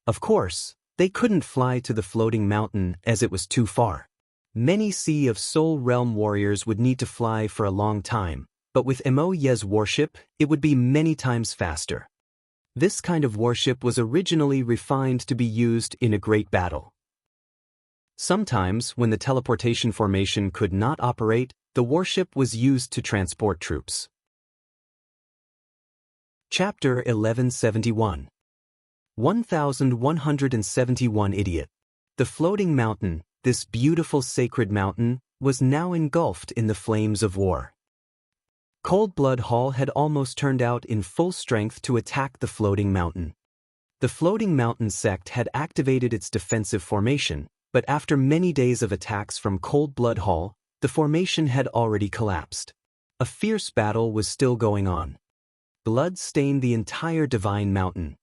Speaker 1: Of course, they couldn't fly to the floating mountain as it was too far. Many Sea of Soul Realm warriors would need to fly for a long time, but with Mo Yi's warship, it would be many times faster. This kind of warship was originally refined to be used in a great battle. Sometimes, when the teleportation formation could not operate, the warship was used to transport troops. Chapter 1171. 1171 Idiot. The floating mountain, this beautiful sacred mountain, was now engulfed in the flames of war. Cold Blood Hall had almost turned out in full strength to attack the floating mountain. The floating mountain sect had activated its defensive formation, but after many days of attacks from Cold Blood Hall, the formation had already collapsed. A fierce battle was still going on. Blood stained the entire divine mountain.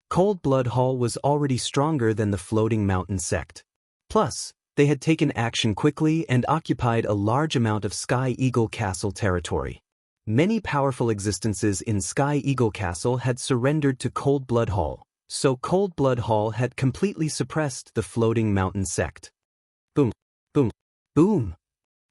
Speaker 1: Cold Blood Hall was already stronger than the floating mountain sect. Plus, they had taken action quickly and occupied a large amount of Sky Eagle Castle territory. Many powerful existences in Sky Eagle Castle had surrendered to Cold Blood Hall, so Cold Blood Hall had completely suppressed the floating mountain sect. Boom! Boom! Boom!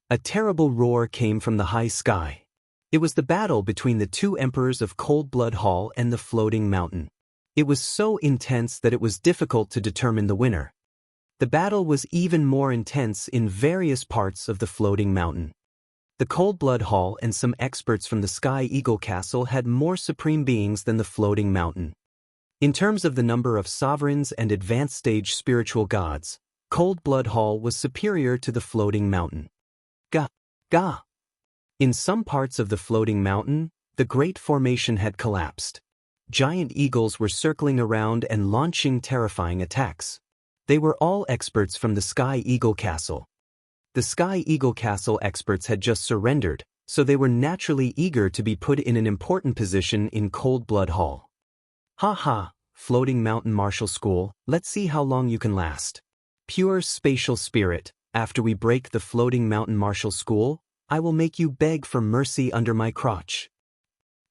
Speaker 1: A terrible roar came from the high sky. It was the battle between the two emperors of Cold Blood Hall and the floating mountain. It was so intense that it was difficult to determine the winner. The battle was even more intense in various parts of the floating mountain. The Cold Blood Hall and some experts from the Sky Eagle Castle had more supreme beings than the floating mountain. In terms of the number of sovereigns and advanced stage spiritual gods, Cold Blood Hall was superior to the floating mountain. Ga! Ga! In some parts of the floating mountain, the great formation had collapsed. Giant eagles were circling around and launching terrifying attacks. They were all experts from the Sky Eagle Castle. The Sky Eagle Castle experts had just surrendered, so they were naturally eager to be put in an important position in Cold Blood Hall. Ha ha, Floating Mountain Martial School, let's see how long you can last. Pure spatial spirit, after we break the Floating Mountain Martial School, I will make you beg for mercy under my crotch.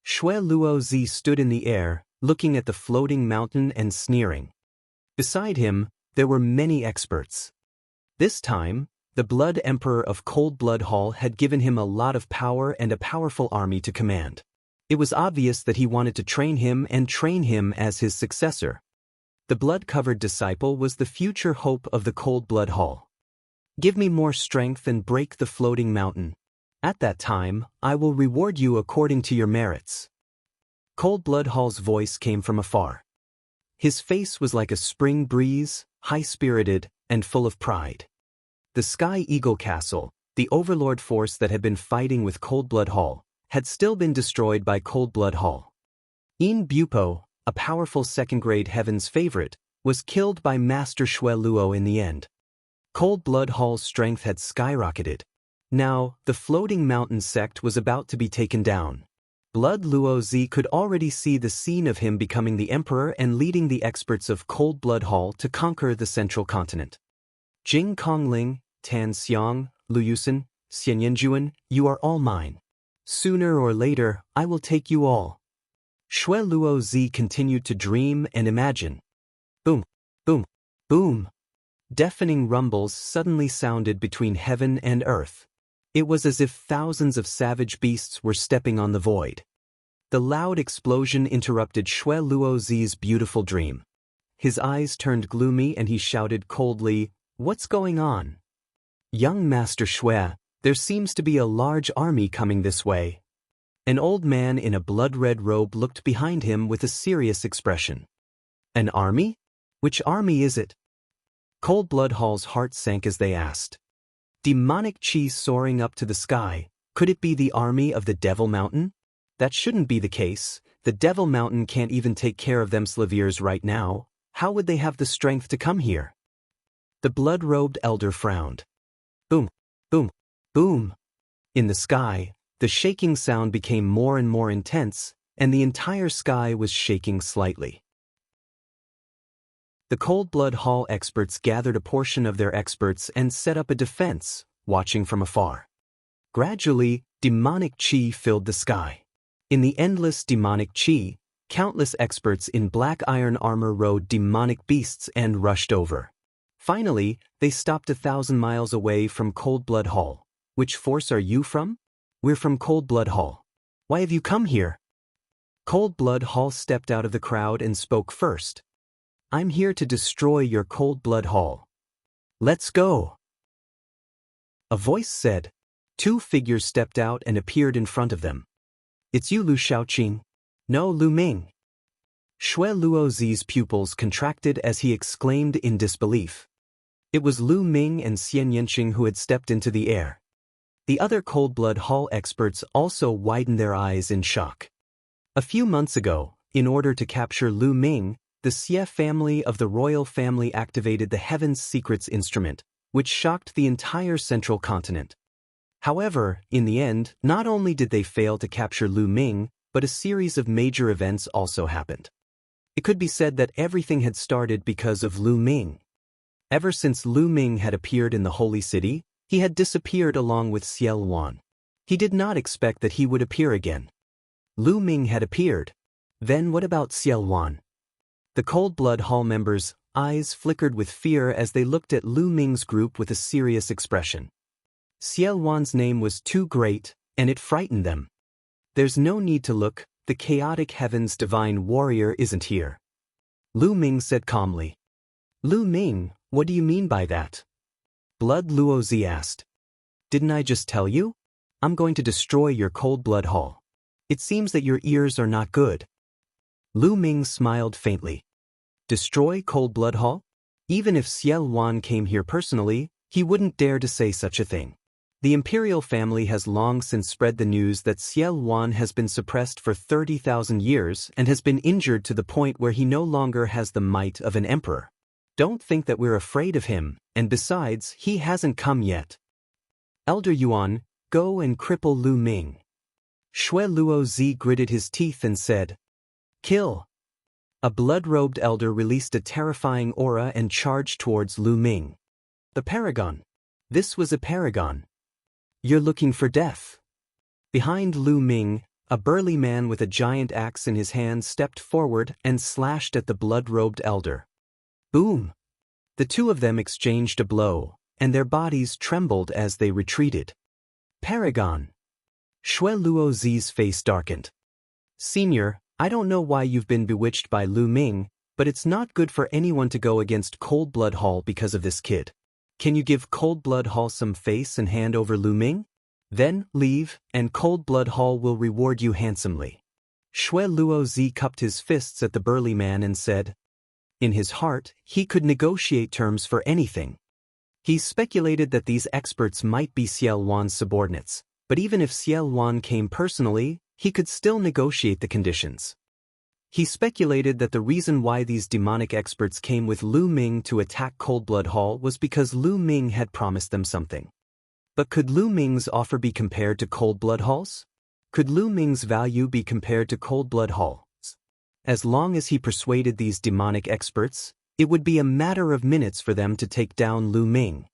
Speaker 1: Shui Luo Zi stood in the air, looking at the floating mountain and sneering. Beside him, there were many experts. This time, The Blood Emperor of Cold Blood Hall had given him a lot of power and a powerful army to command. It was obvious that he wanted to train him as his successor. The blood-covered disciple was the future hope of the Cold Blood Hall. Give me more strength and break the floating mountain. At that time, I will reward you according to your merits. Cold Blood Hall's voice came from afar. His face was like a spring breeze, high-spirited, and full of pride. The Sky Eagle Castle, the overlord force that had been fighting with Cold Blood Hall, had still been destroyed by Cold Blood Hall. In Bupo, a powerful second-grade Heaven's favorite, was killed by Master Xue Luo in the end. Cold Blood Hall's strength had skyrocketed. Now, the floating mountain sect was about to be taken down. Blood Luo Zi could already see the scene of him becoming the emperor and leading the experts of Cold Blood Hall to conquer the central continent. Jing Kongling, Tan Xiang, Lu Yusen, Xian Yanjuan, you are all mine. Sooner or later, I will take you all. Xue Luo Zi continued to dream and imagine. Boom, boom, boom. Deafening rumbles suddenly sounded between heaven and earth. It was as if thousands of savage beasts were stepping on the void. The loud explosion interrupted Xue Luo Zi's beautiful dream. His eyes turned gloomy and he shouted coldly, "What's going on?" "Young Master Xue, there seems to be a large army coming this way." An old man in a blood-red robe looked behind him with a serious expression. "An army? Which army is it?" Cold Blood Hall's heart sank as they asked. Demonic chi soaring up to the sky, could it be the army of the Devil Mountain? That shouldn't be the case. The Devil Mountain can't even take care of them Slaviers right now. How would they have the strength to come here? The blood-robed elder frowned. Boom, boom, boom. In the sky, the shaking sound became more and more intense, and the entire sky was shaking slightly. The Cold Blood Hall experts gathered a portion of their experts and set up a defense, watching from afar. Gradually, demonic chi filled the sky. In the endless demonic chi, countless experts in black iron armor rode demonic beasts and rushed over. Finally, they stopped 1,000 miles away from Cold Blood Hall. "Which force are you from?" "We're from Cold Blood Hall." "Why have you come here?" Cold Blood Hall stepped out of the crowd and spoke first. "I'm here to destroy your Cold Blood Hall." "Let's go." A voice said. 2 figures stepped out and appeared in front of them. "It's you, Lu Shaoqing." "No, Lu Ming." Xue Luo Zi's pupils contracted as he exclaimed in disbelief. It was Lu Ming and Xian Yanqing who had stepped into the air. The other Cold Blood Hall experts also widened their eyes in shock. A few months ago, in order to capture Lu Ming, the Xie family of the royal family activated the Heaven's Secrets instrument, which shocked the entire central continent. However, in the end, not only did they fail to capture Lu Ming, but a series of major events also happened. It could be said that everything had started because of Lu Ming. Ever since Lu Ming had appeared in the Holy City, he had disappeared along with Xiel Wan. He did not expect that he would appear again. Lu Ming had appeared. Then what about Xiel Wan? The Cold Blood Hall members' eyes flickered with fear as they looked at Lu Ming's group with a serious expression. Xiel Wan's name was too great, and it frightened them. "There's no need to look, the chaotic heaven's divine warrior isn't here," Lu Ming said calmly. "Lu Ming, what do you mean by that?" Blood Luo Zi asked. "Didn't I just tell you? I'm going to destroy your Cold Blood Hall. It seems that your ears are not good." Lu Ming smiled faintly. "Destroy Cold Blood Hall?" Even if Xiel Wan came here personally, he wouldn't dare to say such a thing. The imperial family has long since spread the news that Xiel Wan has been suppressed for 30,000 years and has been injured to the point where he no longer has the might of an emperor. Don't think that we're afraid of him, and besides, he hasn't come yet. Elder Yuan, go and cripple Lu Ming. Xue Luo Zi gritted his teeth and said, "Kill." A blood-robed elder released a terrifying aura and charged towards Lu Ming. The paragon. This was a paragon. "You're looking for death." Behind Lu Ming, a burly man with a giant axe in his hand stepped forward and slashed at the blood-robed elder. Boom! The two of them exchanged a blow, and their bodies trembled as they retreated. Paragon. Shui Luozi's face darkened. Senior, I don't know why you've been bewitched by Lu Ming, but it's not good for anyone to go against Cold Blood Hall because of this kid. Can you give Cold Blood Hall some face and hand over Lu Ming? Then, leave, and Cold Blood Hall will reward you handsomely. Shui Luozi cupped his fists at the burly man and said. In his heart, he could negotiate terms for anything. He speculated that these experts might be Xiao Wan's subordinates, but even if Xiao Wan came personally, he could still negotiate the conditions. He speculated that the reason why these demonic experts came with Lu Ming to attack Cold Blood Hall was because Lu Ming had promised them something. But could Lu Ming's offer be compared to Cold Blood Hall's? Could Lu Ming's value be compared to Cold Blood Hall's? As long as he persuaded these demonic experts, it would be a matter of minutes for them to take down Lu Ming.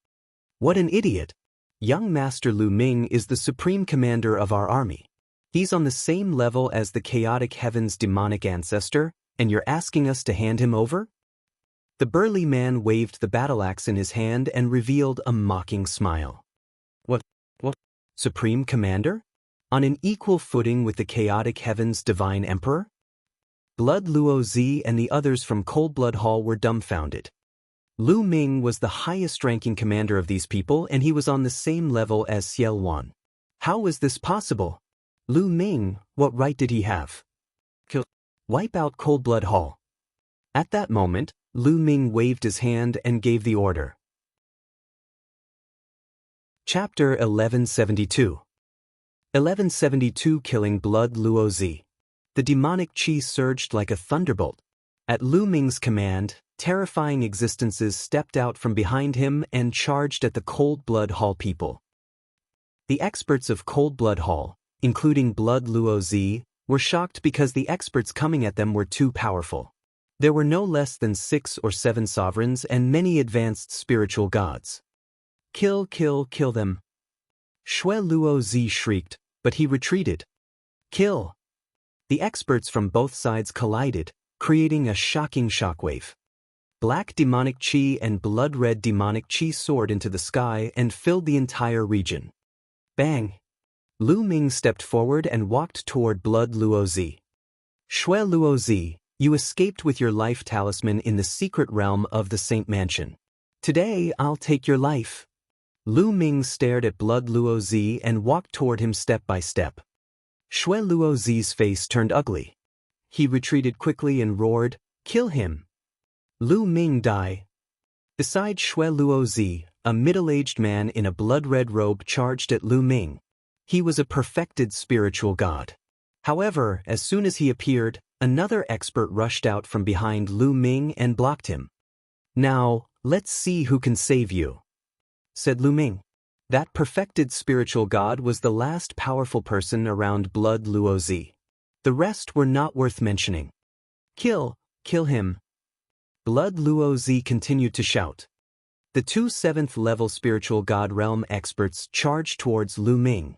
Speaker 1: What an idiot! Young Master Lu Ming is the supreme commander of our army. He's on the same level as the Chaotic Heaven's demonic ancestor, and you're asking us to hand him over? The burly man waved the battle axe in his hand and revealed a mocking smile. What? Supreme Commander? On an equal footing with the Chaotic Heaven's Divine Emperor? Blood Luozi and the others from Cold Blood Hall were dumbfounded. Lu Ming was the highest-ranking commander of these people, and he was on the same level as Xiao Wan. How was this possible? Lu Ming, what right did he have? Wipe out Cold Blood Hall. At that moment, Lu Ming waved his hand and gave the order. Chapter 1172. 1172 Killing Blood Luozi. The demonic chi surged like a thunderbolt. At Lu Ming's command, terrifying existences stepped out from behind him and charged at the Cold Blood Hall people. The experts of Cold Blood Hall, including Blood Luozi, were shocked because the experts coming at them were too powerful. There were no less than 6 or 7 sovereigns and many advanced spiritual gods. Kill them. Shui Luozi shrieked, but he retreated. Kill! The experts from both sides collided, creating a shocking shockwave. Black demonic chi and blood-red demonic chi soared into the sky and filled the entire region. Bang! Lu Ming stepped forward and walked toward Blood Luozi. Shui Luozi, you escaped with your life talisman in the secret realm of the Saint Mansion. Today I'll take your life. Lu Ming stared at Blood Luozi and walked toward him step by step. Shui Luozi's face turned ugly. He retreated quickly and roared, "Kill him!" Lu Ming die. Beside Shui Luozi, a middle-aged man in a blood-red robe charged at Lu Ming. He was a perfected spiritual god. However, as soon as he appeared, another expert rushed out from behind Lu Ming and blocked him. "Now, let's see who can save you," said Lu Ming. That perfected spiritual god was the last powerful person around Blood Luozi. The rest were not worth mentioning. Kill him." Blood Luozi continued to shout. The 2 7th-level spiritual god realm experts charged towards Lu Ming.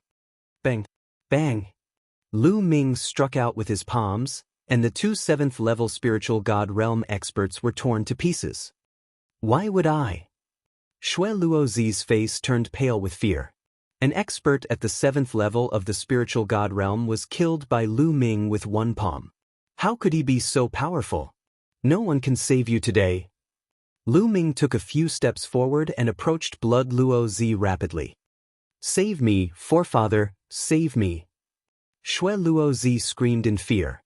Speaker 1: Bang! Bang! Lu Ming struck out with his palms, and the 2 7th-level spiritual god realm experts were torn to pieces. Why would I? Shui Luozi's face turned pale with fear. An expert at the 7th level of the spiritual god realm was killed by Lu Ming with one palm. How could he be so powerful? No one can save you today. Lu Ming took a few steps forward and approached Blood Luozi rapidly. Save me, forefather, save me. Shui Luozi screamed in fear.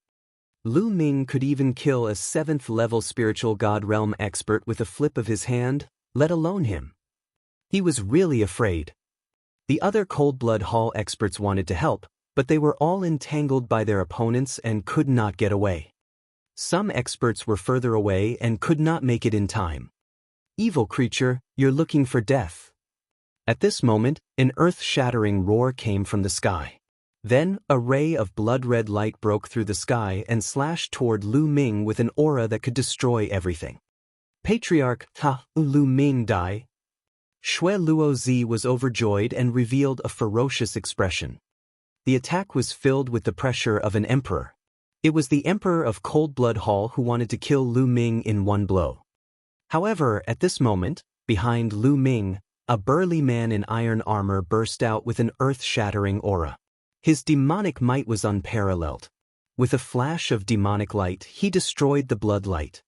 Speaker 1: Lu Ming could even kill a 7th-level spiritual god realm expert with a flip of his hand, let alone him. He was really afraid. The other Cold Blood Hall experts wanted to help, but they were all entangled by their opponents and could not get away. Some experts were further away and could not make it in time. Evil creature, you're looking for death. At this moment, an earth-shattering roar came from the sky. Then, a ray of blood-red light broke through the sky and slashed toward Lu Ming with an aura that could destroy everything. Patriarch Lu Ming die. Shui Luozi was overjoyed and revealed a ferocious expression. The attack was filled with the pressure of an emperor. It was the emperor of Cold Blood Hall who wanted to kill Lu Ming in one blow. However, at this moment, behind Lu Ming, A burly man in iron armor burst out with an earth-shattering aura. His demonic might was unparalleled. With a flash of demonic light, he destroyed the blood light.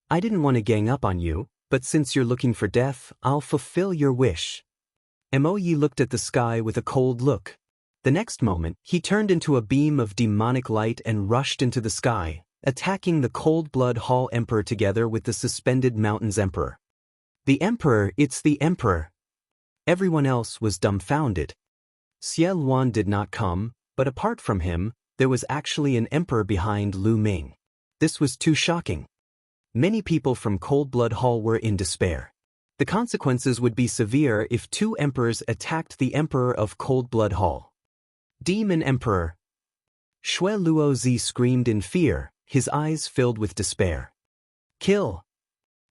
Speaker 1: I didn't want to gang up on you, but since you're looking for death, I'll fulfill your wish. Mo Yi looked at the sky with a cold look. The next moment, he turned into a beam of demonic light and rushed into the sky, attacking the Cold Blood Hall Emperor together with the Suspended Mountains Emperor. The Emperor, it's the Emperor! Everyone else was dumbfounded. Xie Luan did not come, but apart from him, there was actually an emperor behind Lu Ming. This was too shocking. Many people from Cold Blood Hall were in despair. The consequences would be severe if two emperors attacked the Emperor of Cold Blood Hall. Demon Emperor! Xue Luozi screamed in fear, his eyes filled with despair. Kill!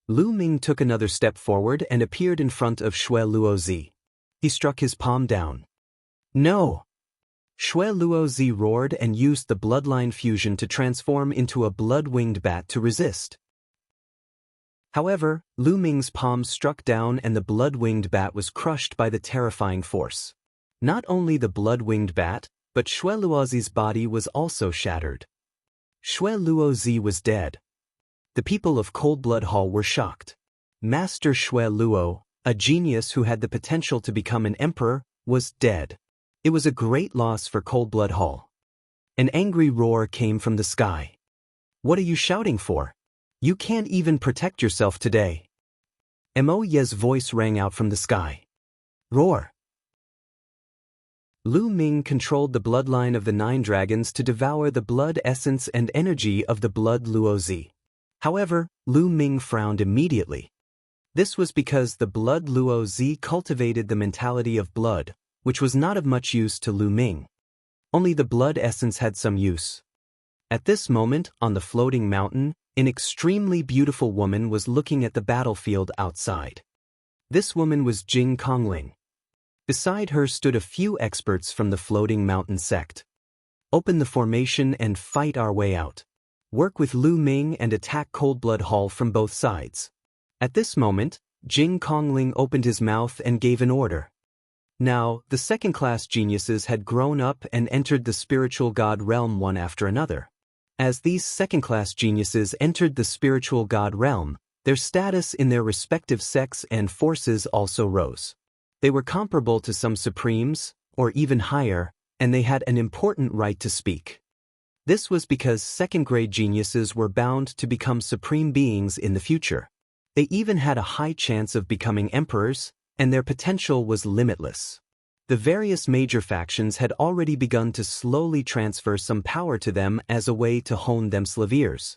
Speaker 1: Lu Ming took another step forward and appeared in front of Xue Luozi. He struck his palm down. No! Xue Luozi roared and used the bloodline fusion to transform into a blood-winged bat to resist. However, Lu Ming's palm struck down and the blood-winged bat was crushed by the terrifying force. Not only the blood-winged bat, but Xue Luozi's body was also shattered. Xue Luozi was dead. The people of Cold Blood Hall were shocked. Master Xue Luo, a genius who had the potential to become an emperor, was dead. It was a great loss for Cold Blood Hall. An angry roar came from the sky. What are you shouting for? You can't even protect yourself today. Mo Ye's voice rang out from the sky. Roar! Lu Ming controlled the bloodline of the 9 dragons to devour the blood essence and energy of the blood Luozi. However, Lu Ming frowned immediately. This was because the blood Luozi cultivated the mentality of blood, which was not of much use to Lu Ming. Only the blood essence had some use. At this moment, on the floating mountain, an extremely beautiful woman was looking at the battlefield outside. This woman was Jing Kongling. Beside her stood a few experts from the floating mountain sect. Open the formation and fight our way out. Work with Lu Ming and attack Cold Blood Hall from both sides. At this moment, Jing Kongling opened his mouth and gave an order. Now, the second-class geniuses had grown up and entered the spiritual god realm one after another. As these second-class geniuses entered the spiritual god realm, their status in their respective sects and forces also rose. They were comparable to some supremes, or even higher, and they had an important right to speak. This was because second-grade geniuses were bound to become supreme beings in the future. They even had a high chance of becoming emperors, and their potential was limitless. The various major factions had already begun to slowly transfer some power to them as a way to hone themselves ears.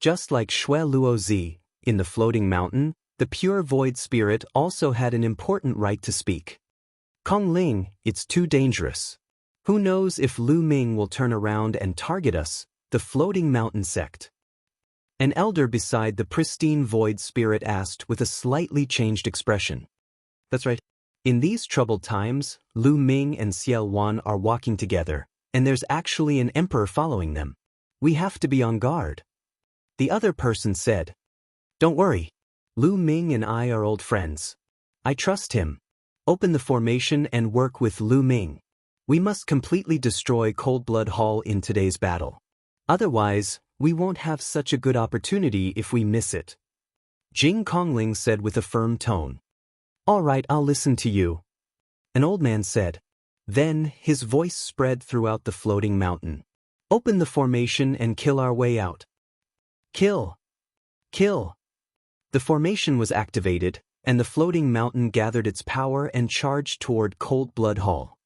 Speaker 1: Just like Xue Luozi, in the floating mountain, the pure void spirit also had an important right to speak. Kongling, it's too dangerous. Who knows if Lu Ming will turn around and target us, the floating mountain sect? An elder beside the pristine void spirit asked with a slightly changed expression. That's right. In these troubled times, Lu Ming and Xie Luan are walking together, and there's actually an emperor following them. We have to be on guard. The other person said, Don't worry. Lu Ming and I are old friends. I trust him. Open the formation and work with Lu Ming. We must completely destroy Cold Blood Hall in today's battle. Otherwise, we won't have such a good opportunity if we miss it. Jing Kongling said with a firm tone. All right, I'll listen to you. An old man said. Then, his voice spread throughout the floating mountain. Open the formation and kill our way out. Kill! Kill! The formation was activated, and the floating mountain gathered its power and charged toward Cold Blood Hall.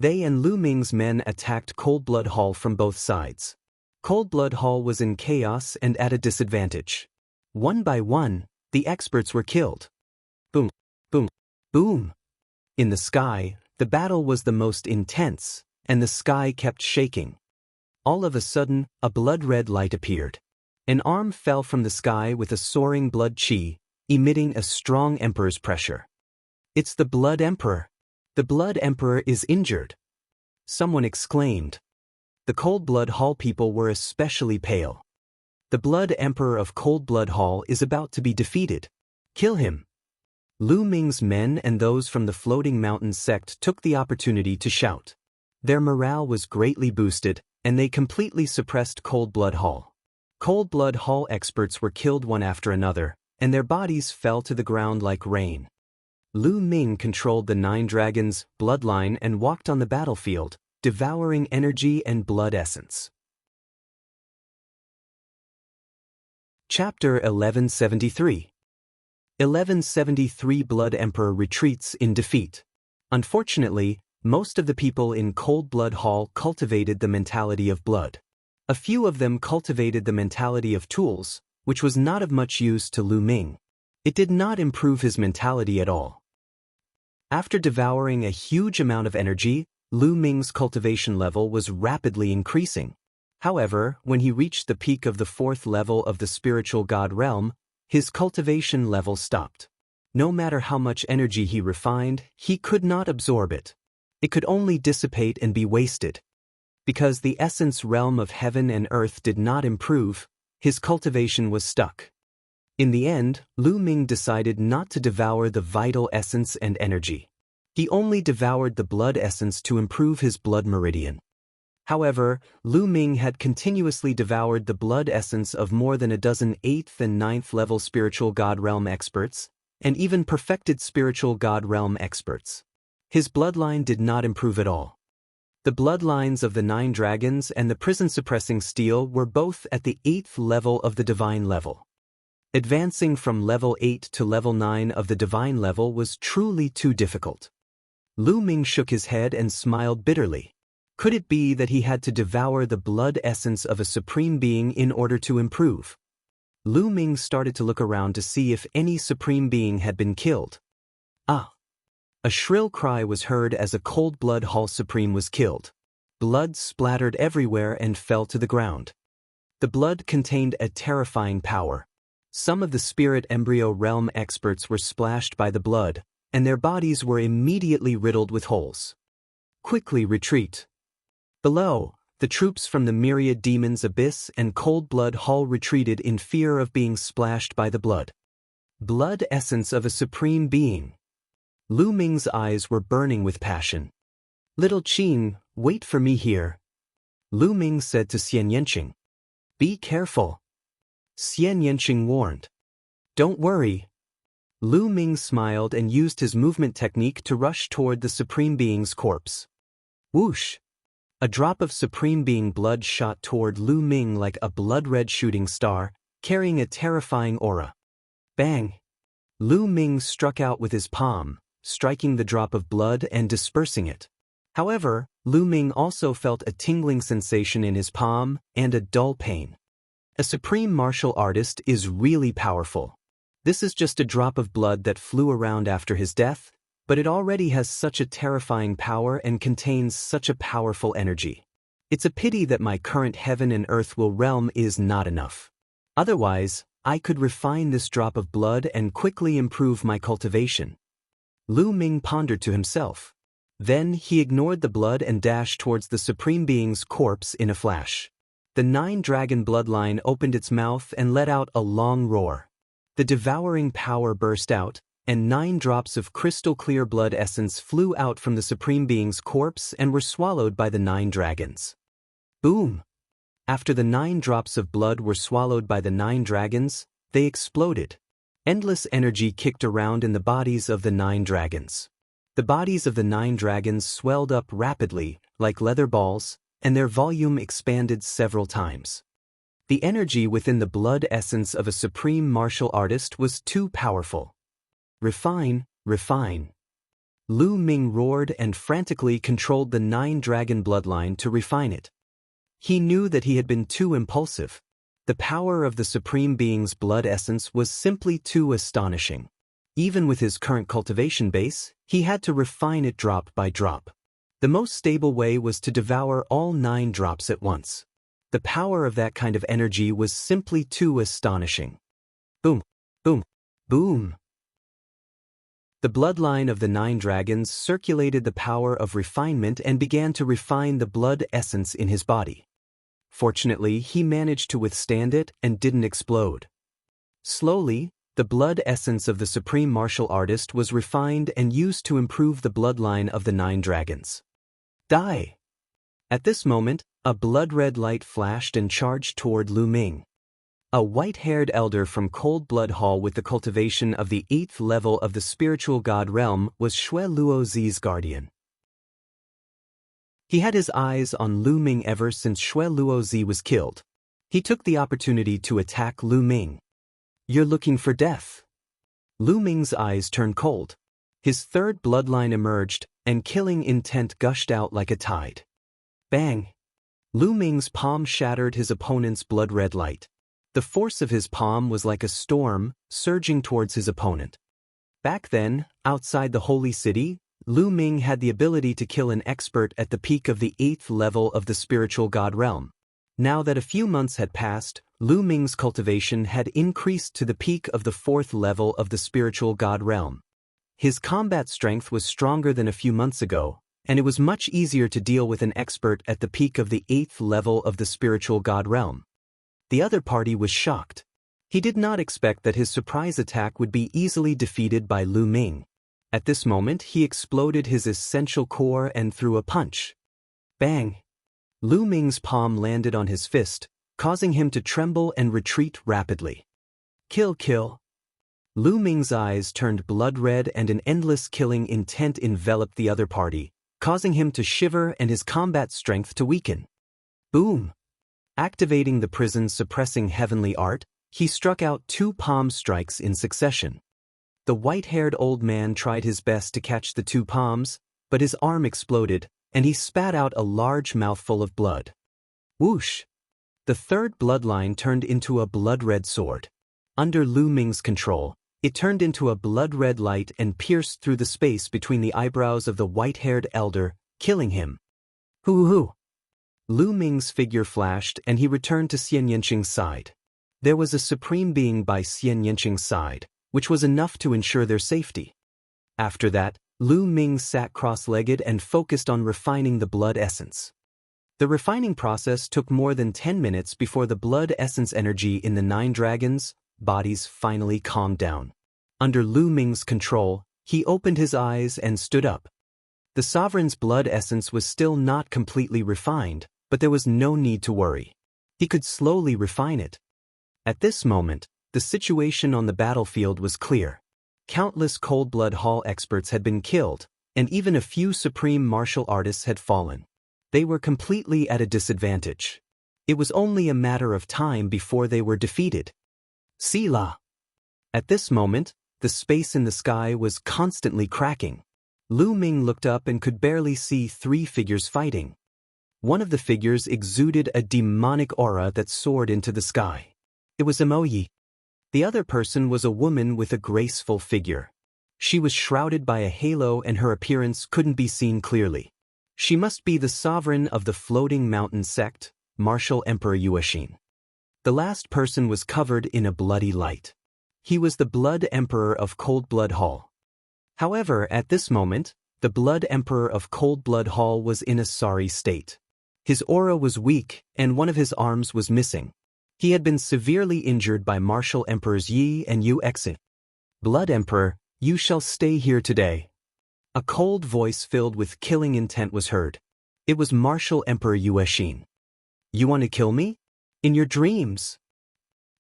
Speaker 1: They and Lu Ming's men attacked Cold Blood Hall from both sides. Cold Blood Hall was in chaos and at a disadvantage. One by one, the experts were killed. Boom, boom, boom. In the sky, the battle was the most intense, and the sky kept shaking. All of a sudden, a blood-red light appeared. An arm fell from the sky with a soaring blood chi, emitting a strong emperor's pressure. It's the Blood Emperor. The Blood Emperor is injured. Someone exclaimed. The Cold Blood Hall people were especially pale. The Blood Emperor of Cold Blood Hall is about to be defeated. Kill him. Lu Ming's men and those from the Floating Mountain sect took the opportunity to shout. Their morale was greatly boosted, and they completely suppressed Cold Blood Hall. Cold Blood Hall experts were killed one after another, and their bodies fell to the ground like rain. Lu Ming controlled the 9 dragons' bloodline and walked on the battlefield, devouring energy and blood essence. Chapter 1173. 1173 Blood Emperor retreats in defeat. Unfortunately, most of the people in Cold Blood Hall cultivated the mentality of blood. A few of them cultivated the mentality of tools, which was not of much use to Lu Ming. It did not improve his mentality at all. After devouring a huge amount of energy, Lu Ming's cultivation level was rapidly increasing. However, when he reached the peak of the 4th level of the spiritual god realm, his cultivation level stopped. No matter how much energy he refined, he could not absorb it. It could only dissipate and be wasted. Because the essence realm of heaven and earth did not improve, his cultivation was stuck. In the end, Lu Ming decided not to devour the vital essence and energy. He only devoured the blood essence to improve his blood meridian. However, Lu Ming had continuously devoured the blood essence of more than a dozen 8th and 9th level spiritual god realm experts, and even perfected spiritual god realm experts. His bloodline did not improve at all. The bloodlines of the 9 dragons and the prison-suppressing steel were both at the 8th level of the divine level. Advancing from level 8 to level 9 of the divine level was truly too difficult. Lu Ming shook his head and smiled bitterly. Could it be that he had to devour the blood essence of a supreme being in order to improve? Lu Ming started to look around to see if any supreme being had been killed. Ah! A shrill cry was heard as a Cold Blood Hall supreme was killed. Blood splattered everywhere and fell to the ground. The blood contained a terrifying power. Some of the spirit embryo realm experts were splashed by the blood, and their bodies were immediately riddled with holes. Quickly retreat. Below, the troops from the Myriad Demons Abyss and Cold Blood Hall retreated in fear of being splashed by the blood. Blood essence of a supreme being. Lu Ming's eyes were burning with passion. Little Qin, wait for me here. Lu Ming said to Xian Yanqing. Be careful. Xian Yanqing warned. Don't worry. Lu Ming smiled and used his movement technique to rush toward the supreme being's corpse. Whoosh! A drop of supreme being blood shot toward Lu Ming like a blood-red shooting star, carrying a terrifying aura. Bang! Lu Ming struck out with his palm, striking the drop of blood and dispersing it. However, Lu Ming also felt a tingling sensation in his palm and a dull pain. A supreme martial artist is really powerful. This is just a drop of blood that flew around after his death, but it already has such a terrifying power and contains such a powerful energy. It's a pity that my current heaven and earth realm is not enough. Otherwise, I could refine this drop of blood and quickly improve my cultivation. Lu Ming pondered to himself. Then he ignored the blood and dashed towards the Supreme Being's corpse in a flash. The 9-dragon bloodline opened its mouth and let out a long roar. The devouring power burst out, and 9 drops of crystal-clear blood essence flew out from the Supreme Being's corpse and were swallowed by the 9 dragons. Boom! After the 9 drops of blood were swallowed by the 9 dragons, they exploded. Endless energy kicked around in the bodies of the 9 dragons. The bodies of the 9 dragons swelled up rapidly, like leather balls, and their volume expanded several times. The energy within the blood essence of a supreme martial artist was too powerful. Refine, refine. Lu Ming roared and frantically controlled the 9-dragon bloodline to refine it. He knew that he had been too impulsive. The power of the Supreme Being's blood essence was simply too astonishing. Even with his current cultivation base, he had to refine it drop by drop. The most stable way was to devour all 9 drops at once. The power of that kind of energy was simply too astonishing. Boom, boom, boom. The bloodline of the 9 dragons circulated the power of refinement and began to refine the blood essence in his body. Fortunately, he managed to withstand it and didn't explode. Slowly, The blood essence of the supreme martial artist was refined and used to improve the bloodline of the 9 dragons. Die! At this moment, a blood-red light flashed and charged toward Lu Ming. A white-haired elder from Cold Blood Hall with the cultivation of the 8th level of the spiritual god realm was Xue Luozi's guardian. He had his eyes on Lu Ming ever since Xue Luozi was killed. He took the opportunity to attack Lu Ming. You're looking for death. Lu Ming's eyes turned cold. His 3rd bloodline emerged, and killing intent gushed out like a tide. Bang! Lu Ming's palm shattered his opponent's blood-red light. The force of his palm was like a storm, surging towards his opponent. Back then, outside the holy city, Lu Ming had the ability to kill an expert at the peak of the 8th level of the spiritual god realm. Now that a few months had passed, Lu Ming's cultivation had increased to the peak of the 4th level of the spiritual god realm. His combat strength was stronger than a few months ago, and it was much easier to deal with an expert at the peak of the 8th level of the spiritual god realm. The other party was shocked. He did not expect that his surprise attack would be easily defeated by Lu Ming. At this moment, he exploded his essential core and threw a punch. Bang! Lu Ming's palm landed on his fist, causing him to tremble and retreat rapidly. Kill, kill! Lu Ming's eyes turned blood-red and an endless killing intent enveloped the other party, causing him to shiver and his combat strength to weaken. Boom! Activating the prison's suppressing heavenly art, he struck out 2 palm strikes in succession. The white-haired old man tried his best to catch the 2 palms, but his arm exploded, and he spat out a large mouthful of blood. Whoosh! The 3rd bloodline turned into a blood-red sword. Under Lu Ming's control, it turned into a blood-red light and pierced through the space between the eyebrows of the white-haired elder, killing him. Hoo-hoo! Lu Ming's figure flashed and he returned to Xian Yanqing's side. There was a supreme being by Xian Yanqing's side, which was enough to ensure their safety. After that, Lu Ming sat cross-legged and focused on refining the blood essence. The refining process took more than 10 minutes before the blood essence energy in the 9 dragons' bodies finally calmed down. Under Lu Ming's control, he opened his eyes and stood up. The sovereign's blood essence was still not completely refined, but there was no need to worry. He could slowly refine it. At this moment, the situation on the battlefield was clear. Countless Cold Blood Hall experts had been killed, and even a few supreme martial artists had fallen. They were completely at a disadvantage. It was only a matter of time before they were defeated. Selah! At this moment, the space in the sky was constantly cracking. Lu Ming looked up and could barely see 3 figures fighting. One of the figures exuded a demonic aura that soared into the sky. It was Emoyi. The other person was a woman with a graceful figure. She was shrouded by a halo and her appearance couldn't be seen clearly. She must be the sovereign of the Floating Mountain sect, Martial Emperor Yuexin. The last person was covered in a bloody light. He was the Blood Emperor of Cold Blood Hall. However, at this moment, the Blood Emperor of Cold Blood Hall was in a sorry state. His aura was weak, and one of his arms was missing. He had been severely injured by Martial Emperors Yi and Yuexin. Blood Emperor, you shall stay here today. A cold voice filled with killing intent was heard. It was Martial Emperor Yuexin. You want to kill me? In your dreams.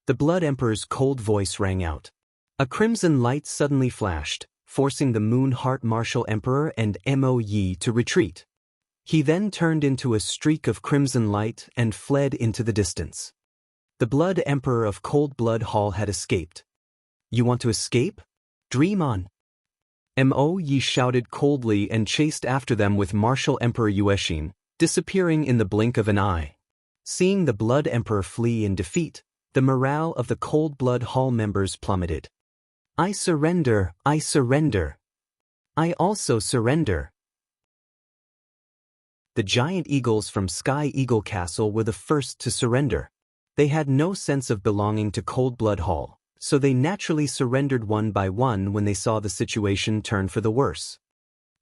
Speaker 1: The Blood Emperor's cold voice rang out. A crimson light suddenly flashed, forcing the Moon Heart Martial Emperor and Mo Yi to retreat. He then turned into a streak of crimson light and fled into the distance. The Blood Emperor of Cold Blood Hall had escaped. You want to escape? Dream on. Mo Yi shouted coldly and chased after them with Martial Emperor Yuexin, disappearing in the blink of an eye. Seeing the Blood Emperor flee in defeat, the morale of the Cold Blood Hall members plummeted. I surrender, I surrender. I also surrender. The giant eagles from Sky Eagle Castle were the first to surrender. They had no sense of belonging to Cold Blood Hall, so they naturally surrendered one by one when they saw the situation turn for the worse.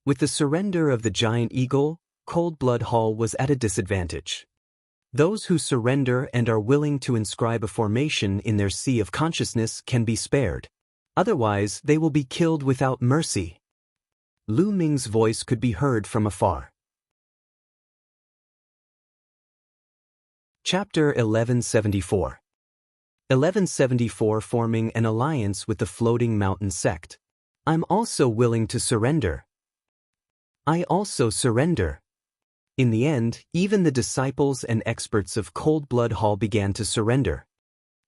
Speaker 1: With the surrender of the giant eagle, Cold Blood Hall was at a disadvantage. Those who surrender and are willing to inscribe a formation in their sea of consciousness can be spared. Otherwise, they will be killed without mercy. Lu Ming's voice could be heard from afar. Chapter 1174. 1174 Forming an alliance with the Floating Mountain sect. I'm also willing to surrender. I also surrender. In the end, even the disciples and experts of Cold Blood Hall began to surrender.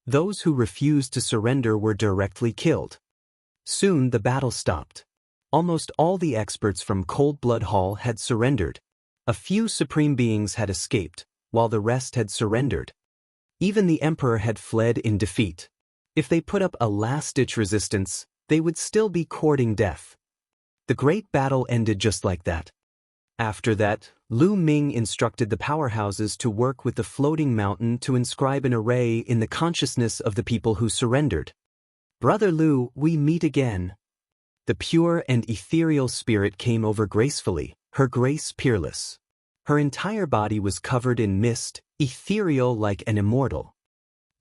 Speaker 1: Those who refused to surrender were directly killed. Soon the battle stopped. Almost all the experts from Cold Blood Hall had surrendered. A few supreme beings had escaped, while the rest had surrendered. Even the emperor had fled in defeat. If they put up a last-ditch resistance, they would still be courting death. The great battle ended just like that. After that, Lu Ming instructed the powerhouses to work with the floating mountain to inscribe an array in the consciousness of the people who surrendered. Brother Lu, we meet again. The pure and ethereal spirit came over gracefully, her grace peerless. Her entire body was covered in mist, ethereal like an immortal.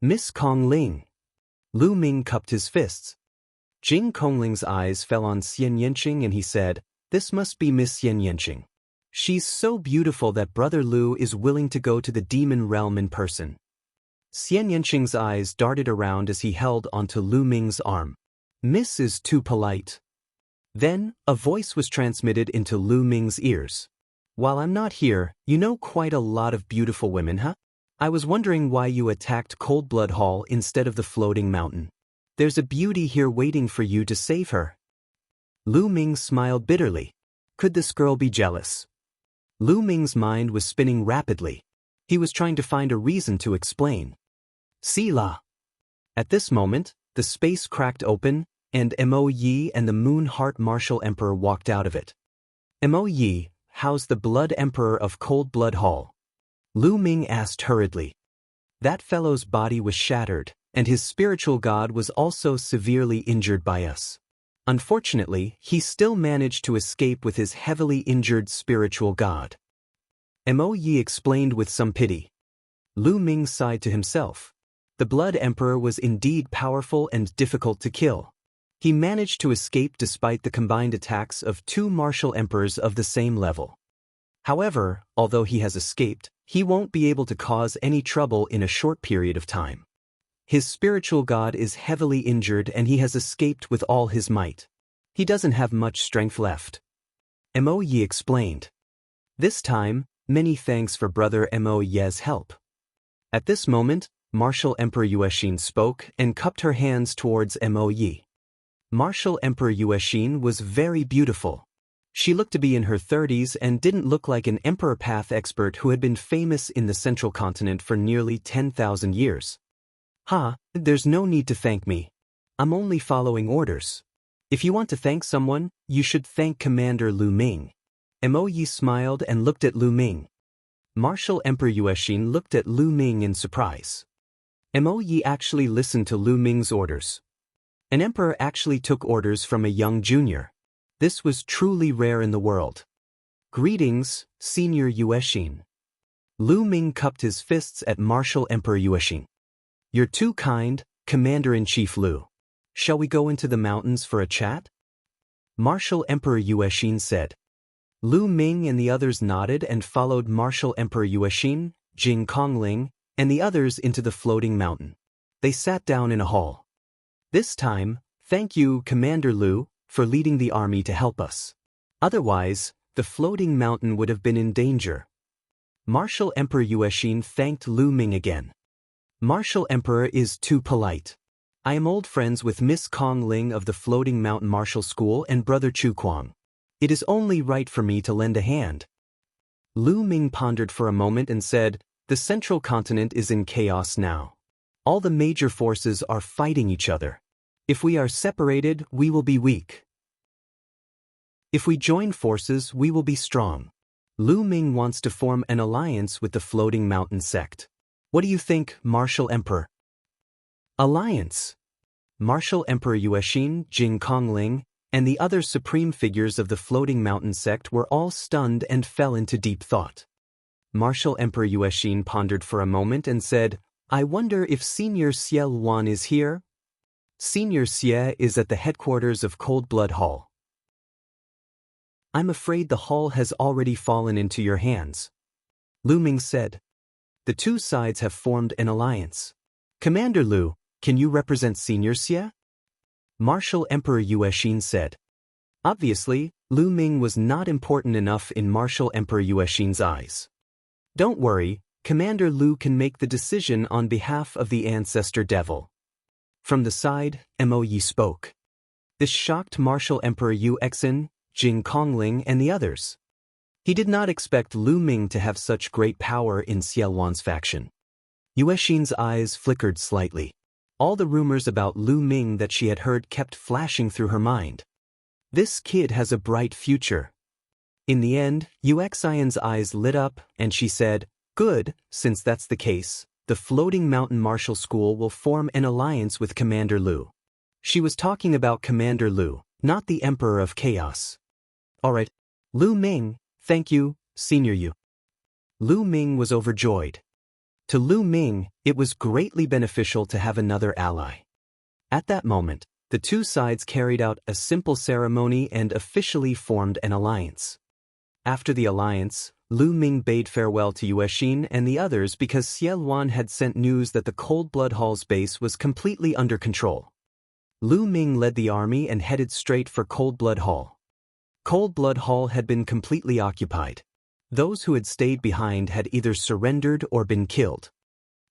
Speaker 1: Miss Kongling. Lu Ming cupped his fists. Jing Kongling's eyes fell on Xian Yanqing and he said, "This must be Miss Xian Yanqing. She's so beautiful that Brother Lu is willing to go to the demon realm in person." Xian Yanqing's eyes darted around as he held onto Lu Ming's arm. "Miss is too polite." Then, a voice was transmitted into Lu Ming's ears. "While I'm not here, you know quite a lot of beautiful women, huh? I was wondering why you attacked Cold Blood Hall instead of the floating mountain. There's a beauty here waiting for you to save her." Lu Ming smiled bitterly. Could this girl be jealous? Lu Ming's mind was spinning rapidly. He was trying to find a reason to explain. Sila. At this moment, the space cracked open, and Mo Yi and the Moon Heart Martial Emperor walked out of it. Mo Yi, how's the Blood Emperor of Cold Blood Hall? Lu Ming asked hurriedly. That fellow's body was shattered, and his spiritual god was also severely injured by us. Unfortunately, he still managed to escape with his heavily injured spiritual god. Mo Yi explained with some pity. Lu Ming sighed to himself. The Blood Emperor was indeed powerful and difficult to kill. He managed to escape despite the combined attacks of two martial emperors of the same level. However, although he has escaped, he won't be able to cause any trouble in a short period of time. His spiritual god is heavily injured and he has escaped with all his might. He doesn't have much strength left. Mo Yi explained. This time, many thanks for Brother Mo Ye's help. At this moment, Martial Emperor Yuexin spoke and cupped her hands towards Mo Yi. Martial Emperor Yuexin was very beautiful. She looked to be in her 30s and didn't look like an Emperor Path expert who had been famous in the Central Continent for nearly 10,000 years. There's no need to thank me. I'm only following orders. If you want to thank someone, you should thank Commander Lu Ming. Mo Yi smiled and looked at Lu Ming. Martial Emperor Yuexin looked at Lu Ming in surprise. Mo Yi actually listened to Lu Ming's orders. An emperor actually took orders from a young junior. This was truly rare in the world. Greetings, Senior Yuexin. Lu Ming cupped his fists at Martial Emperor Yuexin. You're too kind, Commander-in-Chief Lu. Shall we go into the mountains for a chat? Martial Emperor Yuexin said. Lu Ming and the others nodded and followed Martial Emperor Yuexin, Jing Kongling, and the others into the floating mountain. They sat down in a hall. This time, thank you, Commander Lu, for leading the army to help us. Otherwise, the floating mountain would have been in danger. Martial Emperor Yuexin thanked Lu Ming again. Martial Emperor is too polite. I am old friends with Miss Kongling of the Floating Mountain Martial School and Brother Chu Kuang. It is only right for me to lend a hand. Lu Ming pondered for a moment and said, the Central Continent is in chaos now. All the major forces are fighting each other. If we are separated, we will be weak. If we join forces, we will be strong. Lu Ming wants to form an alliance with the Floating Mountain sect. What do you think, Martial Emperor? Alliance. Martial Emperor Yuexin, Jing Kongling, and the other supreme figures of the Floating Mountain sect were all stunned and fell into deep thought. Martial Emperor Yuexin pondered for a moment and said, I wonder if Senior Xiel Wan is here? Senior Xie is at the headquarters of Cold Blood Hall. I'm afraid the hall has already fallen into your hands. Lu Ming said. The two sides have formed an alliance. Commander Lu, can you represent Senior Xie? Martial Emperor Yuexin said. Obviously, Lu Ming was not important enough in Martial Emperor Yuexin's eyes. Don't worry, Commander Lu can make the decision on behalf of the Ancestor Devil. From the side, Mo Yi spoke. This shocked Martial Emperor Yuexin, Jing Kongling and the others. He did not expect Lu Ming to have such great power in Xiaowan's faction. Yuexin's eyes flickered slightly. All the rumors about Lu Ming that she had heard kept flashing through her mind. This kid has a bright future. In the end, Yuexin's eyes lit up and she said, Good, since that's the case, the Floating Mountain Martial School will form an alliance with Commander Lu. She was talking about Commander Lu, not the Emperor of Chaos. Alright, Lu Ming, thank you, Senior Yu. Lu Ming was overjoyed. To Lu Ming, it was greatly beneficial to have another ally. At that moment, the two sides carried out a simple ceremony and officially formed an alliance. After the alliance, Lu Ming bade farewell to Yuexin and the others because Xiaowan had sent news that the Cold Blood Hall's base was completely under control. Lu Ming led the army and headed straight for Cold Blood Hall. Cold Blood Hall had been completely occupied. Those who had stayed behind had either surrendered or been killed.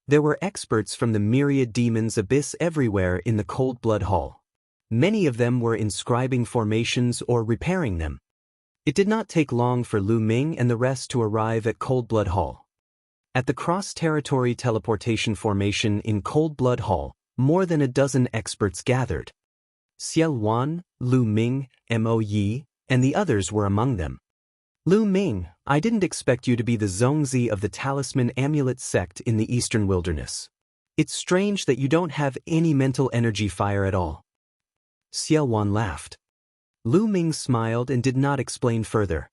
Speaker 1: There were experts from the Myriad Demons Abyss everywhere in the Cold Blood Hall. Many of them were inscribing formations or repairing them. It did not take long for Lu Ming and the rest to arrive at Cold Blood Hall. At the cross-territory teleportation formation in Cold Blood Hall, more than a dozen experts gathered. Xiaowan, Lu Ming, Mo Yi, and the others were among them. Lu Ming, I didn't expect you to be the Zongzi of the Talisman Amulet sect in the Eastern Wilderness. It's strange that you don't have any mental energy fire at all. Xiaowan laughed. Lu Ming smiled and did not explain further.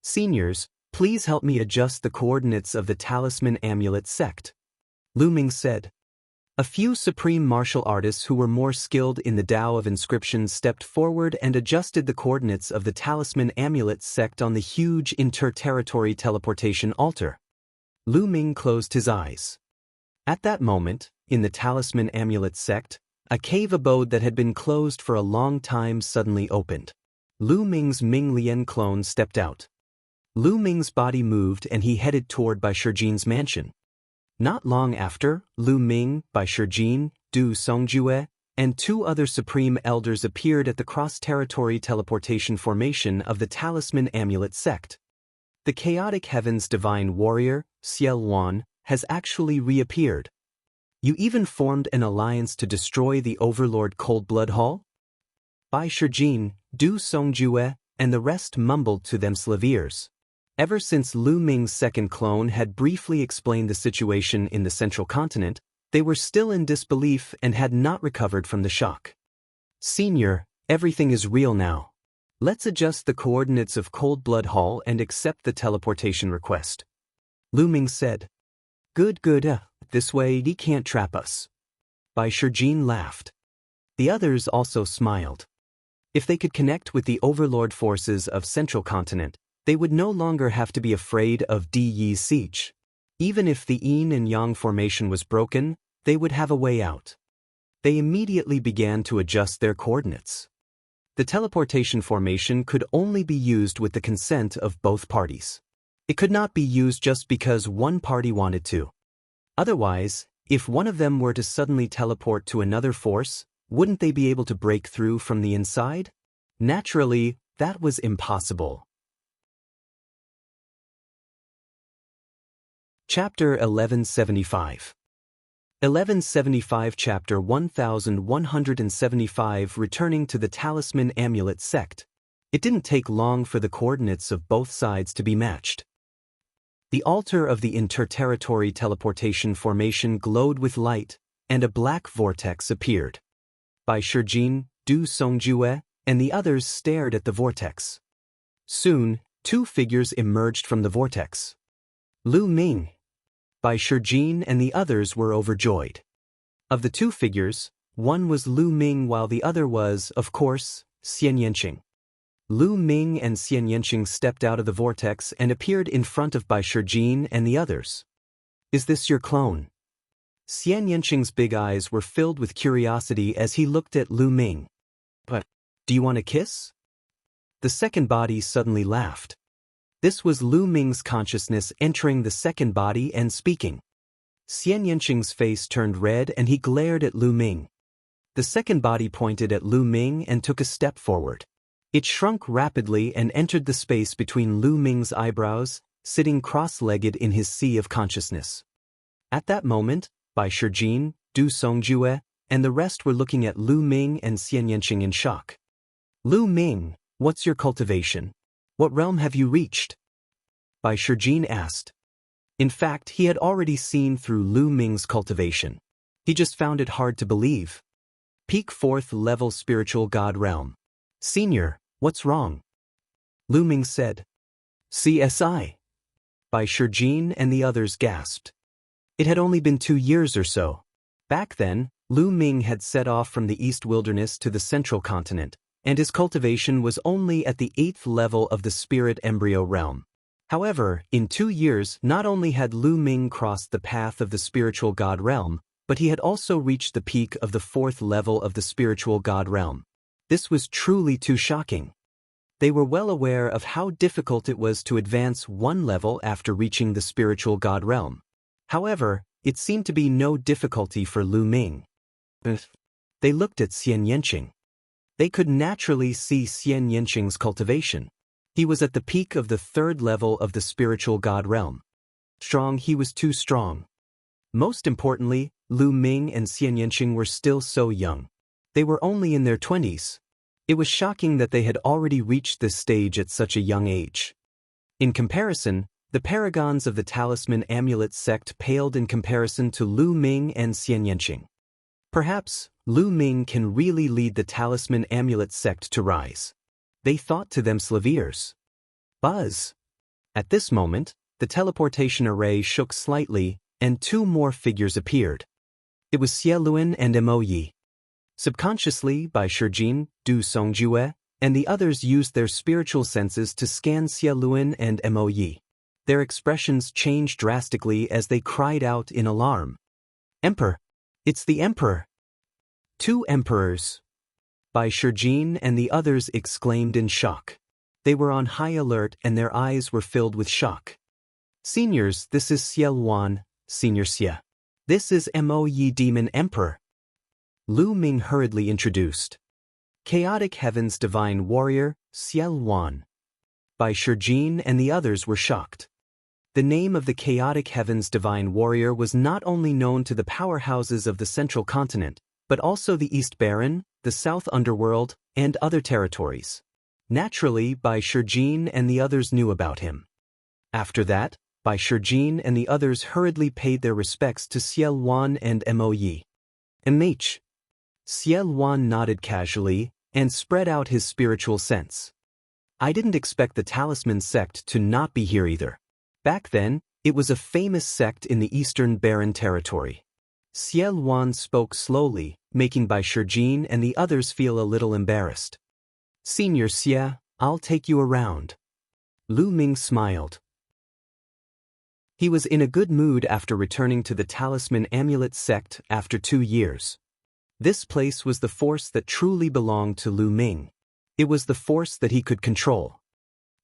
Speaker 1: Seniors, please help me adjust the coordinates of the Talisman Amulet sect. Lu Ming said. A few supreme martial artists who were more skilled in the Tao of inscriptions stepped forward and adjusted the coordinates of the Talisman Amulet sect on the huge inter-territory teleportation altar. Lu Ming closed his eyes. At that moment, in the Talisman Amulet sect, a cave abode that had been closed for a long time suddenly opened. Lu Ming's Ming Lian clone stepped out. Lu Ming's body moved and he headed toward Bai Shijin's mansion. Not long after, Lu Ming, Bai Shijin, Du Songjue, and two other supreme elders appeared at the cross-territory teleportation formation of the Talisman Amulet sect. The chaotic heaven's divine warrior, Xiaowan, has actually reappeared. You even formed an alliance to destroy the Overlord Cold Blood Hall? Bai Shijin, Du Songjue, and the rest mumbled to themselves ears. Ever since Lu Ming's second clone had briefly explained the situation in the Central Continent, they were still in disbelief and had not recovered from the shock. Senior, everything is real now. Let's adjust the coordinates of Cold Blood Hall and accept the teleportation request. Lu Ming said. Good, this way he can't trap us. Bai Shijin laughed. The others also smiled. If they could connect with the Overlord forces of Central Continent, they would no longer have to be afraid of Di Yi's siege. Even if the Yin and Yang formation was broken, they would have a way out. They immediately began to adjust their coordinates. The teleportation formation could only be used with the consent of both parties. It could not be used just because one party wanted to. Otherwise, if one of them were to suddenly teleport to another force, wouldn't they be able to break through from the inside? Naturally, that was impossible. Chapter 1175. 1175 Chapter 1175 Returning to the Talisman Amulet sect. It didn't take long for the coordinates of both sides to be matched. The altar of the interterritory teleportation formation glowed with light, and a black vortex appeared. Bai Shijin, Du Songjue, and the others stared at the vortex. Soon, two figures emerged from the vortex. Lu Ming, Bai Shijin, and the others were overjoyed. Of the two figures, One was Lu Ming while the other was, of course, Xian Yanqing. Lu Ming and Xian Yanqing stepped out of the vortex and appeared in front of Bai Shijin and the others. Is this your clone? Xian Yanqing's big eyes were filled with curiosity as he looked at Lu Ming. But, do you want a kiss? The second body suddenly laughed. This was Lu Ming's consciousness entering the second body and speaking. Xian Yanqing's face turned red and he glared at Lu Ming. The second body pointed at Lu Ming and took a step forward. It shrunk rapidly and entered the space between Lu Ming's eyebrows, sitting cross-legged in his sea of consciousness. At that moment, Bai Shijin, Du Songjue, and the rest were looking at Lu Ming and Xian Yanqing in shock. Lu Ming, what's your cultivation? What realm have you reached? Bai Shijin asked. In fact, he had already seen through Lu Ming's cultivation. He just found it hard to believe. Peak 4th level spiritual god realm. Senior, what's wrong? Lu Ming said. CSI. Bai Shijin and the others gasped. It had only been 2 years or so. Back then, Lu Ming had set off from the East Wilderness to the Central Continent, and his cultivation was only at the 8th level of the spirit embryo realm. However, in 2 years, not only had Lu Ming crossed the path of the spiritual god realm, but he had also reached the peak of the 4th level of the spiritual god realm. This was truly too shocking. They were well aware of how difficult it was to advance one level after reaching the spiritual god realm. However, it seemed to be no difficulty for Lu Ming. They looked at Xian Yanqing. They could naturally see Xian Yanqing's cultivation. He was at the peak of the 3rd level of the spiritual god realm. Strong, he was too strong. Most importantly, Lu Ming and Xian Yanqing were still so young. They were only in their 20s. It was shocking that they had already reached this stage at such a young age. In comparison, the paragons of the Talisman Amulet sect paled in comparison to Lu Ming and Xian Yanqing. Perhaps, Lu Ming can really lead the Talisman Amulet sect to rise. They thought to themselves. Buzz! At this moment, the teleportation array shook slightly, and 2 more figures appeared. It was Xie Luan and Mo Yi. Subconsciously, Bai Shijin, Du Songjue, and the others used their spiritual senses to scan Xie Luan and Mo Yi. Their expressions changed drastically as they cried out in alarm. Emperor! It's the Emperor! 2 emperors! Bai Shijin and the others exclaimed in shock. They were on high alert and their eyes were filled with shock. Seniors, this is Xie Luan, Senior Xie. This is Mo Yi Demon Emperor. Lu Ming hurriedly introduced. Chaotic Heaven's Divine Warrior, Xie Luan. Bai Shijin and the others were shocked. The name of the Chaotic Heaven's Divine Warrior was not only known to the powerhouses of the Central Continent, but also the East Baron, the South Underworld, and other territories. Naturally, Bai Shijin and the others knew about him. After that, Bai Shijin and the others hurriedly paid their respects to Xie Luan and Mo Yi. MH. Xie Luan nodded casually and spread out his spiritual sense. I didn't expect the Talisman sect to not be here either. Back then, it was a famous sect in the Eastern Barren territory. Xie Luan spoke slowly, making Bai Shijin and the others feel a little embarrassed. Senior Xie, I'll take you around. Lu Ming smiled. He was in a good mood after returning to the Talisman Amulet sect after 2 years. This place was the force that truly belonged to Lu Ming. It was the force that he could control.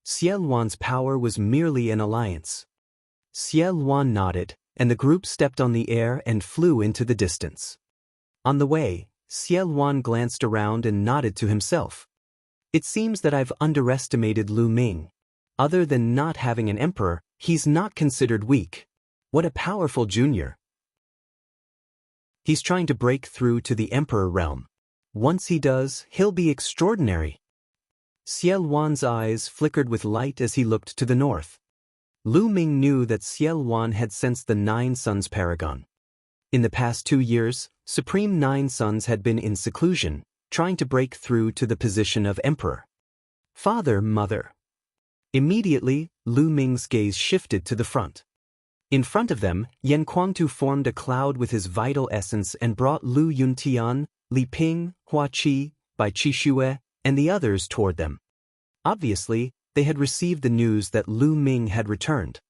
Speaker 1: Xie Luan's power was merely an alliance. Xie Luan nodded, and the group stepped on the air and flew into the distance. On the way, Xie Luan glanced around and nodded to himself. It seems that I've underestimated Lu Ming. Other than not having an emperor, he's not considered weak. What a powerful junior. He's trying to break through to the emperor realm. Once he does, he'll be extraordinary. Xie Luan's eyes flickered with light as he looked to the north. Lu Ming knew that Xie Luan had sensed the 9 Suns paragon. In the past 2 years, Supreme 9 Suns had been in seclusion, trying to break through to the position of emperor. Father, mother. Immediately, Lu Ming's gaze shifted to the front. In front of them, Yan Kuangtu formed a cloud with his vital essence and brought Lu Yuntian, Li Ping, Hua Qi, Bai Qixue, and the others toward them. Obviously, they had received the news that Lu Ming had returned.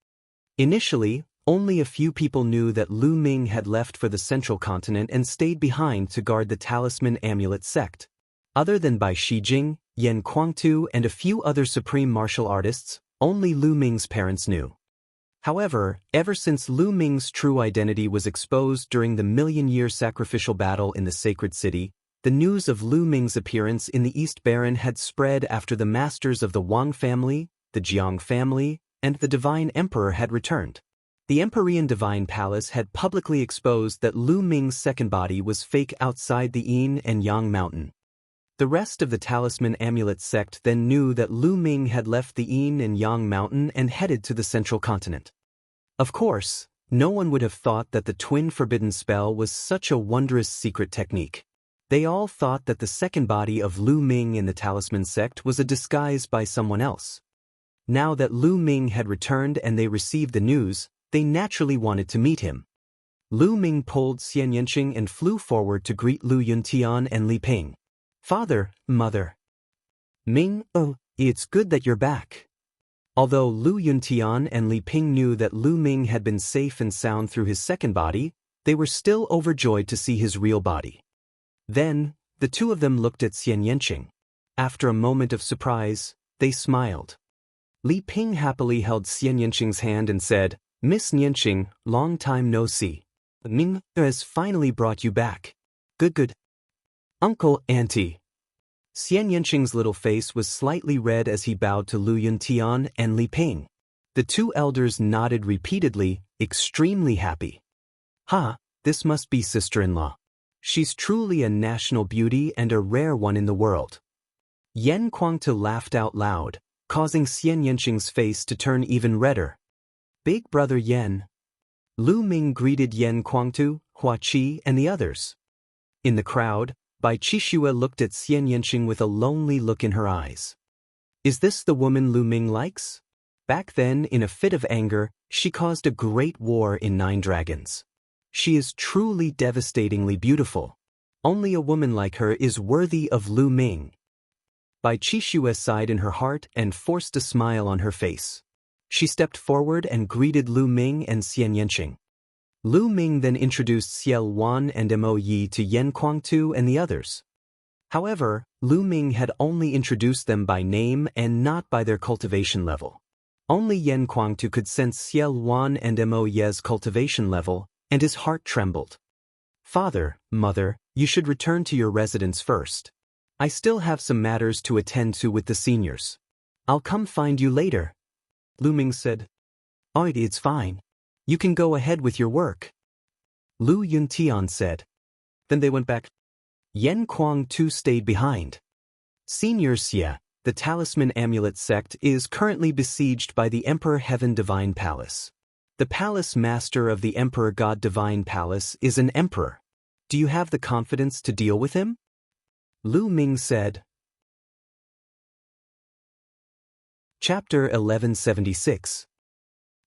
Speaker 1: Initially, only a few people knew that Lu Ming had left for the central continent and stayed behind to guard the talisman amulet sect. Other than Bai Shijing, Yan Kuangtu, and a few other supreme martial artists, only Lu Ming's parents knew. However, ever since Lu Ming's true identity was exposed during the million-year sacrificial battle in the sacred city, the news of Lu Ming's appearance in the East Baron had spread after the masters of the Wang family, the Jiang family, and the Divine Emperor had returned. The Empyrean Divine Palace had publicly exposed that Lu Ming's second body was fake outside the Yin and Yang mountain. The rest of the Talisman Amulet sect then knew that Lu Ming had left the Yin and Yang mountain and headed to the central continent. Of course, no one would have thought that the twin forbidden spell was such a wondrous secret technique. They all thought that the second body of Lu Ming in the Talisman sect was a disguise by someone else. Now that Lu Ming had returned and they received the news, they naturally wanted to meet him. Lu Ming pulled Xian Yanqing and flew forward to greet Lu Yuntian and Li Ping. Father, mother. Ming, oh, it's good that you're back. Although Lu Yuntian and Li Ping knew that Lu Ming had been safe and sound through his second body, they were still overjoyed to see his real body. Then, the two of them looked at Xian Yanqing. After a moment of surprise, they smiled. Li Ping happily held Xian Yanqing's hand and said, Miss Yanqing, long time no see. Ming has finally brought you back. Good. Uncle, Auntie. Xian Yanqing's little face was slightly red as he bowed to Lu Yuntian and Li Ping. The two elders nodded repeatedly, extremely happy. This must be sister-in-law. She's truly a national beauty and a rare one in the world. Yan Kuangtu laughed out loud, causing Xian Yanqing's face to turn even redder. Big brother Yan. Lu Ming greeted Yan Kuangtu, Hua Qi, and the others. In the crowd, Bai Qixue looked at Xian Yanqing with a lonely look in her eyes. Is this the woman Lu Ming likes? Back then, in a fit of anger, she caused a great war in 9 Dragons. She is truly devastatingly beautiful. Only a woman like her is worthy of Lu Ming. Bai Qixue sighed in her heart and forced a smile on her face. She stepped forward and greeted Lu Ming and Xian Yanqing. Lu Ming then introduced Xiel Wan and Mo Yi to Yan Kuangtu and the others. However, Lu Ming had only introduced them by name and not by their cultivation level. Only Yan Kuangtu could sense Xiel Wan and Mo Yi's cultivation level, and his heart trembled. Father, mother, you should return to your residence first. I still have some matters to attend to with the seniors. I'll come find you later. Lu Ming said. Oh, it's fine. You can go ahead with your work. Lu Yuntian said. Then they went back. Yan Kuangtu stayed behind. Senior Xie, the Talisman Amulet sect is currently besieged by the Emperor Heaven Divine Palace. The Palace Master of the Emperor God Divine Palace is an emperor. Do you have the confidence to deal with him? Lu Ming said. Chapter 1176.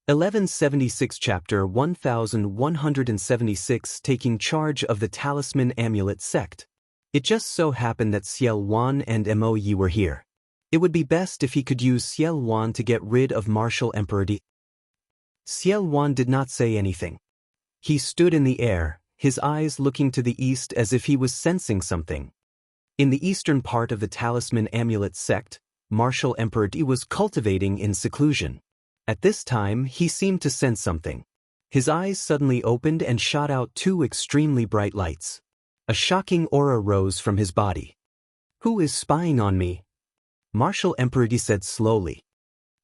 Speaker 1: 1176 Chapter 1176 Taking Charge of the Talisman Amulet Sect. It just so happened that Xiel Wan and Mo Yi were here. It would be best if he could use Xiel Wan to get rid of Martial Emperor Di. Xiel Wan did not say anything. He stood in the air, his eyes looking to the east as if he was sensing something. In the eastern part of the Talisman Amulet Sect, Martial Emperor Di was cultivating in seclusion. At this time, he seemed to sense something. His eyes suddenly opened and shot out 2 extremely bright lights. A shocking aura rose from his body. Who is spying on me? Martial Emperor Di said slowly.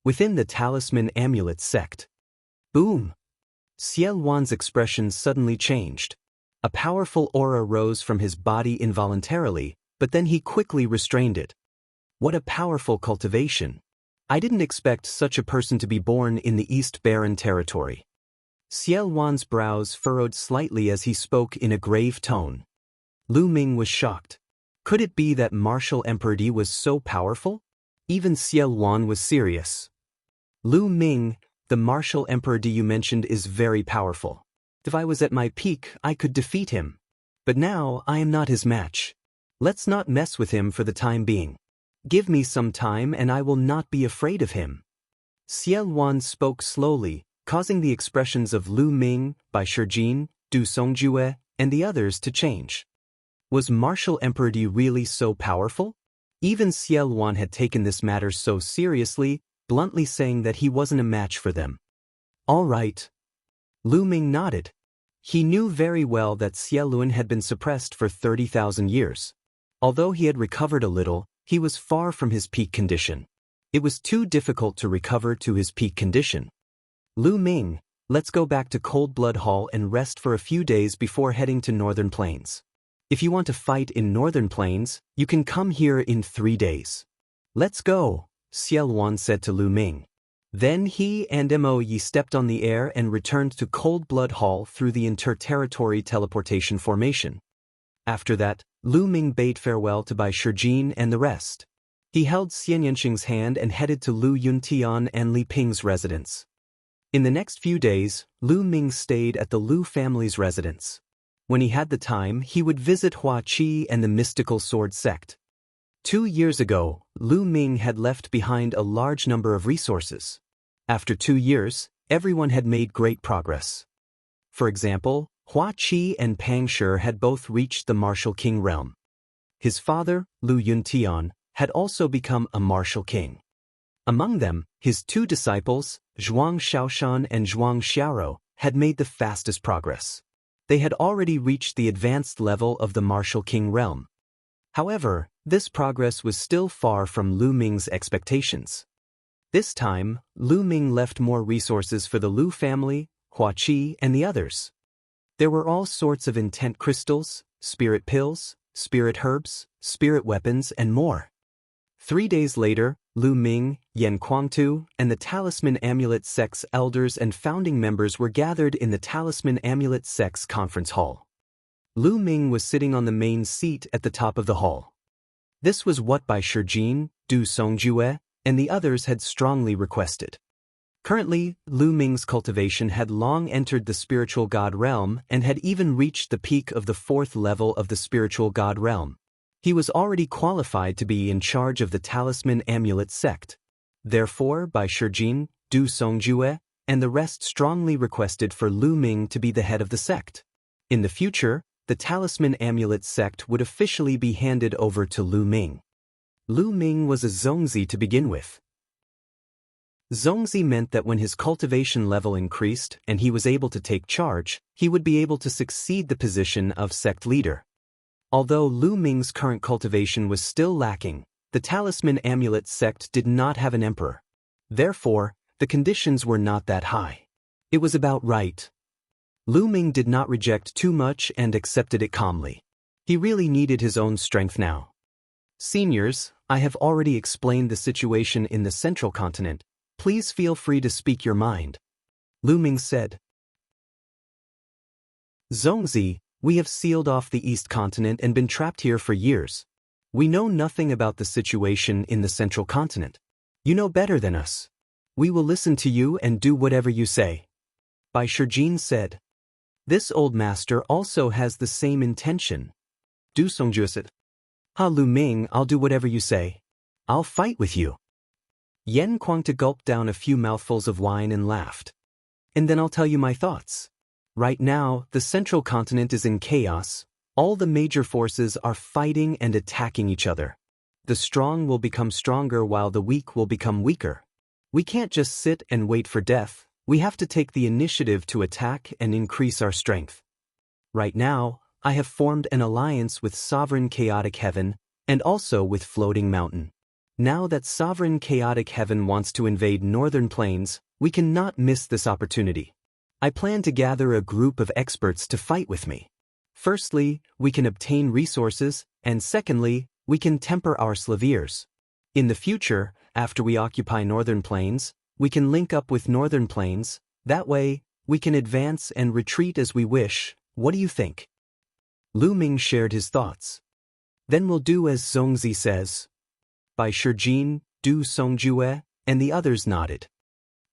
Speaker 1: Within the Talisman Amulet Sect. Boom! Xiel Wan's expression suddenly changed. A powerful aura rose from his body involuntarily, but then he quickly restrained it. What a powerful cultivation! I didn't expect such a person to be born in the East Baron territory. Xiel Wan's brows furrowed slightly as he spoke in a grave tone. Lu Ming was shocked. Could it be that Martial Emperor Di was so powerful? Even Xiel Wan was serious. Lu Ming, the Martial Emperor Di you mentioned is very powerful. If I was at my peak, I could defeat him. But now I am not his match. Let's not mess with him for the time being. Give me some time and I will not be afraid of him. Xie Luan spoke slowly, causing the expressions of Lu Ming, Bai Shijin, Du Songjue, and the others to change. Was Martial Emperor Di really so powerful? Even Xie Luan had taken this matter so seriously, bluntly saying that he wasn't a match for them. All right. Lu Ming nodded. He knew very well that Xie Luan had been suppressed for 30,000 years. Although he had recovered a little, he was far from his peak condition. It was too difficult to recover to his peak condition. Lu Ming, let's go back to Cold Blood Hall and rest for a few days before heading to Northern Plains. If you want to fight in Northern Plains, you can come here in 3 days. Let's go, Xie Luan said to Lu Ming. Then he and Mo Yi stepped on the air and returned to Cold Blood Hall through the inter-territory teleportation formation. After that, Lu Ming bade farewell to Bai Shijin and the rest. He held Xian Yanqing's hand and headed to Lu Yuntian and Li Ping's residence. In the next few days, Lu Ming stayed at the Lu family's residence. When he had the time, he would visit Hua Qi and the mystical sword sect. 2 years ago, Lu Ming had left behind a large number of resources. After 2 years, everyone had made great progress. For example, Hua Qi and Pang Shi had both reached the Martial King realm. His father, Lu Yuntian, had also become a Martial King. Among them, his 2 disciples, Zhuang Shaoshan and Zhuang Xiaoro, had made the fastest progress. They had already reached the advanced level of the Martial King realm. However, this progress was still far from Lu Ming's expectations. This time, Lu Ming left more resources for the Lu family, Hua Qi, and the others. There were all sorts of intent crystals, spirit pills, spirit herbs, spirit weapons, and more. 3 days later, Lu Ming, Yan Kuangtu, and the Talisman Amulet Sect's elders and founding members were gathered in the Talisman Amulet Sect's conference hall. Lu Ming was sitting on the main seat at the top of the hall. This was what Bai Shijin, Du Songjue, and the others had strongly requested. Currently, Lu Ming's cultivation had long entered the spiritual god realm and had even reached the peak of the 4th level of the spiritual god realm. He was already qualified to be in charge of the Talisman Amulet Sect. Therefore, Bai Shijin, Du Songjue, and the rest strongly requested for Lu Ming to be the head of the sect. In the future, the Talisman Amulet Sect would officially be handed over to Lu Ming. Lu Ming was a Zongzi to begin with. Zongzi meant that when his cultivation level increased and he was able to take charge, he would be able to succeed the position of sect leader. Although Lu Ming's current cultivation was still lacking, the Talisman Amulet Sect did not have an emperor. Therefore, the conditions were not that high. It was about right. Lu Ming did not reject too much and accepted it calmly. He really needed his own strength now. Seniors, I have already explained the situation in the Central Continent. Please feel free to speak your mind. Lu Ming said. Zongzi, we have sealed off the East Continent and been trapped here for years. We know nothing about the situation in the Central Continent. You know better than us. We will listen to you and do whatever you say. Bai Shijin said. This old master also has the same intention. Du Songjue said. Ha Lu Ming, I'll do whatever you say. I'll fight with you. Yan Kuangtu gulped down a few mouthfuls of wine and laughed. And then I'll tell you my thoughts. Right now, the Central Continent is in chaos. All the major forces are fighting and attacking each other. The strong will become stronger while the weak will become weaker. We can't just sit and wait for death. We have to take the initiative to attack and increase our strength. Right now, I have formed an alliance with Sovereign Chaotic Heaven and also with Floating Mountain. Now that Sovereign Chaotic Heaven wants to invade Northern Plains, we cannot miss this opportunity. I plan to gather a group of experts to fight with me. Firstly, we can obtain resources, and secondly, we can temper our slaviers. In the future, after we occupy Northern Plains, we can link up with Northern Plains. That way, we can advance and retreat as we wish. What do you think? Lu Ming shared his thoughts. Then we'll do as Zongzi says. Bai Shijin, Du Songjue, and the others nodded.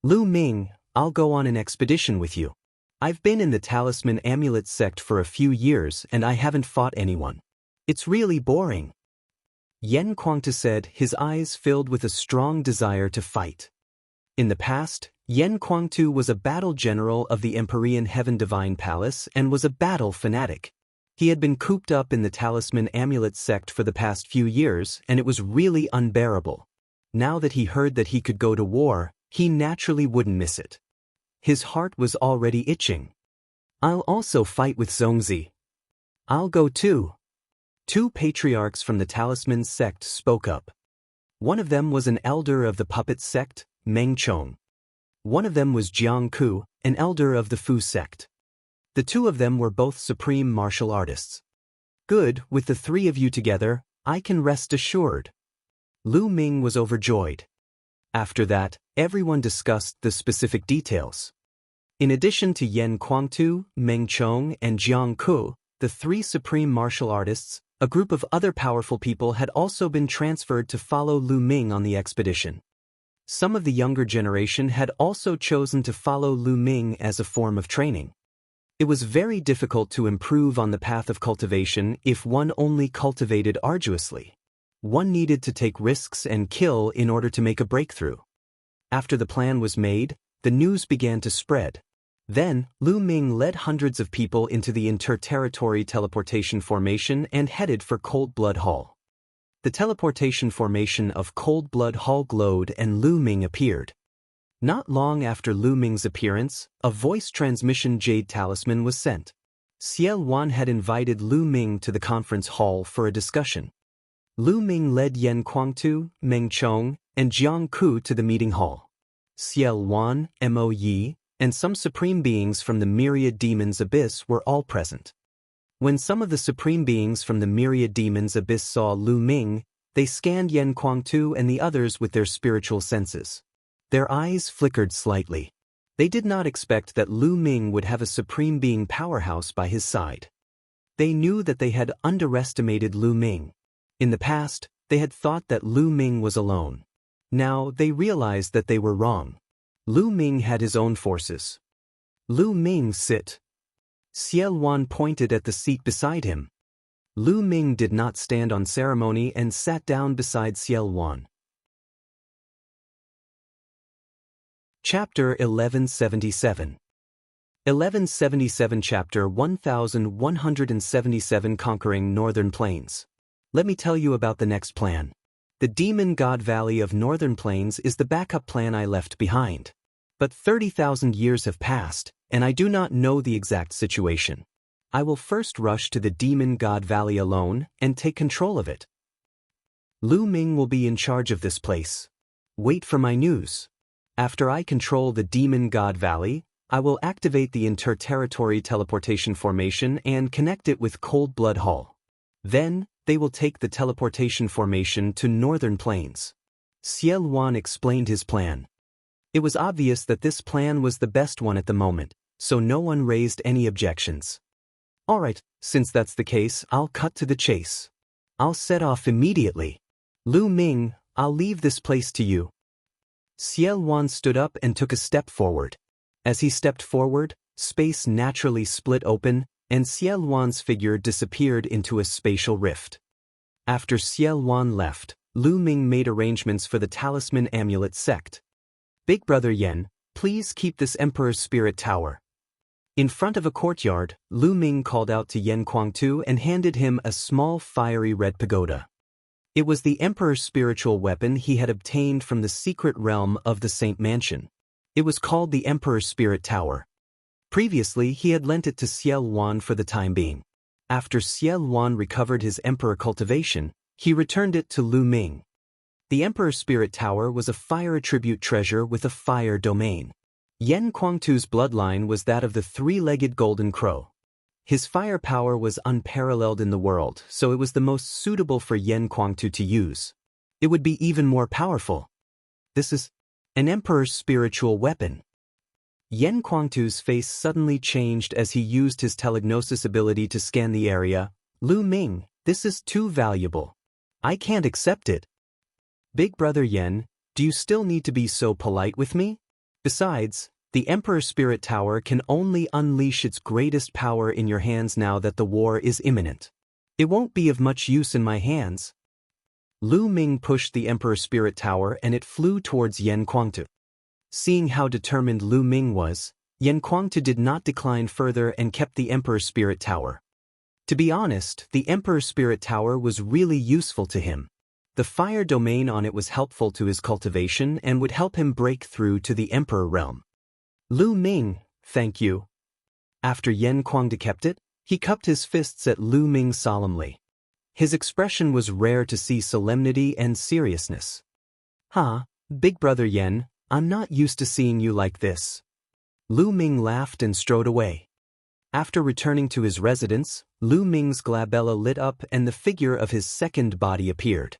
Speaker 1: Lu Ming, I'll go on an expedition with you. I've been in the Talisman Amulet sect for a few years and I haven't fought anyone. It's really boring. Yen Kuangtu said, his eyes filled with a strong desire to fight. In the past, Yen Kuangtu was a battle general of the Empyrean Heaven Divine Palace and was a battle fanatic. He had been cooped up in the Talisman Amulet sect for the past few years and it was really unbearable. Now that he heard that he could go to war, he naturally wouldn't miss it. His heart was already itching. I'll also fight with Zongzi. I'll go too. Two patriarchs from the Talisman sect spoke up. One of them was an elder of the puppet sect, Meng Chong. One of them was Jiang Ku, an elder of the Fu sect. The two of them were both supreme martial artists. Good, with the three of you together, I can rest assured. Lu Ming was overjoyed. After that, everyone discussed the specific details. In addition to Yen Kuangtu, Meng Chong, and Jiang Ku, the three supreme martial artists, a group of other powerful people had also been transferred to follow Lu Ming on the expedition. Some of the younger generation had also chosen to follow Lu Ming as a form of training. It was very difficult to improve on the path of cultivation if one only cultivated arduously. One needed to take risks and kill in order to make a breakthrough. After the plan was made, the news began to spread. Then, Lu Ming led hundreds of people into the inter-territory teleportation formation and headed for Cold Blood Hall. The teleportation formation of Cold Blood Hall glowed and Lu Ming appeared. Not long after Lu Ming's appearance, a voice transmission jade talisman was sent. Ciel Wan had invited Lu Ming to the conference hall for a discussion. Lu Ming led Yen Kuangtu, Meng Chong, and Jiang Ku to the meeting hall. Ciel Wan, Mo Yi, and some supreme beings from the Myriad Demon's Abyss were all present. When some of the supreme beings from the Myriad Demon's Abyss saw Lu Ming, they scanned Yen Kuangtu and the others with their spiritual senses. Their eyes flickered slightly. They did not expect that Lu Ming would have a supreme being powerhouse by his side. They knew that they had underestimated Lu Ming. In the past, they had thought that Lu Ming was alone. Now they realized that they were wrong. Lu Ming had his own forces. Lu Ming, sit. Ciel Wan pointed at the seat beside him. Lu Ming did not stand on ceremony and sat down beside Ciel Wan. Chapter 1177. 1177 Chapter 1177 Conquering Northern Plains. Let me tell you about the next plan. The Demon God Valley of Northern Plains is the backup plan I left behind. But 30,000 years have passed, and I do not know the exact situation. I will first rush to the Demon God Valley alone and take control of it. Lu Ming will be in charge of this place. Wait for my news. After I control the Demon God Valley, I will activate the inter-territory teleportation formation and connect it with Cold Blood Hall. Then, they will take the teleportation formation to Northern Plains. Ciel Wan explained his plan. It was obvious that this plan was the best one at the moment, so no one raised any objections. Alright, since that's the case, I'll cut to the chase. I'll set off immediately. Lu Ming, I'll leave this place to you. Ciel Wan stood up and took a step forward. As he stepped forward, space naturally split open, and Ciel Wan's figure disappeared into a spatial rift. After Ciel Wan left, Lu Ming made arrangements for the Talisman Amulet sect. Big Brother Yen, please keep this Emperor's Spirit Tower. In front of a courtyard, Lu Ming called out to Yen Kuangtu and handed him a small fiery red pagoda. It was the Emperor's spiritual weapon he had obtained from the secret realm of the Saint Mansion. It was called the Emperor's Spirit Tower. Previously, he had lent it to Ciel Wan for the time being. After Ciel Wan recovered his Emperor cultivation, he returned it to Lu Ming. The Emperor's Spirit Tower was a fire attribute treasure with a fire domain. Yen Kuangtu's bloodline was that of the three-legged golden crow. His fire power was unparalleled in the world, so it was the most suitable for Yen Kuangtu to use. It would be even more powerful. This is an Emperor's spiritual weapon. Yen Kuangtu's face suddenly changed as he used his telegnosis ability to scan the area. Lu Ming, this is too valuable. I can't accept it. Big Brother Yen, do you still need to be so polite with me? Besides, The Emperor Spirit Tower can only unleash its greatest power in your hands now that the war is imminent. It won't be of much use in my hands. Lu Ming pushed the Emperor Spirit Tower and it flew towards Yan Kuangtu. Seeing how determined Lu Ming was, Yan Kuangtu did not decline further and kept the Emperor Spirit Tower. To be honest, the Emperor Spirit Tower was really useful to him. The fire domain on it was helpful to his cultivation and would help him break through to the Emperor realm. Lu Ming, thank you. After Yan Kuangtu kept it, he cupped his fists at Lu Ming solemnly. His expression was rare to see solemnity and seriousness. Big brother Yan, I'm not used to seeing you like this. Lu Ming laughed and strode away. After returning to his residence, Lu Ming's glabella lit up and the figure of his second body appeared.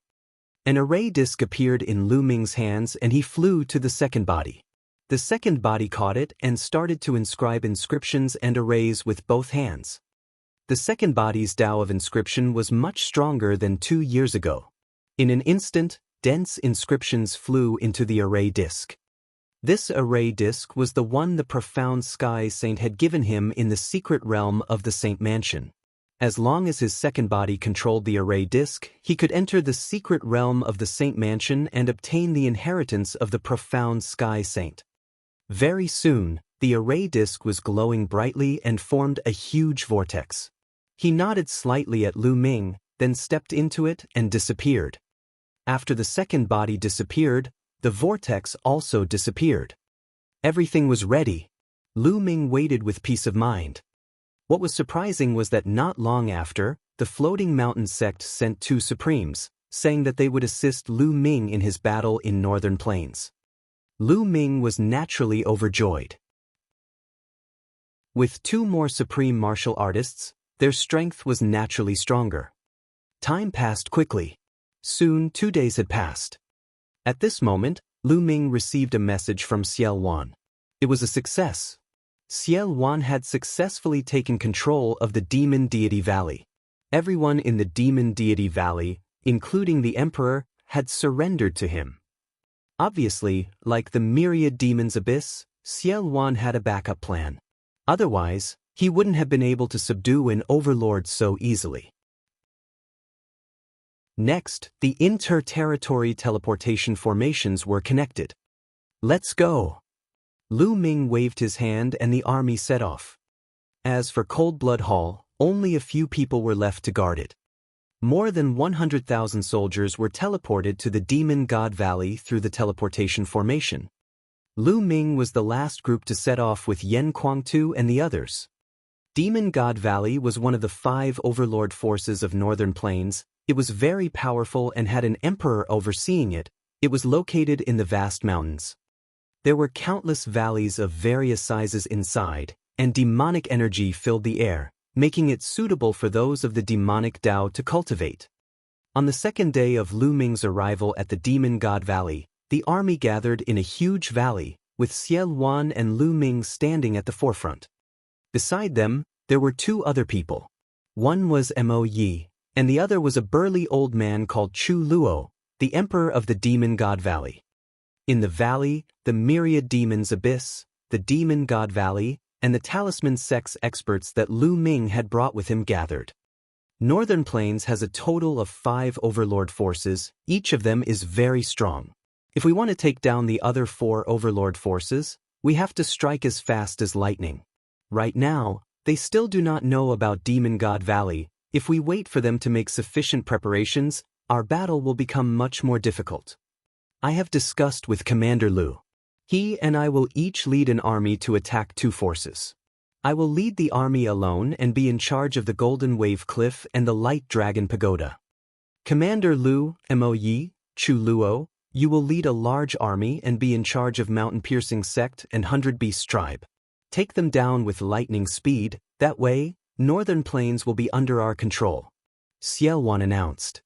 Speaker 1: An array disc appeared in Lu Ming's hands and he flew to the second body. The second body caught it and started to inscribe inscriptions and arrays with both hands. The second body's Tao of inscription was much stronger than 2 years ago. In an instant, dense inscriptions flew into the array disc. This array disc was the one the profound Sky Saint had given him in the secret realm of the Saint Mansion. As long as his second body controlled the array disc, he could enter the secret realm of the Saint Mansion and obtain the inheritance of the profound Sky Saint. Very soon, the array disc was glowing brightly and formed a huge vortex. He nodded slightly at Lu Ming, then stepped into it and disappeared. After the second body disappeared, the vortex also disappeared. Everything was ready. Lu Ming waited with peace of mind. What was surprising was that not long after, the Floating Mountain sect sent 2 Supremes, saying that they would assist Lu Ming in his battle in Northern Plains. Lu Ming was naturally overjoyed. With 2 more supreme martial artists, their strength was naturally stronger. Time passed quickly. Soon 2 days had passed. At this moment, Lu Ming received a message from Xiao Wan. It was a success. Xiao Wan had successfully taken control of the Demon Deity Valley. Everyone in the Demon Deity Valley, including the Emperor, had surrendered to him. Obviously, like the Myriad Demon's Abyss, Xiao Wan had a backup plan. Otherwise, he wouldn't have been able to subdue an overlord so easily. Next, the inter-territory teleportation formations were connected. Let's go! Lu Ming waved his hand and the army set off. As for Cold Blood Hall, only a few people were left to guard it. More than 100,000 soldiers were teleported to the Demon God Valley through the teleportation formation. Lu Ming was the last group to set off with Yan Kuangtu and the others. Demon God Valley was one of the 5 overlord forces of Northern Plains. It was very powerful and had an emperor overseeing it. It was located in the vast mountains. There were countless valleys of various sizes inside, and demonic energy filled the air, making it suitable for those of the demonic Tao to cultivate. On the second day of Lu Ming's arrival at the Demon God Valley, the army gathered in a huge valley, with Xiao Wan and Lu Ming standing at the forefront. Beside them, there were 2 other people. One was Mo Yi, and the other was a burly old man called Chu Luo, the emperor of the Demon God Valley. In the valley, the Myriad Demon's Abyss, the Demon God Valley, and the Talisman Sect's experts that Lu Ming had brought with him gathered. Northern Plains has a total of 5 overlord forces, each of them is very strong. If we want to take down the other 4 overlord forces, we have to strike as fast as lightning. Right now, they still do not know about Demon God Valley. If we wait for them to make sufficient preparations, our battle will become much more difficult. I have discussed with Commander Lu. He and I will each lead an army to attack 2 forces. I will lead the army alone and be in charge of the Golden Wave Cliff and the Light Dragon Pagoda. Commander Lu, Mo Yi, Chu Luo, you will lead a large army and be in charge of Mountain Piercing Sect and 100 Beast Tribe. Take them down with lightning speed, that way, Northern Plains will be under our control. Xiao Wan announced.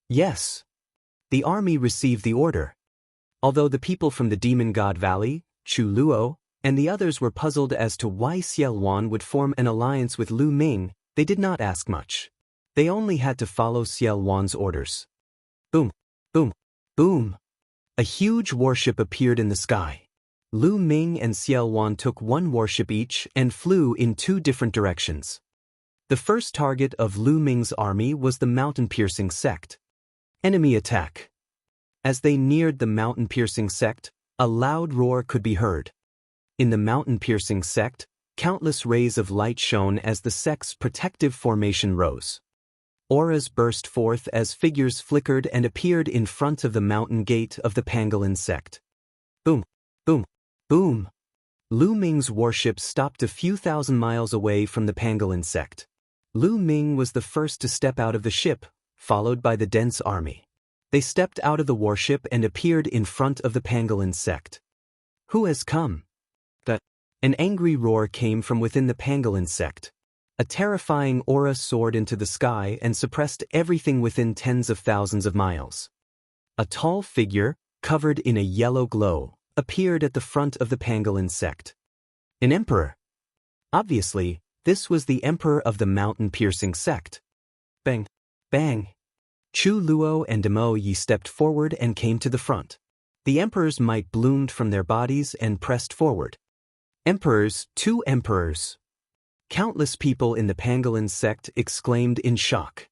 Speaker 1: Yes. The army received the order. Although the people from the Demon God Valley, Chu Luo, and the others were puzzled as to why Xiao Wan would form an alliance with Lu Ming, they did not ask much. They only had to follow Xiao Wan's orders. Boom, boom, boom. A huge warship appeared in the sky. Lu Ming and Xiao Wan took one warship each and flew in two different directions. The first target of Lu Ming's army was the mountain-piercing sect. Enemy attack. As they neared the mountain-piercing sect, a loud roar could be heard. In the mountain-piercing sect, countless rays of light shone as the sect's protective formation rose. Auras burst forth as figures flickered and appeared in front of the mountain gate of the pangolin sect. Boom, boom, boom. Lu Ming's warship stopped a few thousand miles away from the pangolin sect. Lu Ming was the first to step out of the ship, followed by the dense army. They stepped out of the warship and appeared in front of the pangolin sect. Who has come? An angry roar came from within the pangolin sect. A terrifying aura soared into the sky and suppressed everything within tens of thousands of miles. A tall figure, covered in a yellow glow, appeared at the front of the pangolin sect. An emperor. Obviously, this was the emperor of the mountain-piercing sect. Bang! Bang! Chu Luo and Mo Yi stepped forward and came to the front. The emperor's might bloomed from their bodies and pressed forward. Emperors, two emperors. Countless people in the pangolin sect exclaimed in shock.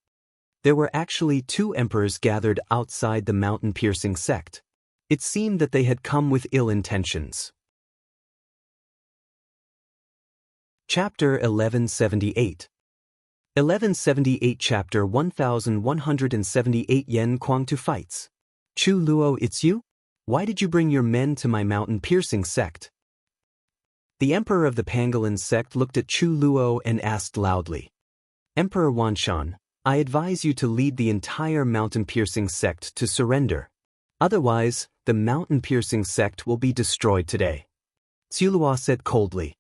Speaker 1: There were actually two emperors gathered outside the mountain-piercing sect. It seemed that they had come with ill intentions. Chapter 1178. 1178 Chapter 1178 Yen Kuang-tu fights. Chu Luo, it's you? Why did you bring your men to my mountain-piercing sect? The emperor of the pangolin sect looked at Chu Luo and asked loudly. Emperor Wanshan, I advise you to lead the entire mountain-piercing sect to surrender. Otherwise, the mountain-piercing sect will be destroyed today. Xiulua said coldly.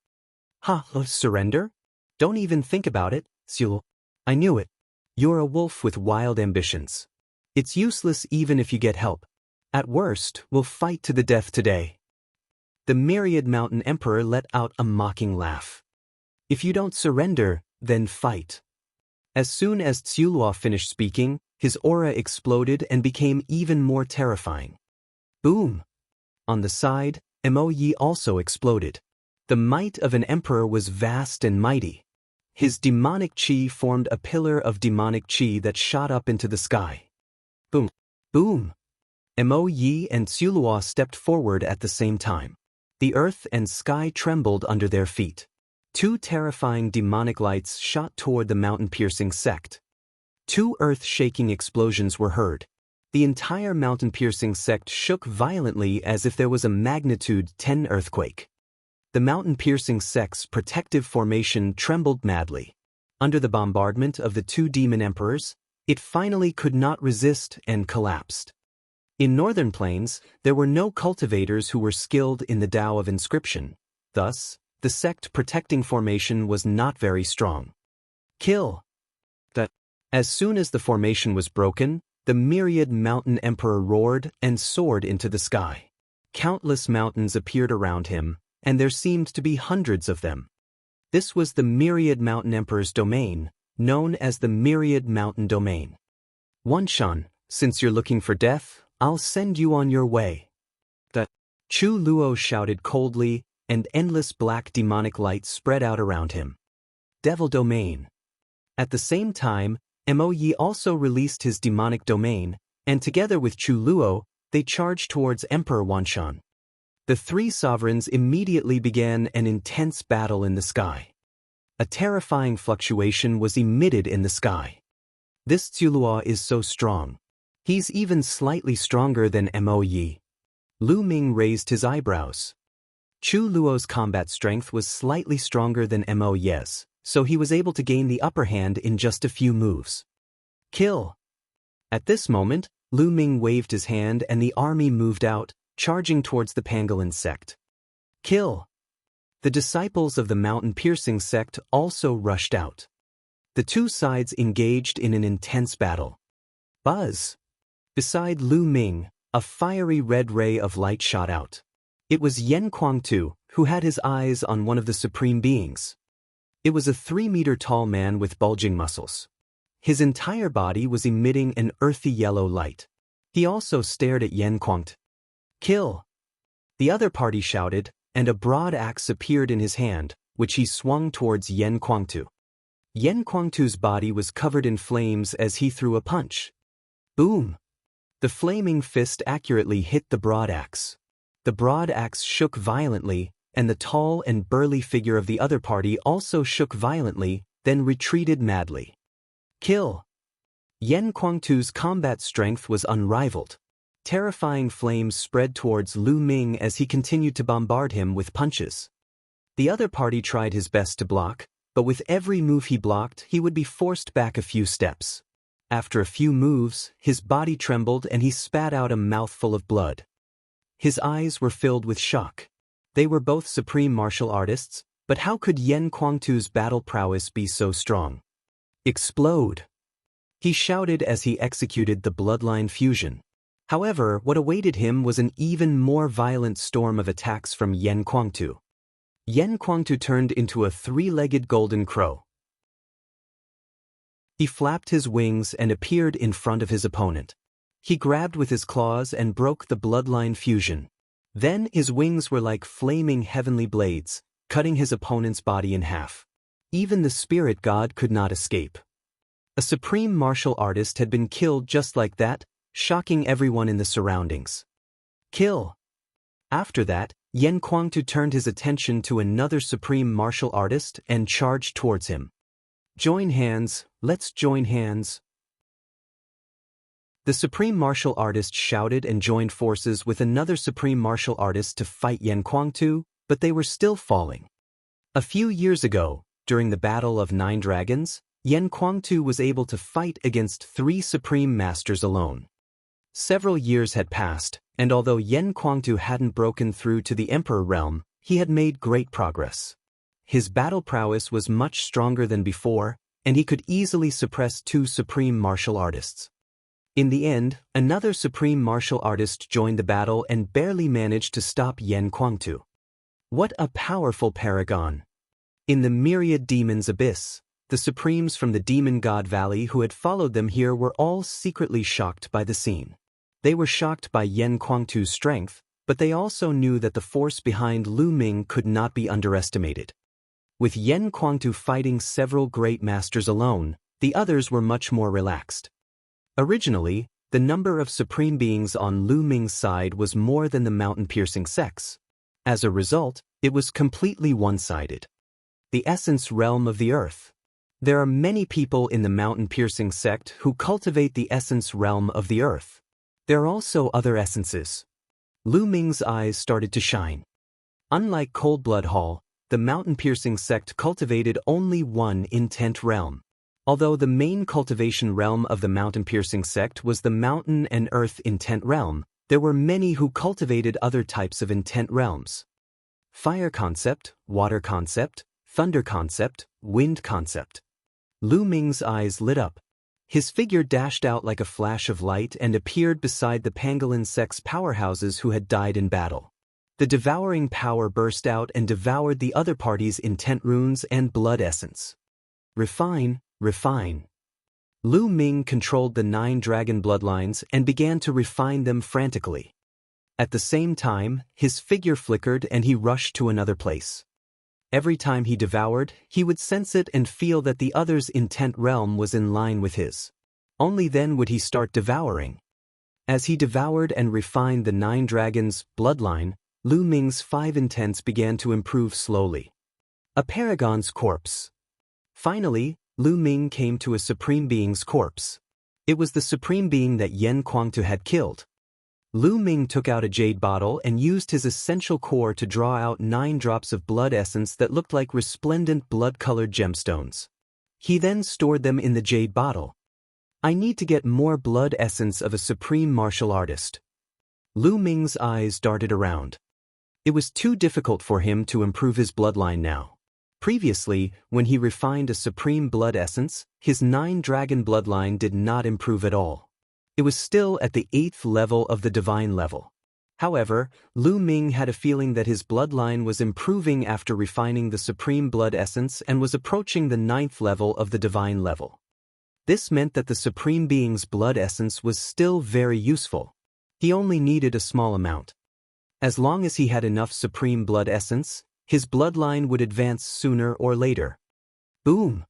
Speaker 1: Surrender? Don't even think about it, Xiulu. I knew it. You're a wolf with wild ambitions. It's useless even if you get help. At worst, we'll fight to the death today. The Myriad Mountain Emperor let out a mocking laugh. If you don't surrender, then fight. As soon as Xiulua finished speaking, his aura exploded and became even more terrifying. Boom! On the side, Mo Yi also exploded. The might of an emperor was vast and mighty. His demonic chi formed a pillar of demonic chi that shot up into the sky. Boom! Boom! Mo Yi and Xiulua stepped forward at the same time. The earth and sky trembled under their feet. Two terrifying demonic lights shot toward the mountain-piercing sect. Two earth-shaking explosions were heard. The entire mountain-piercing sect shook violently as if there was a magnitude 10 earthquake. The mountain-piercing sect's protective formation trembled madly. Under the bombardment of the two demon emperors, it finally could not resist and collapsed. In northern plains, there were no cultivators who were skilled in the Tao of inscription. Thus, the sect protecting formation was not very strong. Kill! As soon as the formation was broken, the Myriad Mountain Emperor roared and soared into the sky. Countless mountains appeared around him, and there seemed to be hundreds of them. This was the Myriad Mountain Emperor's domain, known as the Myriad Mountain Domain. Wanshan, since you're looking for death, I'll send you on your way. Chu Luo shouted coldly, and endless black demonic light spread out around him. Devil Domain. At the same time, Mo Yi also released his demonic domain, and together with Chu Luo, they charged towards Emperor Wanshan. The three sovereigns immediately began an intense battle in the sky. A terrifying fluctuation was emitted in the sky. This Xiulua is so strong. He's even slightly stronger than Mo Yi. Lu Ming raised his eyebrows. Chu Luo's combat strength was slightly stronger than Mo Yi's, so he was able to gain the upper hand in just a few moves. Kill! At this moment, Lu Ming waved his hand and the army moved out, charging towards the pangolin sect. Kill! The disciples of the mountain-piercing sect also rushed out. The two sides engaged in an intense battle. Buzz! Beside Lu Ming, a fiery red ray of light shot out. It was Yen Kuang-tu, who had his eyes on one of the supreme beings. It was a 3-meter-tall man with bulging muscles. His entire body was emitting an earthy yellow light. He also stared at Yen Kuang-tu. Kill! The other party shouted, and a broad axe appeared in his hand, which he swung towards Yen Kuangtu. Yen Kuangtu's body was covered in flames as he threw a punch. Boom! The flaming fist accurately hit the broad axe. The broad axe shook violently, and the tall and burly figure of the other party also shook violently, then retreated madly. Kill! Yen Kuangtu's combat strength was unrivaled. Terrifying flames spread towards Lu Ming as he continued to bombard him with punches. The other party tried his best to block, but with every move he blocked, he would be forced back a few steps. After a few moves, his body trembled and he spat out a mouthful of blood. His eyes were filled with shock. They were both supreme martial artists, but how could Yen Kuangtu's battle prowess be so strong? Explode! He shouted as he executed the bloodline fusion. However, what awaited him was an even more violent storm of attacks from Yen Kuangtu. Yen Kuangtu turned into a three-legged golden crow. He flapped his wings and appeared in front of his opponent. He grabbed with his claws and broke the bloodline fusion. Then his wings were like flaming heavenly blades, cutting his opponent's body in half. Even the spirit god could not escape. A supreme martial artist had been killed just like that, shocking everyone in the surroundings. Kill! After that, Yen Kuangtu turned his attention to another supreme martial artist and charged towards him. Join hands, let's join hands. The supreme martial artist shouted and joined forces with another supreme martial artist to fight Yen Kuangtu, but they were still falling. A few years ago, during the Battle of 9 Dragons, Yen Kuangtu was able to fight against 3 supreme masters alone. Several years had passed, and although Yen Kuangtu hadn't broken through to the Emperor realm, he had made great progress. His battle prowess was much stronger than before, and he could easily suppress 2 supreme martial artists. In the end, another supreme martial artist joined the battle and barely managed to stop Yen Kuangtu. What a powerful paragon! In the Myriad Demon's abyss, the supremes from the Demon God Valley who had followed them here were all secretly shocked by the scene. They were shocked by Yen Kuangtu's strength, but they also knew that the force behind Lu Ming could not be underestimated. With Yen Kuangtu fighting several great masters alone, the others were much more relaxed. Originally, the number of supreme beings on Lu Ming's side was more than the mountain-piercing sects. As a result, it was completely one-sided. The essence realm of the earth. There are many people in the mountain-piercing sect who cultivate the essence realm of the earth. There are also other essences. Lu Ming's eyes started to shine. Unlike Cold Blood Hall, the mountain-piercing sect cultivated only one intent realm. Although the main cultivation realm of the mountain-piercing sect was the mountain and earth intent realm, there were many who cultivated other types of intent realms. Fire concept, water concept, thunder concept, wind concept. Lu Ming's eyes lit up. His figure dashed out like a flash of light and appeared beside the Pangolin sect's powerhouses who had died in battle. The devouring power burst out and devoured the other party's intent runes and blood essence. Refine, refine. Lu Ming controlled the 9 dragon bloodlines and began to refine them frantically. At the same time, his figure flickered and he rushed to another place. Every time he devoured, he would sense it and feel that the other's intent realm was in line with his. Only then would he start devouring. As he devoured and refined the 9 dragons' bloodline, Lu Ming's 5 intents began to improve slowly. A paragon's corpse. Finally, Lu Ming came to a supreme being's corpse. It was the supreme being that Yen Kuangtu had killed. Lu Ming took out a jade bottle and used his essential core to draw out 9 drops of blood essence that looked like resplendent blood-colored gemstones. He then stored them in the jade bottle. I need to get more blood essence of a supreme martial artist. Lu Ming's eyes darted around. It was too difficult for him to improve his bloodline now. Previously, when he refined a supreme blood essence, his 9 dragon bloodline did not improve at all. It was still at the 8th level of the divine level. However, Lu Ming had a feeling that his bloodline was improving after refining the supreme blood essence and was approaching the 9th level of the divine level. This meant that the supreme being's blood essence was still very useful. He only needed a small amount. As long as he had enough supreme blood essence, his bloodline would advance sooner or later. Boom!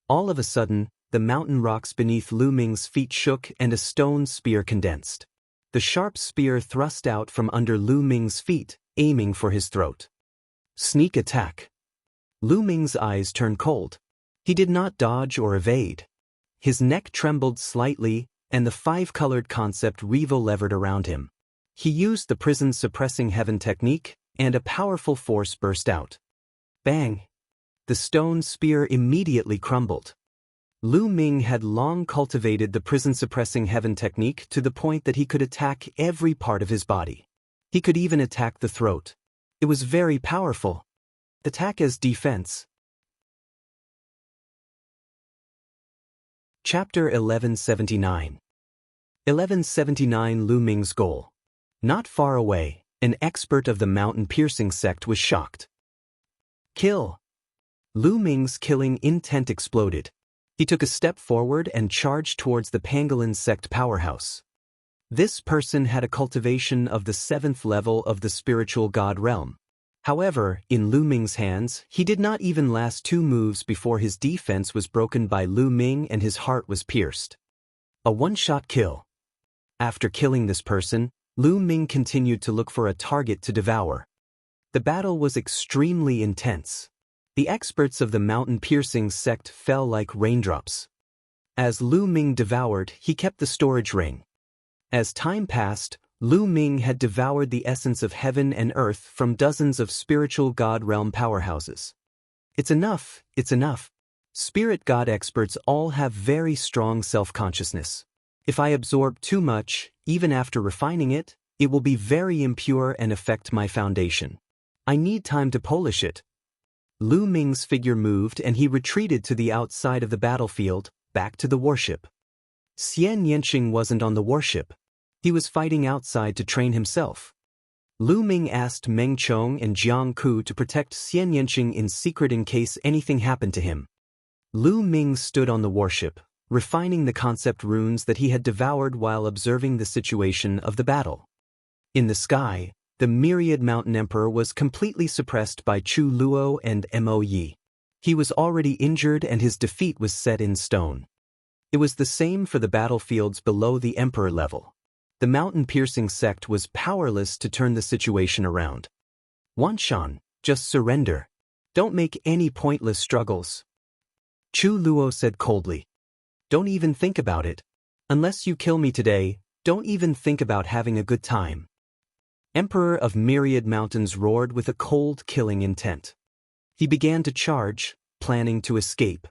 Speaker 1: All of a sudden, the mountain rocks beneath Lu Ming's feet shook and a stone spear condensed. The sharp spear thrust out from under Lu Ming's feet, aiming for his throat. Sneak attack. Lu Ming's eyes turned cold. He did not dodge or evade. His neck trembled slightly, and the five-colored concept revo-levered around him. He used the prison-suppressing heaven technique, and a powerful force burst out. Bang! The stone spear immediately crumbled. Lu Ming had long cultivated the prison-suppressing heaven technique to the point that he could attack every part of his body. He could even attack the throat. It was very powerful. Attack as defense. Chapter 1179. 1179 Lu Ming's goal. Not far away, an expert of the mountain-piercing sect was shocked. Kill! Lu Ming's killing intent exploded. He took a step forward and charged towards the Pangolin sect powerhouse. This person had a cultivation of the 7th level of the spiritual god realm. However, in Lu Ming's hands, he did not even last 2 moves before his defense was broken by Lu Ming and his heart was pierced. A one-shot kill. After killing this person, Lu Ming continued to look for a target to devour. The battle was extremely intense. The experts of the mountain-piercing sect fell like raindrops. As Lu Ming devoured, he kept the storage ring. As time passed, Lu Ming had devoured the essence of heaven and earth from dozens of spiritual god realm powerhouses. It's enough, it's enough. Spirit god experts all have very strong self-consciousness. If I absorb too much, even after refining it, it will be very impure and affect my foundation. I need time to polish it. Lu Ming's figure moved and he retreated to the outside of the battlefield, back to the warship. Xian Yanqing wasn't on the warship. He was fighting outside to train himself. Lu Ming asked Meng Chong and Jiang Ku to protect Xian Yanqing in secret in case anything happened to him. Lu Ming stood on the warship, refining the concept runes that he had devoured while observing the situation of the battle. In the sky, the Myriad Mountain Emperor was completely suppressed by Chu Luo and Mo Yi. He was already injured and his defeat was set in stone. It was the same for the battlefields below the Emperor level. The mountain-piercing sect was powerless to turn the situation around. Wanshan, just surrender. Don't make any pointless struggles. Chu Luo said coldly. Don't even think about it. Unless you kill me today, don't even think about having a good time. Emperor of Myriad Mountains roared with a cold, killing intent. He began to charge, planning to escape.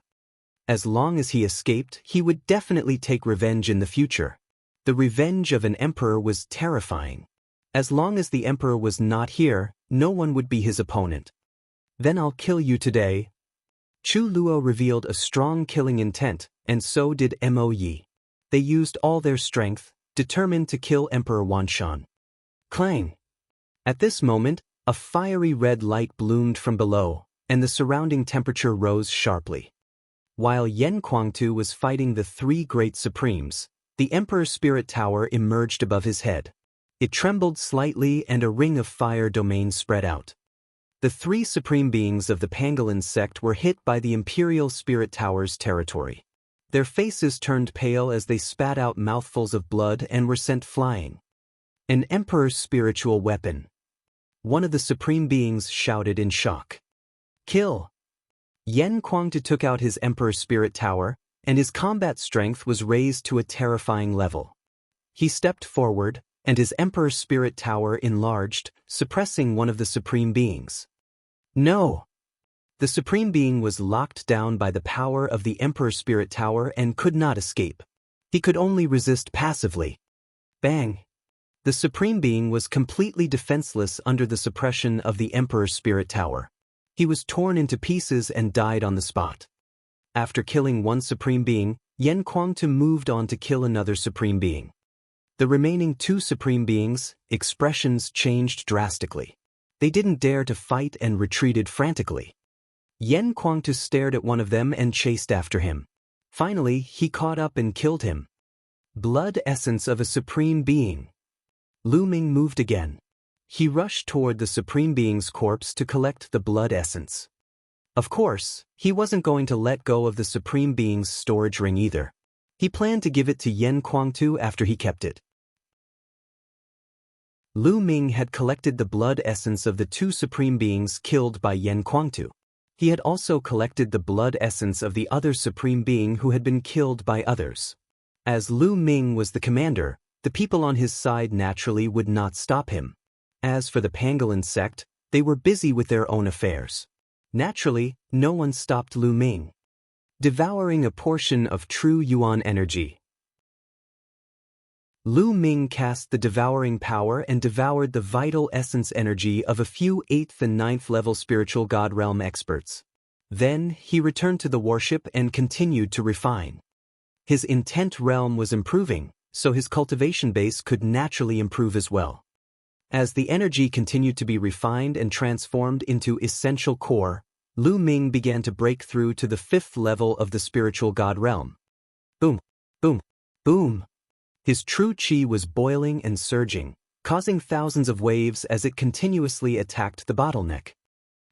Speaker 1: As long as he escaped, he would definitely take revenge in the future. The revenge of an emperor was terrifying. As long as the emperor was not here, no one would be his opponent. Then I'll kill you today. Chu Luo revealed a strong killing intent, and so did Mo Yi. They used all their strength, determined to kill Emperor Wanshan. Clang! At this moment, a fiery red light bloomed from below, and the surrounding temperature rose sharply. While Yen Kuangtu was fighting the 3 great supremes, the Emperor's spirit tower emerged above his head. It trembled slightly and a ring of fire domain spread out. The 3 supreme beings of the Pangolin sect were hit by the Imperial Spirit Tower's territory. Their faces turned pale as they spat out mouthfuls of blood and were sent flying. An Emperor's spiritual weapon. One of the supreme beings shouted in shock. Kill! Yen Kuangtu took out his Emperor's spirit tower, and his combat strength was raised to a terrifying level. He stepped forward, and his Emperor's spirit tower enlarged, suppressing one of the supreme beings. No! The supreme being was locked down by the power of the Emperor's spirit tower and could not escape. He could only resist passively. Bang! The supreme being was completely defenseless under the suppression of the Emperor's spirit tower. He was torn into pieces and died on the spot. After killing one supreme being, Yen Kuangtu moved on to kill another supreme being. The remaining 2 supreme beings' expressions changed drastically. They didn't dare to fight and retreated frantically. Yen Kuangtu stared at one of them and chased after him. Finally, he caught up and killed him. Blood essence of a supreme being. Lu Ming moved again. He rushed toward the Supreme Being's corpse to collect the blood essence. Of course, he wasn't going to let go of the Supreme Being's storage ring either. He planned to give it to Yen Kuangtu after he kept it. Lu Ming had collected the blood essence of the two Supreme Beings killed by Yen Kuangtu. He had also collected the blood essence of the other Supreme Being who had been killed by others. As Lu Ming was the commander, the people on his side naturally would not stop him. As for the pangolin sect, they were busy with their own affairs. Naturally, no one stopped Lu Ming. Devouring a portion of true Yuan energy. Lu Ming cast the devouring power and devoured the vital essence energy of a few 8th and 9th level spiritual god realm experts. Then, he returned to the warship and continued to refine. His intent realm was improving, so his cultivation base could naturally improve as well. As the energy continued to be refined and transformed into essential core, Lu Ming began to break through to the 5th level of the spiritual god realm. Boom, boom, boom. His true qi was boiling and surging, causing thousands of waves as it continuously attacked the bottleneck.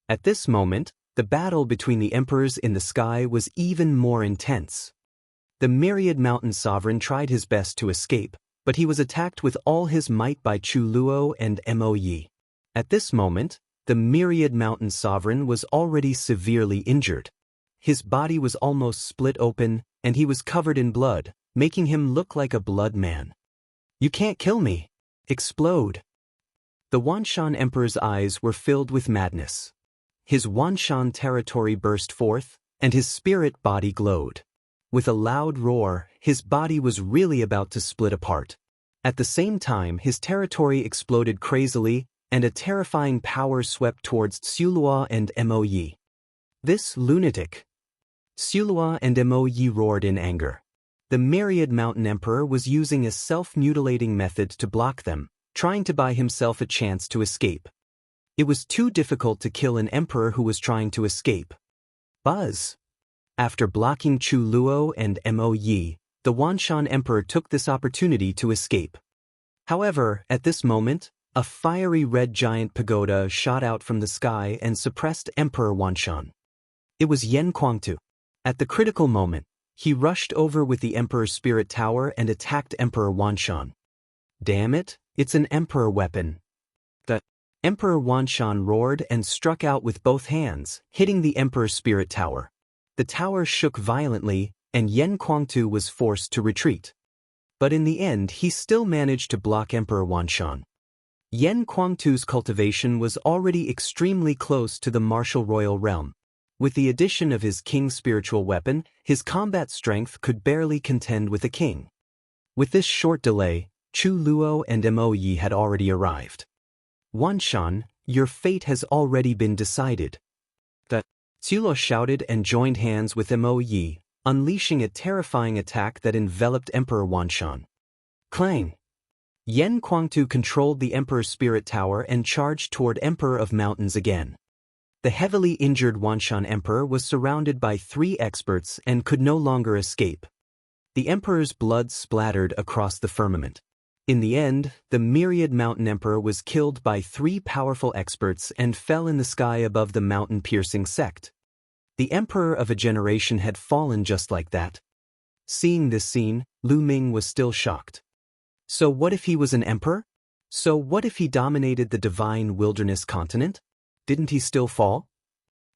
Speaker 1: At this moment, the battle between the emperors in the sky was even more intense. The Myriad Mountain Sovereign tried his best to escape, but he was attacked with all his might by Chu Luo and Mo Yi. At this moment, the Myriad Mountain Sovereign was already severely injured. His body was almost split open, and he was covered in blood, making him look like a blood man. "You can't kill me! Explode!" The Wanshan Emperor's eyes were filled with madness. His Wanshan territory burst forth, and his spirit body glowed. With a loud roar, his body was really about to split apart. At the same time, his territory exploded crazily, and a terrifying power swept towards Tsulua and Mo Yi. "This lunatic!" Tsulua and Mo Yi roared in anger. The Myriad Mountain Emperor was using a self-mutilating method to block them, trying to buy himself a chance to escape. It was too difficult to kill an emperor who was trying to escape. Buzz! After blocking Chu Luo and Mo Yi, the Wanshan Emperor took this opportunity to escape. However, at this moment, a fiery red giant pagoda shot out from the sky and suppressed Emperor Wanshan. It was Yen Kuangtu. At the critical moment, he rushed over with the Emperor's Spirit Tower and attacked Emperor Wanshan. "Damn it, it's an Emperor weapon." The Emperor Wanshan roared and struck out with both hands, hitting the Emperor's Spirit Tower. The tower shook violently, and Yen Kuangtu was forced to retreat. But in the end, he still managed to block Emperor Wanshan. Yen Kuangtu's cultivation was already extremely close to the martial royal realm. With the addition of his king's spiritual weapon, his combat strength could barely contend with a king. With this short delay, Chu Luo and Mo Yi had already arrived. "Wanshan, your fate has already been decided." The Tsulo shouted and joined hands with Mo Yi, unleashing a terrifying attack that enveloped Emperor Wanshan. Clang! Yen Kuangtu controlled the Emperor's Spirit Tower and charged toward Emperor of Mountains again. The heavily injured Wanshan Emperor was surrounded by 3 experts and could no longer escape. The Emperor's blood splattered across the firmament. In the end, the Myriad Mountain Emperor was killed by 3 powerful experts and fell in the sky above the mountain-piercing sect. The Emperor of a generation had fallen just like that. Seeing this scene, Lu Ming was still shocked. So what if he was an emperor? So what if he dominated the divine wilderness continent? Didn't he still fall?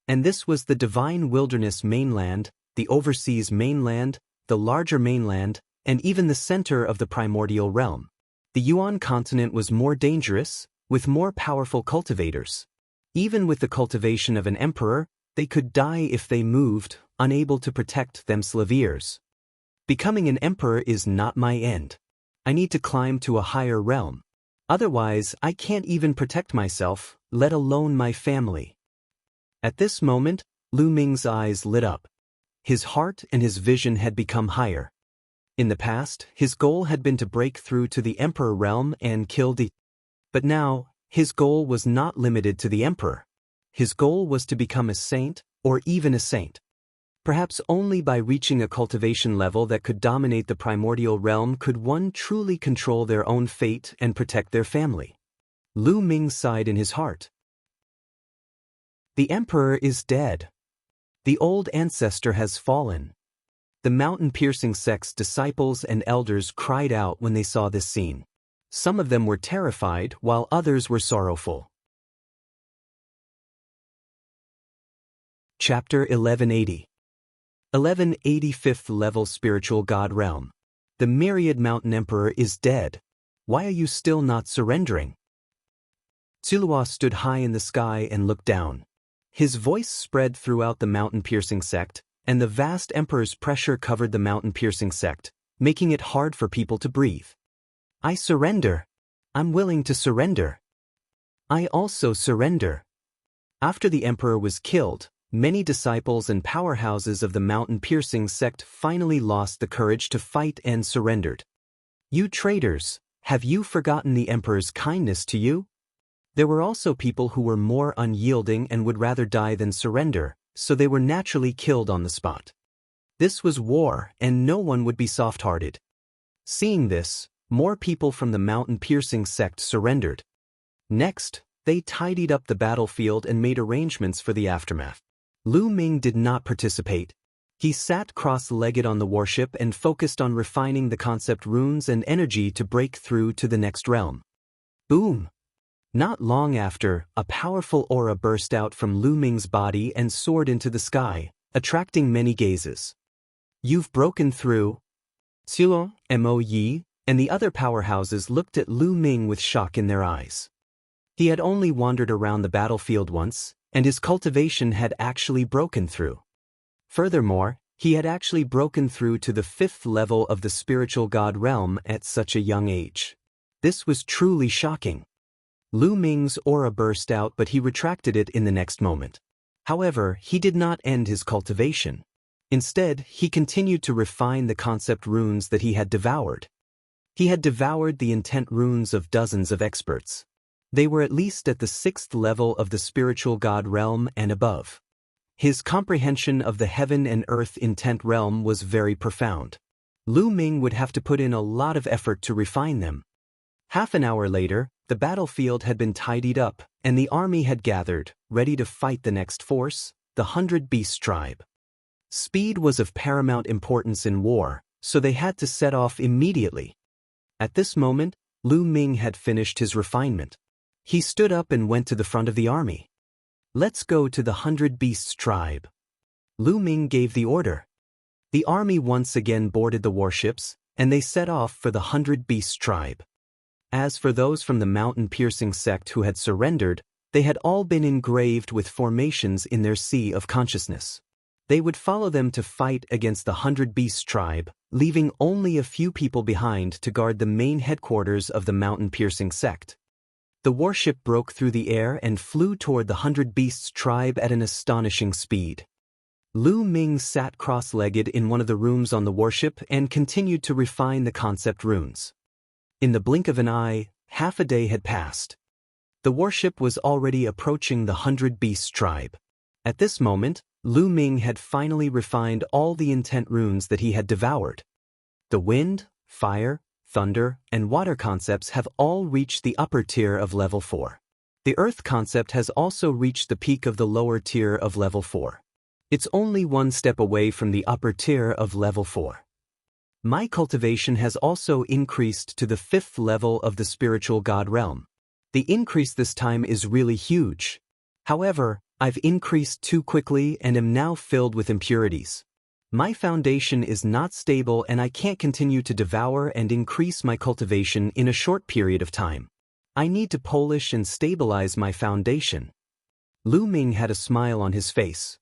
Speaker 1: And this was the divine wilderness mainland, the overseas mainland, the larger mainland, and even the center of the primordial realm. The Yuan continent was more dangerous, with more powerful cultivators. Even with the cultivation of an emperor, they could die if they moved, unable to protect themselves. Becoming an emperor is not my end. I need to climb to a higher realm. Otherwise, I can't even protect myself, let alone my family. At this moment, Lu Ming's eyes lit up. His heart and his vision had become higher. In the past, his goal had been to break through to the Emperor realm and kill the... But now, his goal was not limited to the Emperor. His goal was to become a saint, or even a saint. Perhaps only by reaching a cultivation level that could dominate the primordial realm could one truly control their own fate and protect their family. Lu Ming sighed in his heart. The emperor is dead. The old ancestor has fallen. The mountain-piercing sect's disciples and elders cried out when they saw this scene. Some of them were terrified, while others were sorrowful. Chapter 1180. 1185th Level Spiritual God Realm. The Myriad Mountain Emperor is dead. Why are you still not surrendering? Tsulua stood high in the sky and looked down. His voice spread throughout the mountain-piercing sect, and the vast emperor's pressure covered the mountain-piercing sect, making it hard for people to breathe. I surrender. I'm willing to surrender. I also surrender. After the emperor was killed, many disciples and powerhouses of the mountain-piercing sect finally lost the courage to fight and surrendered. You traitors, have you forgotten the emperor's kindness to you? There were also people who were more unyielding and would rather die than surrender, so they were naturally killed on the spot. This was war, and no one would be soft-hearted. Seeing this, more people from the mountain-piercing sect surrendered. Next, they tidied up the battlefield and made arrangements for the aftermath. Lu Ming did not participate. He sat cross-legged on the warship and focused on refining the concept runes and energy to break through to the next realm. Boom! Not long after, a powerful aura burst out from Lu Ming's body and soared into the sky, attracting many gazes. You've broken through. Tsulon, Mo Yi, and the other powerhouses looked at Lu Ming with shock in their eyes. He had only wandered around the battlefield once, and his cultivation had actually broken through. Furthermore, he had actually broken through to the 5th level of the spiritual god realm at such a young age. This was truly shocking. Lu Ming's aura burst out, but he retracted it in the next moment. However, he did not end his cultivation. Instead, he continued to refine the concept runes that he had devoured. He had devoured the intent runes of dozens of experts. They were at least at the 6th level of the spiritual god realm and above. His comprehension of the heaven and earth intent realm was very profound. Lu Ming would have to put in a lot of effort to refine them. Half an hour later, the battlefield had been tidied up, and the army had gathered, ready to fight the next force, the 100 Beast tribe. Speed was of paramount importance in war, so they had to set off immediately. At this moment, Lu Ming had finished his refinement. He stood up and went to the front of the army. Let's go to the 100 Beasts tribe. Lu Ming gave the order. The army once again boarded the warships, and they set off for the 100 Beasts tribe. As for those from the mountain-piercing sect who had surrendered, they had all been engraved with formations in their sea of consciousness. They would follow them to fight against the 100 Beasts tribe, leaving only a few people behind to guard the main headquarters of the mountain-piercing sect. The warship broke through the air and flew toward the 100 Beasts tribe at an astonishing speed. Lu Ming sat cross-legged in one of the rooms on the warship and continued to refine the concept runes. In the blink of an eye, half a day had passed. The warship was already approaching the 100 Beasts tribe. At this moment, Lu Ming had finally refined all the intent runes that he had devoured. The wind, fire, thunder, and water concepts have all reached the upper tier of level 4. The earth concept has also reached the peak of the lower tier of level 4. It's only one step away from the upper tier of level 4. My cultivation has also increased to the 5th level of the spiritual god realm. The increase this time is really huge. However, I've increased too quickly and am now filled with impurities. My foundation is not stable and I can't continue to devour and increase my cultivation in a short period of time. I need to polish and stabilize my foundation. Lu Ming had a smile on his face.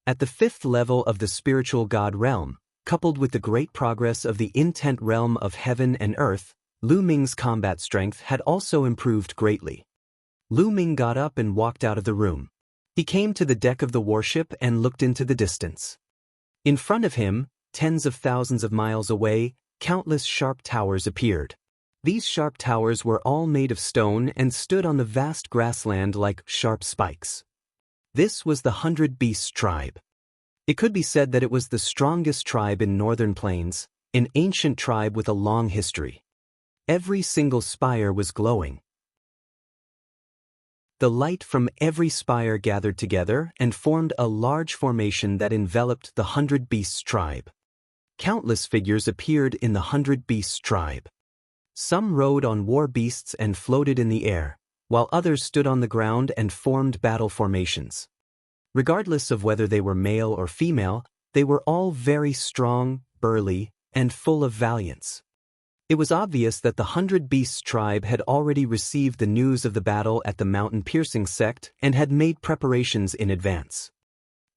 Speaker 1: At the 5th level of the spiritual god realm, coupled with the great progress of the intent realm of heaven and earth, Lu Ming's combat strength had also improved greatly. Lu Ming got up and walked out of the room. He came to the deck of the warship and looked into the distance. In front of him, tens of thousands of miles away, countless sharp towers appeared. These sharp towers were all made of stone and stood on the vast grassland like sharp spikes. This was the 100 Beasts tribe. It could be said that it was the strongest tribe in northern plains, an ancient tribe with a long history. Every single spire was glowing. The light from every spire gathered together and formed a large formation that enveloped the 100 Beasts tribe. Countless figures appeared in the 100 Beasts tribe. Some rode on war beasts and floated in the air, while others stood on the ground and formed battle formations. Regardless of whether they were male or female, they were all very strong, burly, and full of valiance. It was obvious that the 100 Beasts tribe had already received the news of the battle at the mountain-piercing sect and had made preparations in advance.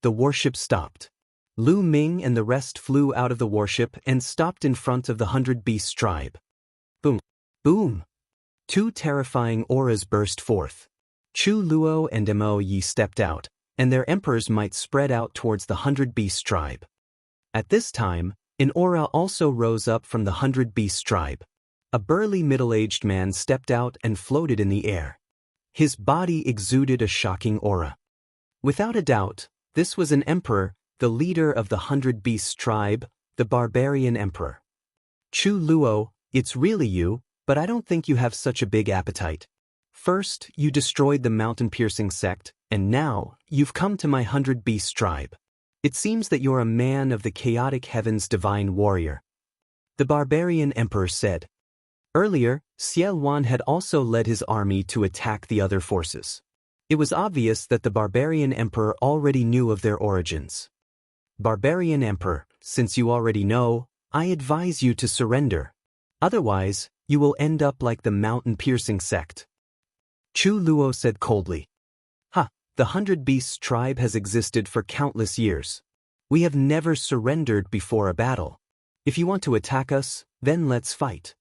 Speaker 1: The warship stopped. Lu Ming and the rest flew out of the warship and stopped in front of the 100 Beasts tribe. Boom! Boom! Two terrifying auras burst forth. Chu Luo and Mo Yi stepped out, and their emperors might spread out towards the 100 Beasts tribe. At this time, an aura also rose up from the 100 Beasts tribe. A burly middle-aged man stepped out and floated in the air. His body exuded a shocking aura. Without a doubt, this was an emperor, the leader of the 100 Beasts tribe, the barbarian emperor. Chu Luo, it's really you, but I don't think you have such a big appetite. First, you destroyed the mountain-piercing sect, and now, you've come to my 100 Beasts tribe. It seems that you're a man of the chaotic heavens divine warrior. The barbarian emperor said. Earlier, Xiel Wan had also led his army to attack the other forces. It was obvious that the barbarian emperor already knew of their origins. Barbarian emperor, since you already know, I advise you to surrender. Otherwise, you will end up like the mountain-piercing sect. Chu Luo said coldly. The 100 Beasts tribe has existed for countless years. We have never surrendered before a battle. If you want to attack us, then let's fight.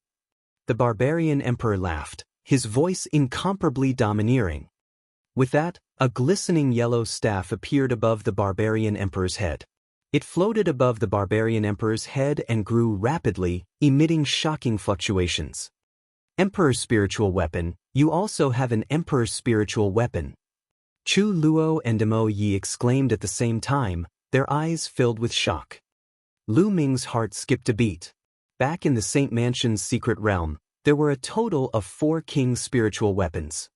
Speaker 1: The barbarian emperor laughed, his voice incomparably domineering. With that, a glistening yellow staff appeared above the barbarian emperor's head. It floated above the barbarian emperor's head and grew rapidly, emitting shocking fluctuations. Emperor's spiritual weapon, you also have an emperor's spiritual weapon. Chu Luo and Mo Yi exclaimed at the same time, their eyes filled with shock. Lu Ming's heart skipped a beat. Back in the Saint Mansion's secret realm, there were a total of 4 king's spiritual weapons.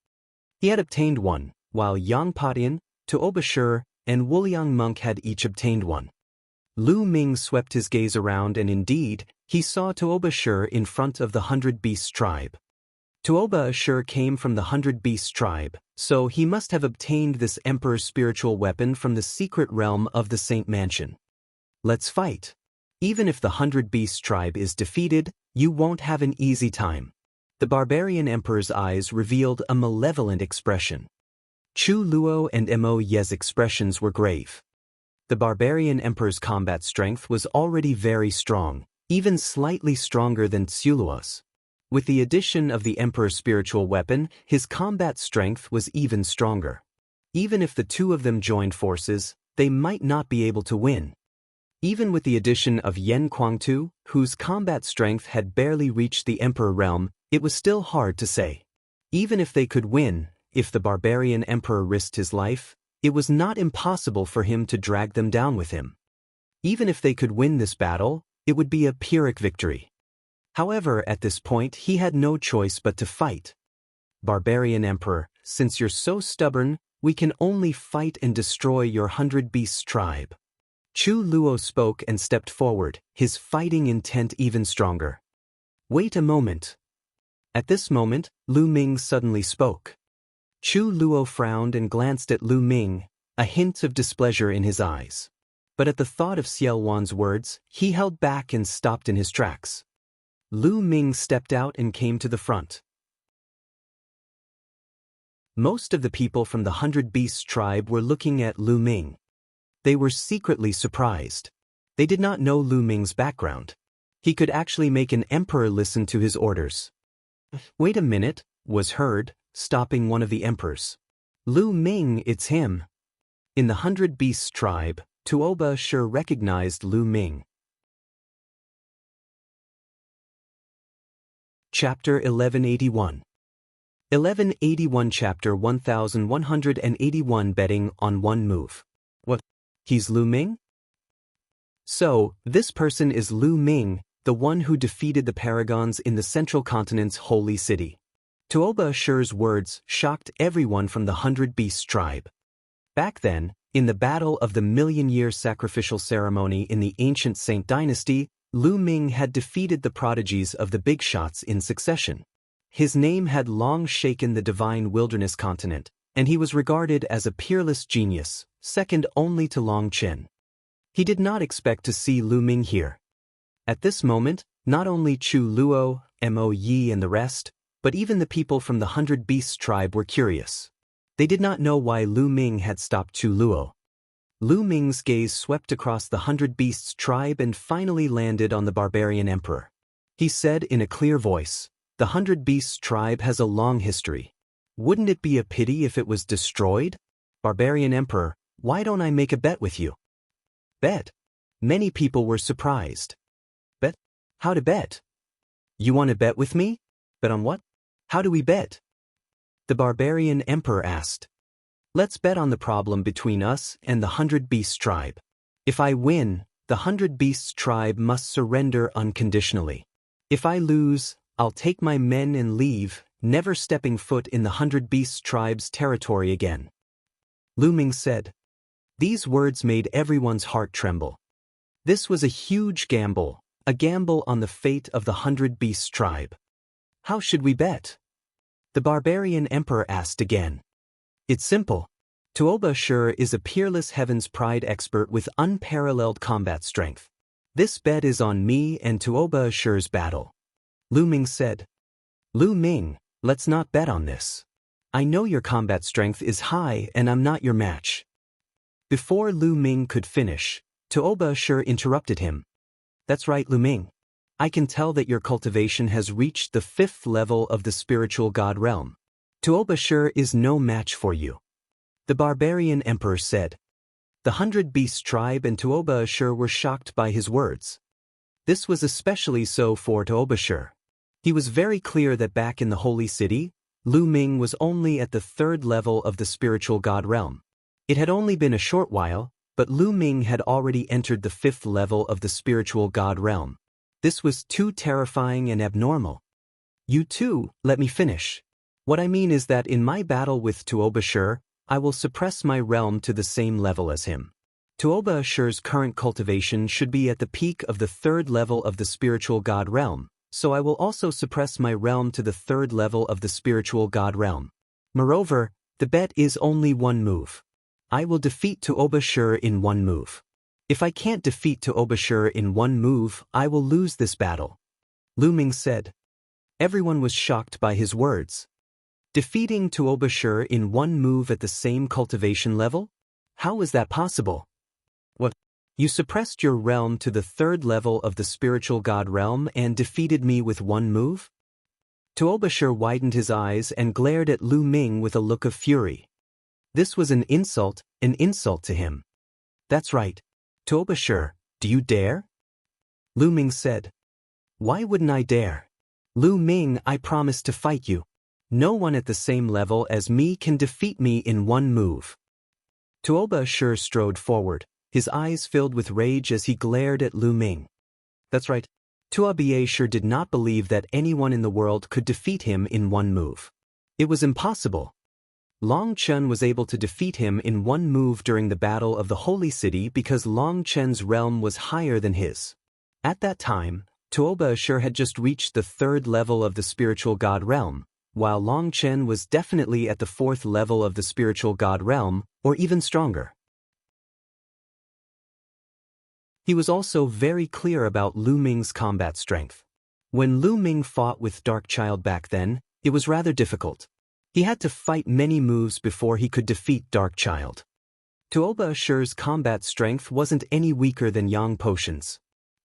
Speaker 1: He had obtained one, while Yang Padian, Tuoba Shi, and Wuliang Monk had each obtained one. Lu Ming swept his gaze around and indeed, he saw Tuoba Shi in front of the 100 Beasts tribe. Tuoba Shi came from the 100 Beasts tribe, so he must have obtained this emperor's spiritual weapon from the secret realm of the Saint Mansion. Let's fight. Even if the 100 Beasts tribe is defeated, you won't have an easy time. The barbarian emperor's eyes revealed a malevolent expression. Chu Luo and Mo Yi's expressions were grave. The barbarian emperor's combat strength was already very strong, even slightly stronger than Tsuluo's. With the addition of the emperor's spiritual weapon, his combat strength was even stronger. Even if the two of them joined forces, they might not be able to win. Even with the addition of Yen Kuangtu, whose combat strength had barely reached the emperor realm, it was still hard to say. Even if they could win, if the barbarian emperor risked his life, it was not impossible for him to drag them down with him. Even if they could win this battle, it would be a Pyrrhic victory. However, at this point, he had no choice but to fight. Barbarian Emperor, since you're so stubborn, we can only fight and destroy your 100 Beasts tribe. Chu Luo spoke and stepped forward, his fighting intent even stronger. Wait a moment. At this moment, Lu Ming suddenly spoke. Chu Luo frowned and glanced at Lu Ming, a hint of displeasure in his eyes. But at the thought of Xiel Wan's words, he held back and stopped in his tracks. Lu Ming stepped out and came to the front. Most of the people from the 100 Beasts tribe were looking at Lu Ming. They were secretly surprised. They did not know Lu Ming's background. He could actually make an emperor listen to his orders. Wait a minute, was heard, stopping one of the emperors. Lu Ming, it's him. In the 100 Beasts tribe, Tuoba Shi recognized Lu Ming. Chapter 1181. 1181 Chapter 1181 Betting on one move. What? He's Lu Ming? So, this person is Lu Ming, the one who defeated the paragons in the central continent's holy city. Tuoba Ashur's words shocked everyone from the 100 Beasts tribe. Back then, in the battle of the million-year sacrificial ceremony in the ancient Saint dynasty, Lu Ming had defeated the prodigies of the big shots in succession. His name had long shaken the divine wilderness continent, and he was regarded as a peerless genius, second only to Long Chen. He did not expect to see Lu Ming here. At this moment, not only Chu Luo, Mo Yi and the rest, but even the people from the 100 Beasts tribe were curious. They did not know why Lu Ming had stopped Chu Luo. Lu Ming's gaze swept across the 100 Beasts tribe and finally landed on the barbarian emperor. He said in a clear voice, "The 100 Beasts tribe has a long history. Wouldn't it be a pity if it was destroyed? Barbarian emperor, why don't I make a bet with you?" Bet? Many people were surprised. Bet? How to bet? You want to bet with me? Bet on what? How do we bet? The barbarian emperor asked. Let's bet on the problem between us and the 100 Beasts tribe. If I win, the 100 Beasts tribe must surrender unconditionally. If I lose, I'll take my men and leave, never stepping foot in the 100 Beasts tribe's territory again. Lu Ming said. These words made everyone's heart tremble. This was a huge gamble, a gamble on the fate of the 100 Beasts tribe. How should we bet? The barbarian emperor asked again. It's simple. Tuoba Ashur is a peerless Heaven's Pride expert with unparalleled combat strength. This bet is on me and Tuoba Ashur's battle. Lu Ming said. Lu Ming, let's not bet on this. I know your combat strength is high and I'm not your match. Before Lu Ming could finish, Tuoba Ashur interrupted him. That's right, Lu Ming. I can tell that your cultivation has reached the 5th level of the spiritual god realm. Tuoba Ashur is no match for you. The barbarian emperor said. The 100 Beasts tribe and Tuoba Ashur were shocked by his words. This was especially so for Tuoba Ashur. He was very clear that back in the holy city, Lu Ming was only at the 3rd level of the spiritual god realm. It had only been a short while, but Lu Ming had already entered the 5th level of the spiritual god realm. This was too terrifying and abnormal. You too, let me finish. What I mean is that in my battle with Tuoba Ashur, I will suppress my realm to the same level as him. Tuoba Ashur's current cultivation should be at the peak of the 3rd level of the spiritual god realm, so I will also suppress my realm to the 3rd level of the spiritual god realm. Moreover, the bet is only one move. I will defeat Tuoba Ashur in one move. If I can't defeat Tuoba Ashur in one move, I will lose this battle. Lu Ming said. Everyone was shocked by his words. Defeating Tuoba Ashur in one move at the same cultivation level? How is that possible? What? You suppressed your realm to the 3rd level of the spiritual god realm and defeated me with one move? Tuoba Ashur widened his eyes and glared at Lu Ming with a look of fury. This was an insult to him. That's right. Tuoba Ashur, do you dare? Lu Ming said. Why wouldn't I dare? Lu Ming, I promise to fight you. No one at the same level as me can defeat me in one move. Tuoba Ashur strode forward, his eyes filled with rage as he glared at Lu Ming. That's right. Tuoba Ashur did not believe that anyone in the world could defeat him in one move. It was impossible. Long Chen was able to defeat him in one move during the Battle of the Holy City because Long Chen's realm was higher than his. At that time, Tuoba Ashur had just reached the 3rd level of the spiritual god realm, while Long Chen was definitely at the 4th level of the spiritual god realm, or even stronger. He was also very clear about Lu Ming's combat strength. When Lu Ming fought with Darkchild back then, it was rather difficult. He had to fight many moves before he could defeat Darkchild. Tuoba Ashur's combat strength wasn't any weaker than Yang Potion's.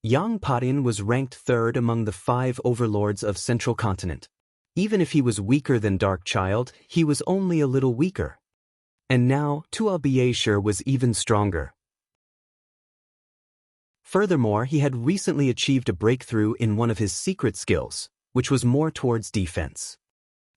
Speaker 1: Yang Potion was ranked 3rd among the 5 overlords of Central Continent. Even if he was weaker than Darkchild, he was only a little weaker. And now, Tuoba Ashur was even stronger. Furthermore, he had recently achieved a breakthrough in one of his secret skills, which was more towards defense.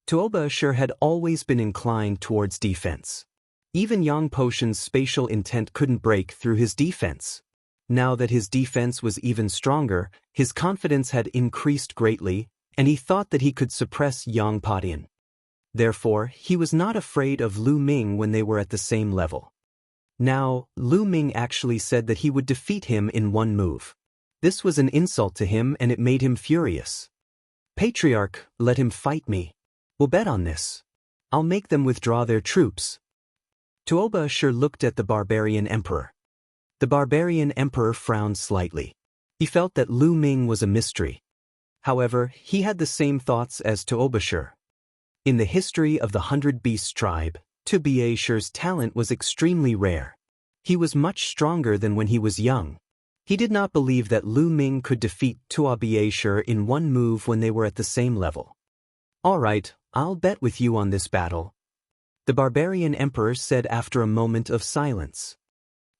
Speaker 1: Tuoba Ashur had always been inclined towards defense. Even Yang Potion's spatial intent couldn't break through his defense. Now that his defense was even stronger, his confidence had increased greatly, and he thought that he could suppress Yang Padian. Therefore, he was not afraid of Lu Ming when they were at the same level. Now, Lu Ming actually said that he would defeat him in one move. This was an insult to him and it made him furious. Patriarch, let him fight me. We'll bet on this. I'll make them withdraw their troops. Tuoba Ashur looked at the barbarian emperor. The barbarian emperor frowned slightly. He felt that Lu Ming was a mystery. However, he had the same thoughts as Tuoba Ashur. In the history of the 100 Beasts tribe, Tuoba Ashur's talent was extremely rare. He was much stronger than when he was young. He did not believe that Lu Ming could defeat Tuoba Ashur in one move when they were at the same level. All right, I'll bet with you on this battle, the barbarian emperor said after a moment of silence.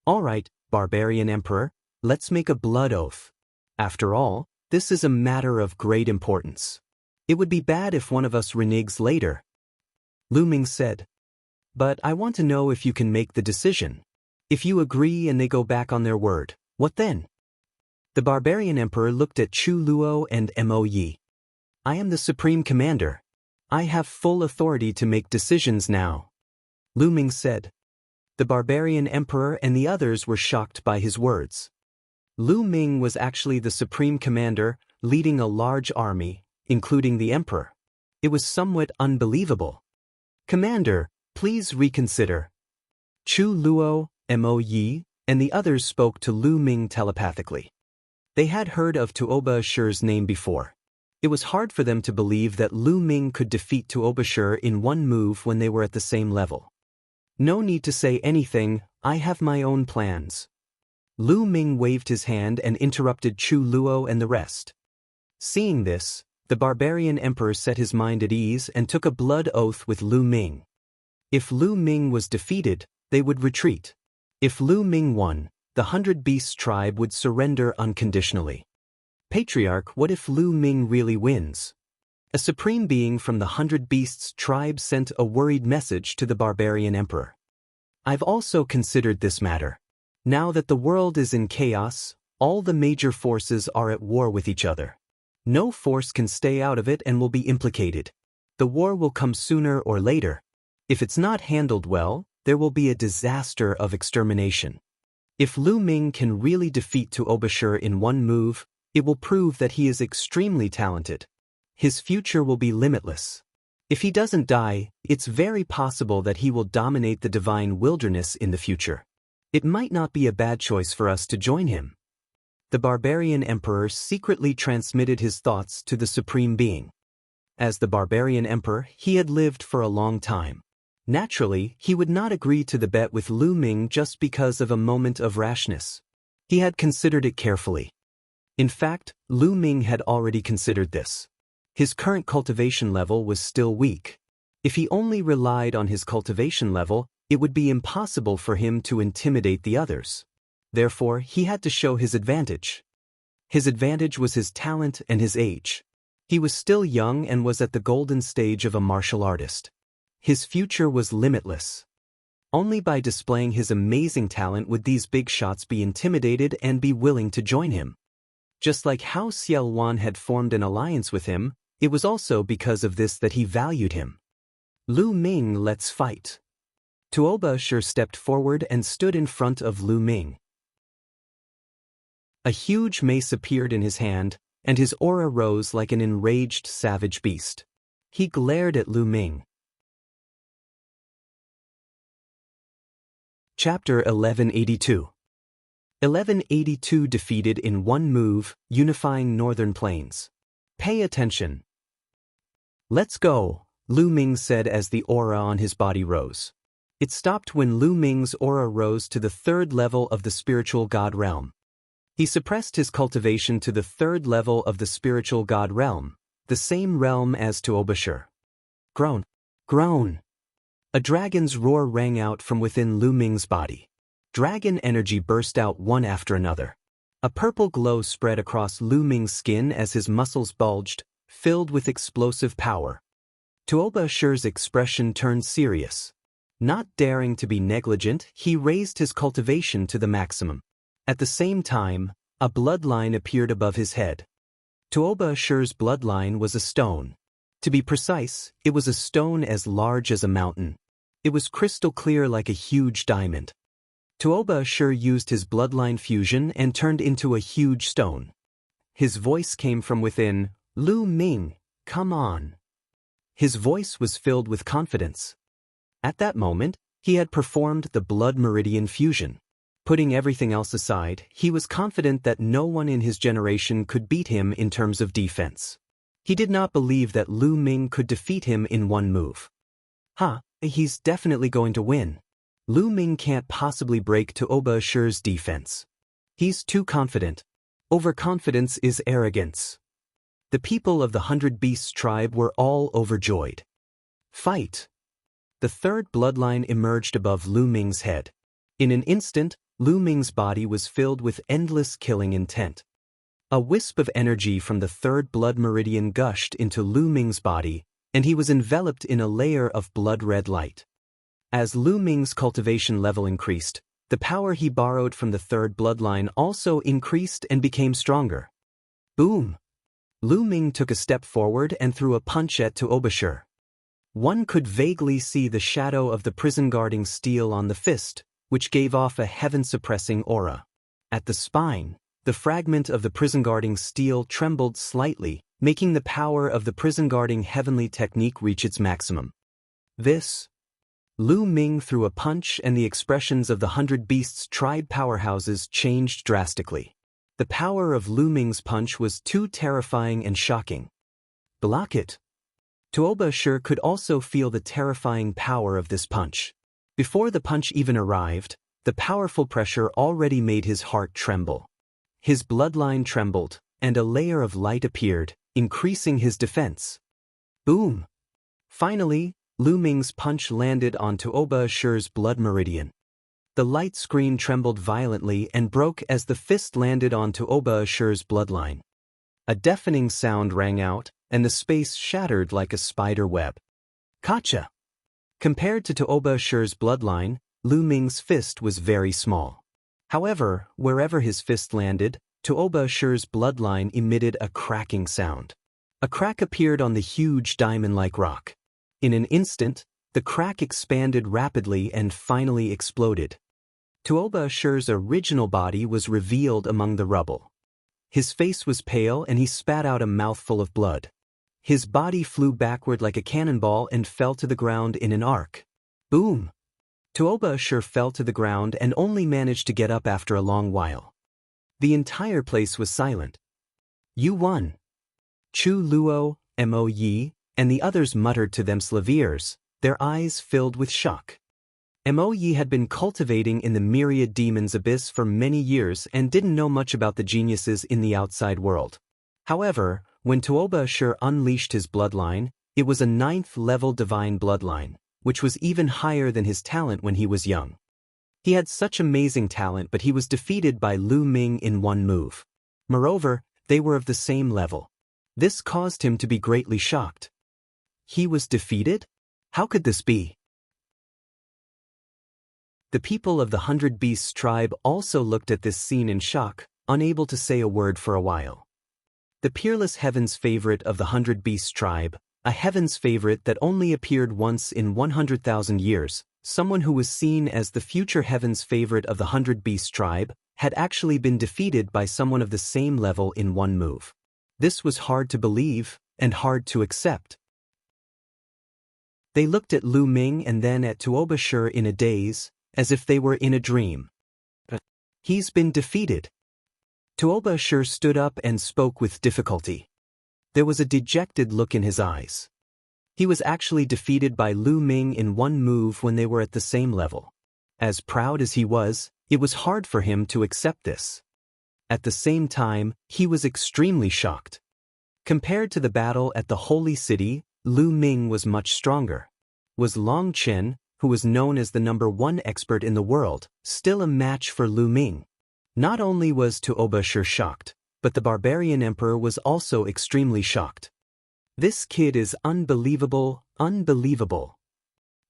Speaker 1: All right, barbarian emperor, let's make a blood oath. After all, this is a matter of great importance. It would be bad if one of us reneges later. Lu Ming said. But I want to know if you can make the decision. If you agree and they go back on their word, what then? The barbarian emperor looked at Chu Luo and Mo Yi. I am the supreme commander. I have full authority to make decisions now. Lu Ming said. The barbarian emperor and the others were shocked by his words. Lu Ming was actually the supreme commander, leading a large army, including the emperor. It was somewhat unbelievable. Commander, please reconsider. Chu Luo, Mo Yi, and the others spoke to Lu Ming telepathically. They had heard of Tuoba Ashur's name before. It was hard for them to believe that Lu Ming could defeat Tuoba Ashur in one move when they were at the same level. No need to say anything, I have my own plans. Lu Ming waved his hand and interrupted Chu Luo and the rest. Seeing this, the barbarian emperor set his mind at ease and took a blood oath with Lu Ming. If Lu Ming was defeated, they would retreat. If Lu Ming won, the 100 Beasts tribe would surrender unconditionally. Patriarch, what if Lu Ming really wins? A supreme being from the 100 Beasts tribe sent a worried message to the barbarian emperor. I've also considered this matter. Now that the world is in chaos, all the major forces are at war with each other. No force can stay out of it and will be implicated. The war will come sooner or later. If it's not handled well, there will be a disaster of extermination. If Lu Ming can really defeat Tuoba Ashur in one move, it will prove that he is extremely talented. His future will be limitless. If he doesn't die, it's very possible that he will dominate the divine wilderness in the future. It might not be a bad choice for us to join him. The barbarian emperor secretly transmitted his thoughts to the supreme being. As the barbarian emperor, he had lived for a long time. Naturally, he would not agree to the bet with Lu Ming just because of a moment of rashness. He had considered it carefully. In fact, Lu Ming had already considered this. His current cultivation level was still weak. If he only relied on his cultivation level, it would be impossible for him to intimidate the others. Therefore, he had to show his advantage. His advantage was his talent and his age. He was still young and was at the golden stage of a martial artist. His future was limitless. Only by displaying his amazing talent would these big shots be intimidated and be willing to join him. Just like how Xiao Wan had formed an alliance with him, it was also because of this that he valued him. Lu Ming, let's fight. Tuoba Ashur stepped forward and stood in front of Lu Ming. A huge mace appeared in his hand, and his aura rose like an enraged savage beast. He glared at Lu Ming. Chapter 1182. 1182 defeated in one move, unifying Northern Plains. Pay attention. Let's go, Lu Ming said as the aura on his body rose. It stopped when Lu Ming's aura rose to the 3rd level of the spiritual god realm. He suppressed his cultivation to the 3rd level of the spiritual god realm, the same realm as Tuoba Ashur. Groan. Groan. A dragon's roar rang out from within Lu Ming's body. Dragon energy burst out one after another. A purple glow spread across Lu Ming's skin as his muscles bulged, filled with explosive power. Tuoba Ashur's expression turned serious. Not daring to be negligent, he raised his cultivation to the maximum. At the same time, a bloodline appeared above his head. Tuoba Ashur's bloodline was a stone. To be precise, it was a stone as large as a mountain. It was crystal clear like a huge diamond. Tuoba Ashur used his bloodline fusion and turned into a huge stone. His voice came from within, "Lu Ming, come on." His voice was filled with confidence. At that moment, he had performed the blood meridian fusion. Putting everything else aside, he was confident that no one in his generation could beat him in terms of defense. He did not believe that Lu Ming could defeat him in one move. He's definitely going to win. Lu Ming can't possibly break Tuoba Ashur's defense. He's too confident. Overconfidence is arrogance. The people of the 100 Beasts tribe were all overjoyed. Fight! The third bloodline emerged above Lu Ming's head. In an instant, Lu Ming's body was filled with endless killing intent. A wisp of energy from the third blood meridian gushed into Lu Ming's body, and he was enveloped in a layer of blood-red light. As Lu Ming's cultivation level increased, the power he borrowed from the third bloodline also increased and became stronger. Boom! Lu Ming took a step forward and threw a punch at Tuoba Ashur. One could vaguely see the shadow of the prison-guarding steel on the fist, which gave off a heaven-suppressing aura. At the spine, the fragment of the prison-guarding steel trembled slightly, making the power of the prison-guarding heavenly technique reach its maximum. Lu Ming threw a punch and the expressions of the 100 Beasts tribe powerhouses changed drastically. The power of Lu Ming's punch was too terrifying and shocking. Block it! Tuoba Ashur could also feel the terrifying power of this punch. Before the punch even arrived, the powerful pressure already made his heart tremble. His bloodline trembled, and a layer of light appeared, increasing his defense. Boom! Finally, Lu Ming's punch landed on Tuoba Ashur's blood meridian. The light screen trembled violently and broke as the fist landed on Tuoba Ashur's bloodline. A deafening sound rang out, and the space shattered like a spider web. Gotcha! Compared to Tuoba Ashur's bloodline, Lu Ming's fist was very small. However, wherever his fist landed, Tuoba Ashur's bloodline emitted a cracking sound. A crack appeared on the huge diamond-like rock. In an instant, the crack expanded rapidly and finally exploded. Tuoba Ashur's original body was revealed among the rubble. His face was pale and he spat out a mouthful of blood. His body flew backward like a cannonball and fell to the ground in an arc. Boom! Tuoba Ashur fell to the ground and only managed to get up after a long while. The entire place was silent. You won! Chu Luo, Mo Yi, and the others muttered to them Slaviers, their eyes filled with shock. Mo Yi had been cultivating in the Myriad demon's abyss for many years and didn't know much about the geniuses in the outside world. However, when Tuoba Ashur unleashed his bloodline, it was a 9th-level divine bloodline, which was even higher than his talent when he was young. He had such amazing talent, but he was defeated by Lu Ming in one move. Moreover, they were of the same level. This caused him to be greatly shocked. He was defeated? How could this be? The people of the 100 Beasts tribe also looked at this scene in shock, unable to say a word for a while. The peerless Heaven's favorite of the 100 Beasts tribe, a Heaven's favorite that only appeared once in 100,000 years, someone who was seen as the future Heaven's favorite of the 100 Beasts tribe, had actually been defeated by someone of the same level in one move. This was hard to believe, and hard to accept. They looked at Lu Ming and then at Tuoba Ashur in a daze, as if they were in a dream. He's been defeated. Tuoba Ashur stood up and spoke with difficulty. There was a dejected look in his eyes. He was actually defeated by Lu Ming in one move when they were at the same level. As proud as he was, it was hard for him to accept this. At the same time, he was extremely shocked. Compared to the battle at the Holy City, Lu Ming was much stronger. Was Long Chen, who was known as the #1 expert in the world, still a match for Lu Ming? Not only was Tuoba Ashur shocked, but the barbarian emperor was also extremely shocked. This kid is unbelievable, unbelievable.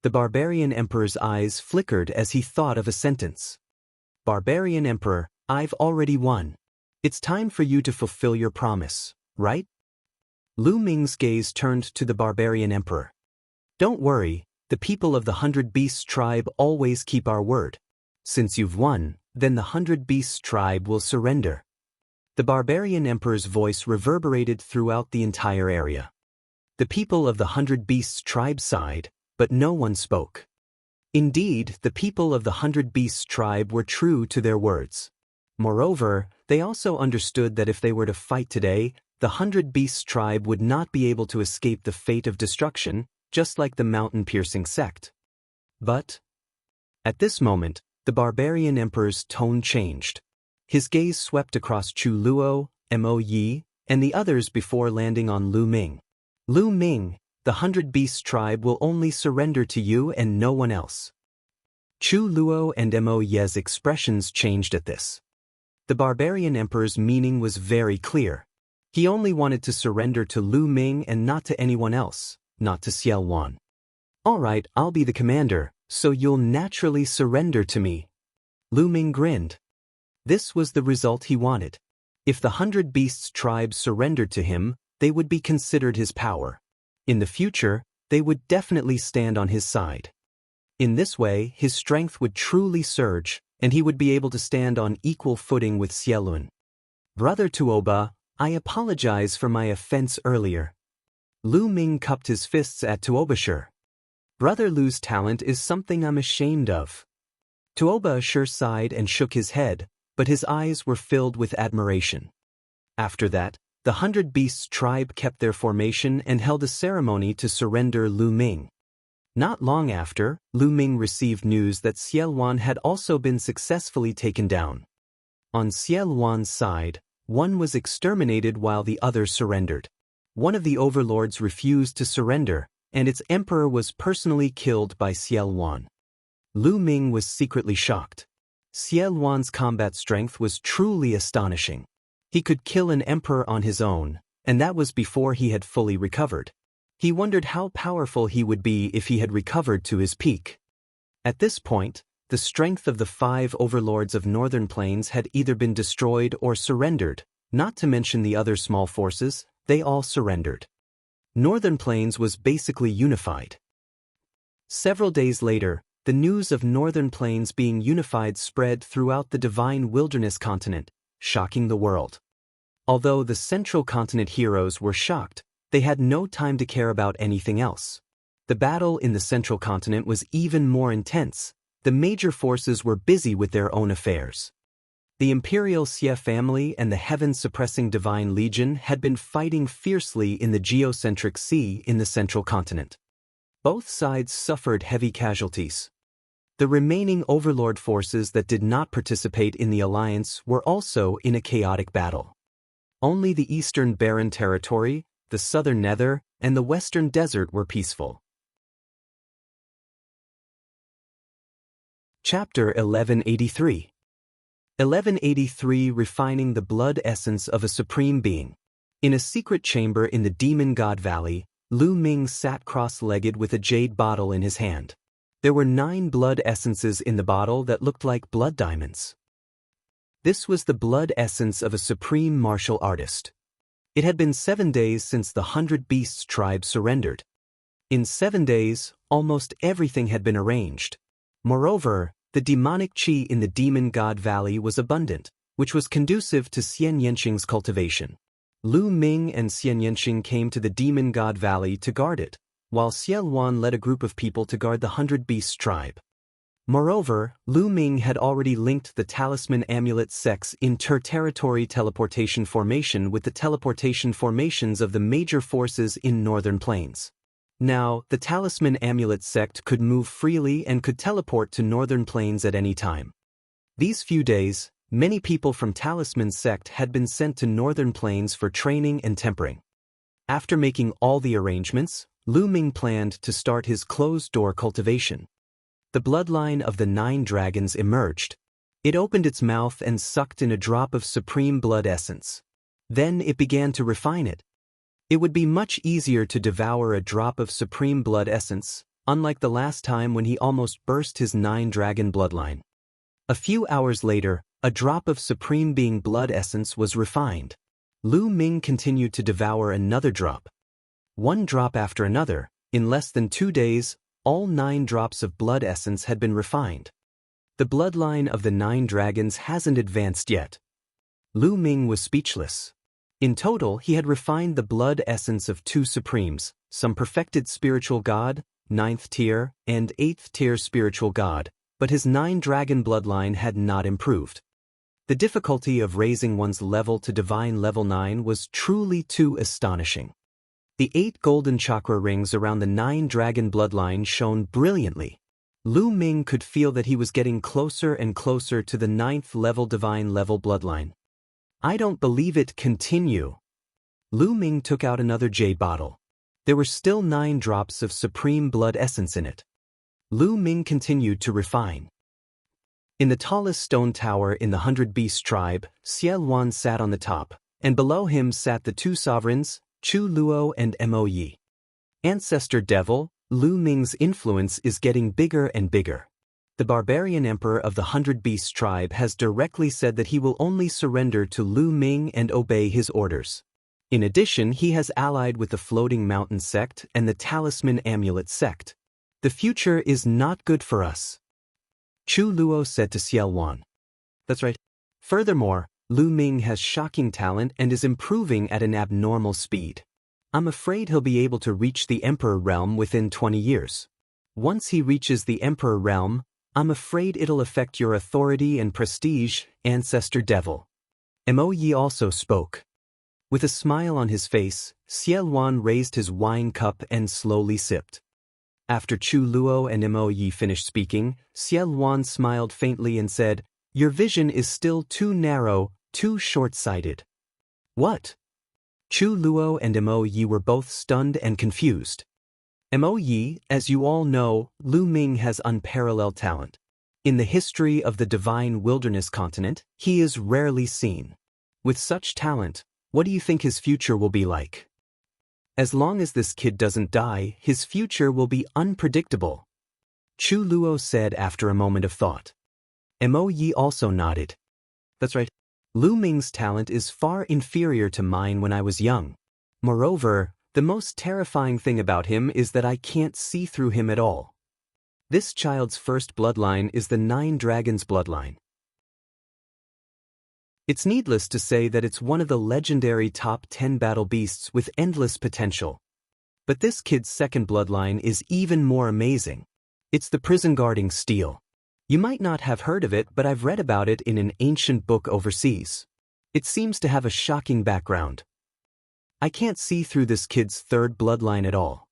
Speaker 1: The barbarian emperor's eyes flickered as he thought of a sentence. Barbarian emperor, I've already won. It's time for you to fulfill your promise, right? Lu Ming's gaze turned to the barbarian emperor. Don't worry, the people of the 100 Beasts tribe always keep our word. Since you've won, then the 100 Beasts tribe will surrender. The barbarian emperor's voice reverberated throughout the entire area. The people of the 100 Beasts tribe sighed, but no one spoke. Indeed, the people of the 100 Beasts tribe were true to their words. Moreover, they also understood that if they were to fight today, the 100 Beasts tribe would not be able to escape the fate of destruction, just like the mountain-piercing sect. But at this moment, the barbarian emperor's tone changed. His gaze swept across Chu Luo, Mo Yi, and the others before landing on Lu Ming. Lu Ming, the 100 Beasts tribe will only surrender to you and no one else. Chu Luo and Mo Yi's expressions changed at this. The barbarian emperor's meaning was very clear. He only wanted to surrender to Lu Ming and not to anyone else, not to Xiao Wan. All right, I'll be the commander, so you'll naturally surrender to me. Lu Ming grinned. This was the result he wanted. If the 100 Beasts tribe surrendered to him, they would be considered his power. In the future, they would definitely stand on his side. In this way, his strength would truly surge, and he would be able to stand on equal footing with Xielun. Brother Tuoba, I apologize for my offense earlier. Lu Ming cupped his fists at Tuobashir. Brother Lu's talent is something I'm ashamed of. Tuobashir sighed and shook his head, but his eyes were filled with admiration. After that, the 100 Beasts tribe kept their formation and held a ceremony to surrender Lu Ming. Not long after, Lu Ming received news that Xiel Wan had also been successfully taken down. On Xiel Wan's side, one was exterminated while the other surrendered. One of the overlords refused to surrender, and its emperor was personally killed by Xiel Wan. Lu Ming was secretly shocked. Xiel Wan's combat strength was truly astonishing. He could kill an emperor on his own, and that was before he had fully recovered. He wondered how powerful he would be if he had recovered to his peak. At this point, the strength of the 5 overlords of Northern Plains had either been destroyed or surrendered, not to mention the other small forces, they all surrendered. Northern Plains was basically unified. Several days later, the news of Northern Plains being unified spread throughout the Divine Wilderness continent, shocking the world. Although the Central Continent heroes were shocked, they had no time to care about anything else. The battle in the Central Continent was even more intense. The major forces were busy with their own affairs. The Imperial Xie family and the heaven-suppressing Divine Legion had been fighting fiercely in the geocentric sea in the Central Continent. Both sides suffered heavy casualties. The remaining overlord forces that did not participate in the alliance were also in a chaotic battle. Only the Eastern Barren Territory, the Southern Nether, and the Western Desert were peaceful. Chapter 1183. 1183 Refining the Blood Essence of a Supreme Being. In a secret chamber in the Demon God Valley, Lu Ming sat cross-legged with a jade bottle in his hand. There were 9 blood essences in the bottle that looked like blood diamonds. This was the blood essence of a supreme martial artist. It had been 7 days since the 100 Beasts tribe surrendered. In 7 days, almost everything had been arranged. Moreover, the demonic qi in the Demon God Valley was abundant, which was conducive to Xian Yanqing's cultivation. Lu Ming and Xian Yanqing came to the Demon God Valley to guard it, while Xiel Wan led a group of people to guard the 100 Beasts tribe. Moreover, Lu Ming had already linked the talisman amulet sects inter-territory teleportation formation with the teleportation formations of the major forces in Northern Plains. Now, the talisman amulet sect could move freely and could teleport to Northern Plains at any time. These few days, many people from Talisman sect had been sent to Northern Plains for training and tempering. After making all the arrangements, Lu Ming planned to start his closed-door cultivation. The bloodline of the 9 dragons emerged. It opened its mouth and sucked in a drop of supreme blood essence. Then it began to refine it. It would be much easier to devour a drop of supreme blood essence, unlike the last time when he almost burst his 9 dragon bloodline. A few hours later, a drop of Supreme Being blood essence was refined. Lu Ming continued to devour another drop. One drop after another, in less than 2 days, all 9 drops of blood essence had been refined. The bloodline of the 9 dragons hasn't advanced yet. Lu Ming was speechless. In total, he had refined the blood essence of 2 supremes, some perfected spiritual god, 9th tier, and 8th tier spiritual god, but his 9 dragon bloodline had not improved. The difficulty of raising one's level to divine level 9 was truly too astonishing. The 8 golden chakra rings around the 9 dragon bloodline shone brilliantly. Lu Ming could feel that he was getting closer and closer to the 9th level divine level bloodline. I don't believe it. Continue. Lu Ming took out another jade bottle. There were still 9 drops of supreme blood essence in it. Lu Ming continued to refine. In the tallest stone tower in the 100 Beast tribe, Xie Luan sat on the top, and below him sat the 2 sovereigns, Chu Luo and Mo Yi. Ancestor Devil, Lu Ming's influence is getting bigger and bigger. The barbarian emperor of the 100 Beast tribe has directly said that he will only surrender to Lu Ming and obey his orders. In addition, he has allied with the Floating Mountain sect and the Talisman Amulet sect. The future is not good for us. Chu Luo said to Xie Luan. That's right. Furthermore, Lu Ming has shocking talent and is improving at an abnormal speed. I'm afraid he'll be able to reach the Emperor realm within 20 years. Once he reaches the Emperor realm, I'm afraid it'll affect your authority and prestige, Ancestor Devil. Mo Yi also spoke. With a smile on his face, Xie Luan raised his wine cup and slowly sipped. After Chu Luo and Mo Yi finished speaking, Xie Luan smiled faintly and said, "Your vision is still too narrow, too short-sighted." What? Chu Luo and Mo Yi were both stunned and confused. Mo Yi, as you all know, Lu Ming has unparalleled talent. In the history of the divine wilderness continent, he is rarely seen. With such talent, what do you think his future will be like? As long as this kid doesn't die, his future will be unpredictable. Chu Luo said after a moment of thought. Mo Yi also nodded. That's right. Lu Ming's talent is far inferior to mine when I was young. Moreover, the most terrifying thing about him is that I can't see through him at all. This child's first bloodline is the 9 dragons bloodline. It's needless to say that it's one of the legendary top 10 battle beasts with endless potential. But this kid's second bloodline is even more amazing. It's the prison guarding steel. You might not have heard of it, but I've read about it in an ancient book overseas. It seems to have a shocking background. I can't see through this kid's third bloodline at all.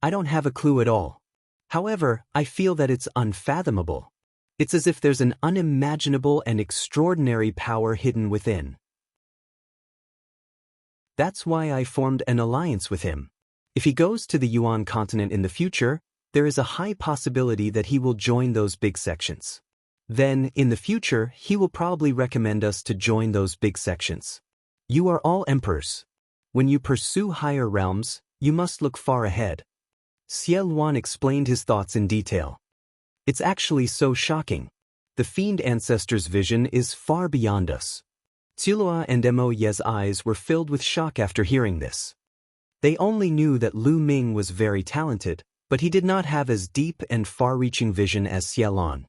Speaker 1: I don't have a clue at all. However, I feel that it's unfathomable. It's as if there's an unimaginable and extraordinary power hidden within. That's why I formed an alliance with him. If he goes to the Yuan continent in the future, there is a high possibility that he will join those big sections. Then, in the future, he will probably recommend us to join those big sections. You are all emperors. When you pursue higher realms, you must look far ahead. Xie Luan explained his thoughts in detail. It's actually so shocking. The fiend ancestor's vision is far beyond us. Tsulua and Mo Ye's eyes were filled with shock after hearing this. They only knew that Lu Ming was very talented, but he did not have as deep and far-reaching vision as Xie Luan.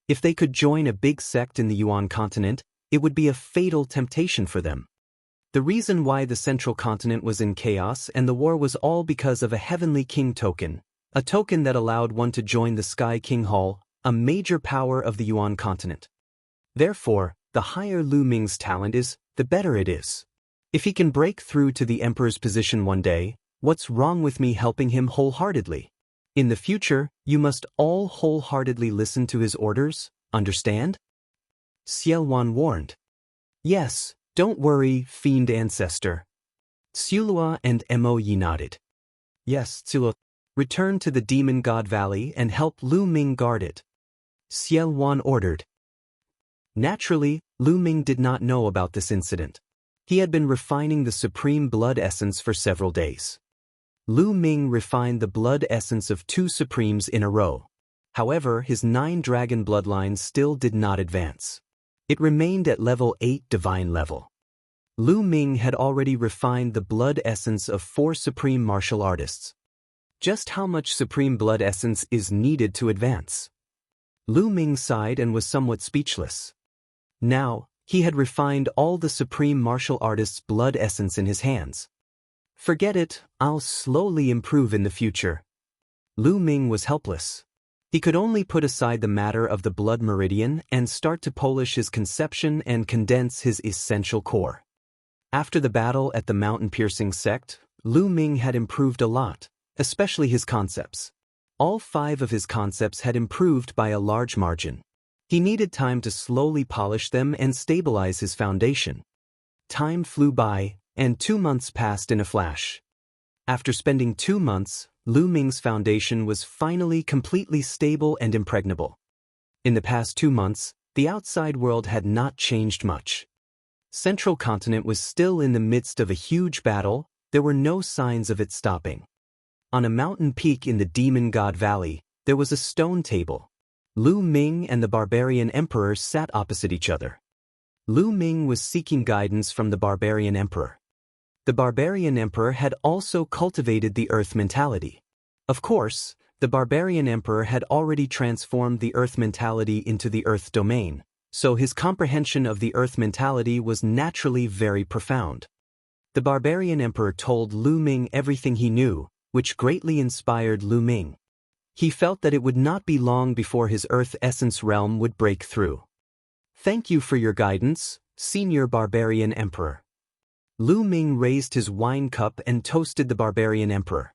Speaker 1: If they could join a big sect in the Yuan continent, it would be a fatal temptation for them. The reason why the central continent was in chaos and the war was all because of a Heavenly King token, a token that allowed one to join the Sky King Hall, a major power of the Yuan continent. Therefore, the higher Lu Ming's talent is, the better it is. If he can break through to the Emperor's position one day, what's wrong with me helping him wholeheartedly? In the future, you must all wholeheartedly listen to his orders, understand? Xie Luan warned. Yes, don't worry, fiend ancestor. Tsulua and Mo Yi nodded. Yes, Tsulua. Return to the Demon God Valley and help Lu Ming guard it. Xie Luan ordered. Naturally, Lu Ming did not know about this incident. He had been refining the supreme blood essence for several days. Lu Ming refined the blood essence of 2 supremes in a row. However, his 9 dragon bloodlines still did not advance. It remained at level 8 divine level. Lu Ming had already refined the blood essence of 4 supreme martial artists. Just how much supreme blood essence is needed to advance? Lu Ming sighed and was somewhat speechless. Now, he had refined all the supreme martial artist's blood essence in his hands. Forget it, I'll slowly improve in the future. Lu Ming was helpless. He could only put aside the matter of the blood meridian and start to polish his conception and condense his essential core. After the battle at the mountain-piercing sect, Lu Ming had improved a lot, especially his concepts. All 5 of his concepts had improved by a large margin. He needed time to slowly polish them and stabilize his foundation. Time flew by, and 2 months passed in a flash. After spending 2 months, Lu Ming's foundation was finally completely stable and impregnable. In the past 2 months, the outside world had not changed much. Central Continent was still in the midst of a huge battle. There were no signs of it stopping. On a mountain peak in the Demon God Valley, there was a stone table. Lu Ming and the Barbarian Emperor sat opposite each other. Lu Ming was seeking guidance from the Barbarian Emperor. The Barbarian Emperor had also cultivated the Earth mentality. Of course, the Barbarian Emperor had already transformed the Earth mentality into the Earth domain, so his comprehension of the Earth mentality was naturally very profound. The Barbarian Emperor told Lu Ming everything he knew, which greatly inspired Lu Ming. He felt that it would not be long before his Earth Essence realm would break through. Thank you for your guidance, Senior Barbarian Emperor. Lu Ming raised his wine cup and toasted the Barbarian Emperor.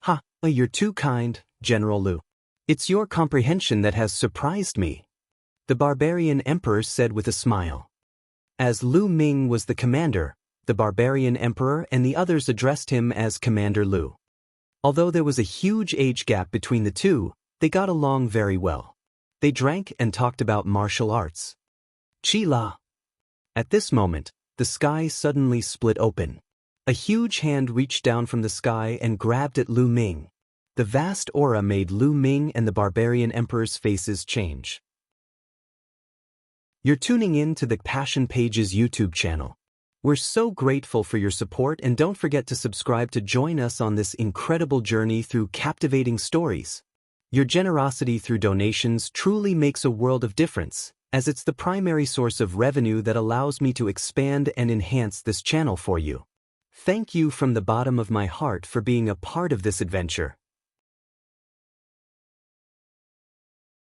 Speaker 1: Ha, you're too kind, General Lu. It's your comprehension that has surprised me, the Barbarian Emperor said with a smile. As Lu Ming was the commander, the Barbarian Emperor and the others addressed him as Commander Lu. Although there was a huge age gap between the two, they got along very well. They drank and talked about martial arts. Chi-la. At this moment, the sky suddenly split open. A huge hand reached down from the sky and grabbed at Lu Ming. The vast aura made Lu Ming and the Barbarian Emperor's faces change. You're tuning in to the Passion Pages YouTube channel. We're so grateful for your support, and don't forget to subscribe to join us on this incredible journey through captivating stories. Your generosity through donations truly makes a world of difference, as it's the primary source of revenue that allows me to expand and enhance this channel for you. Thank you from the bottom of my heart for being a part of this adventure.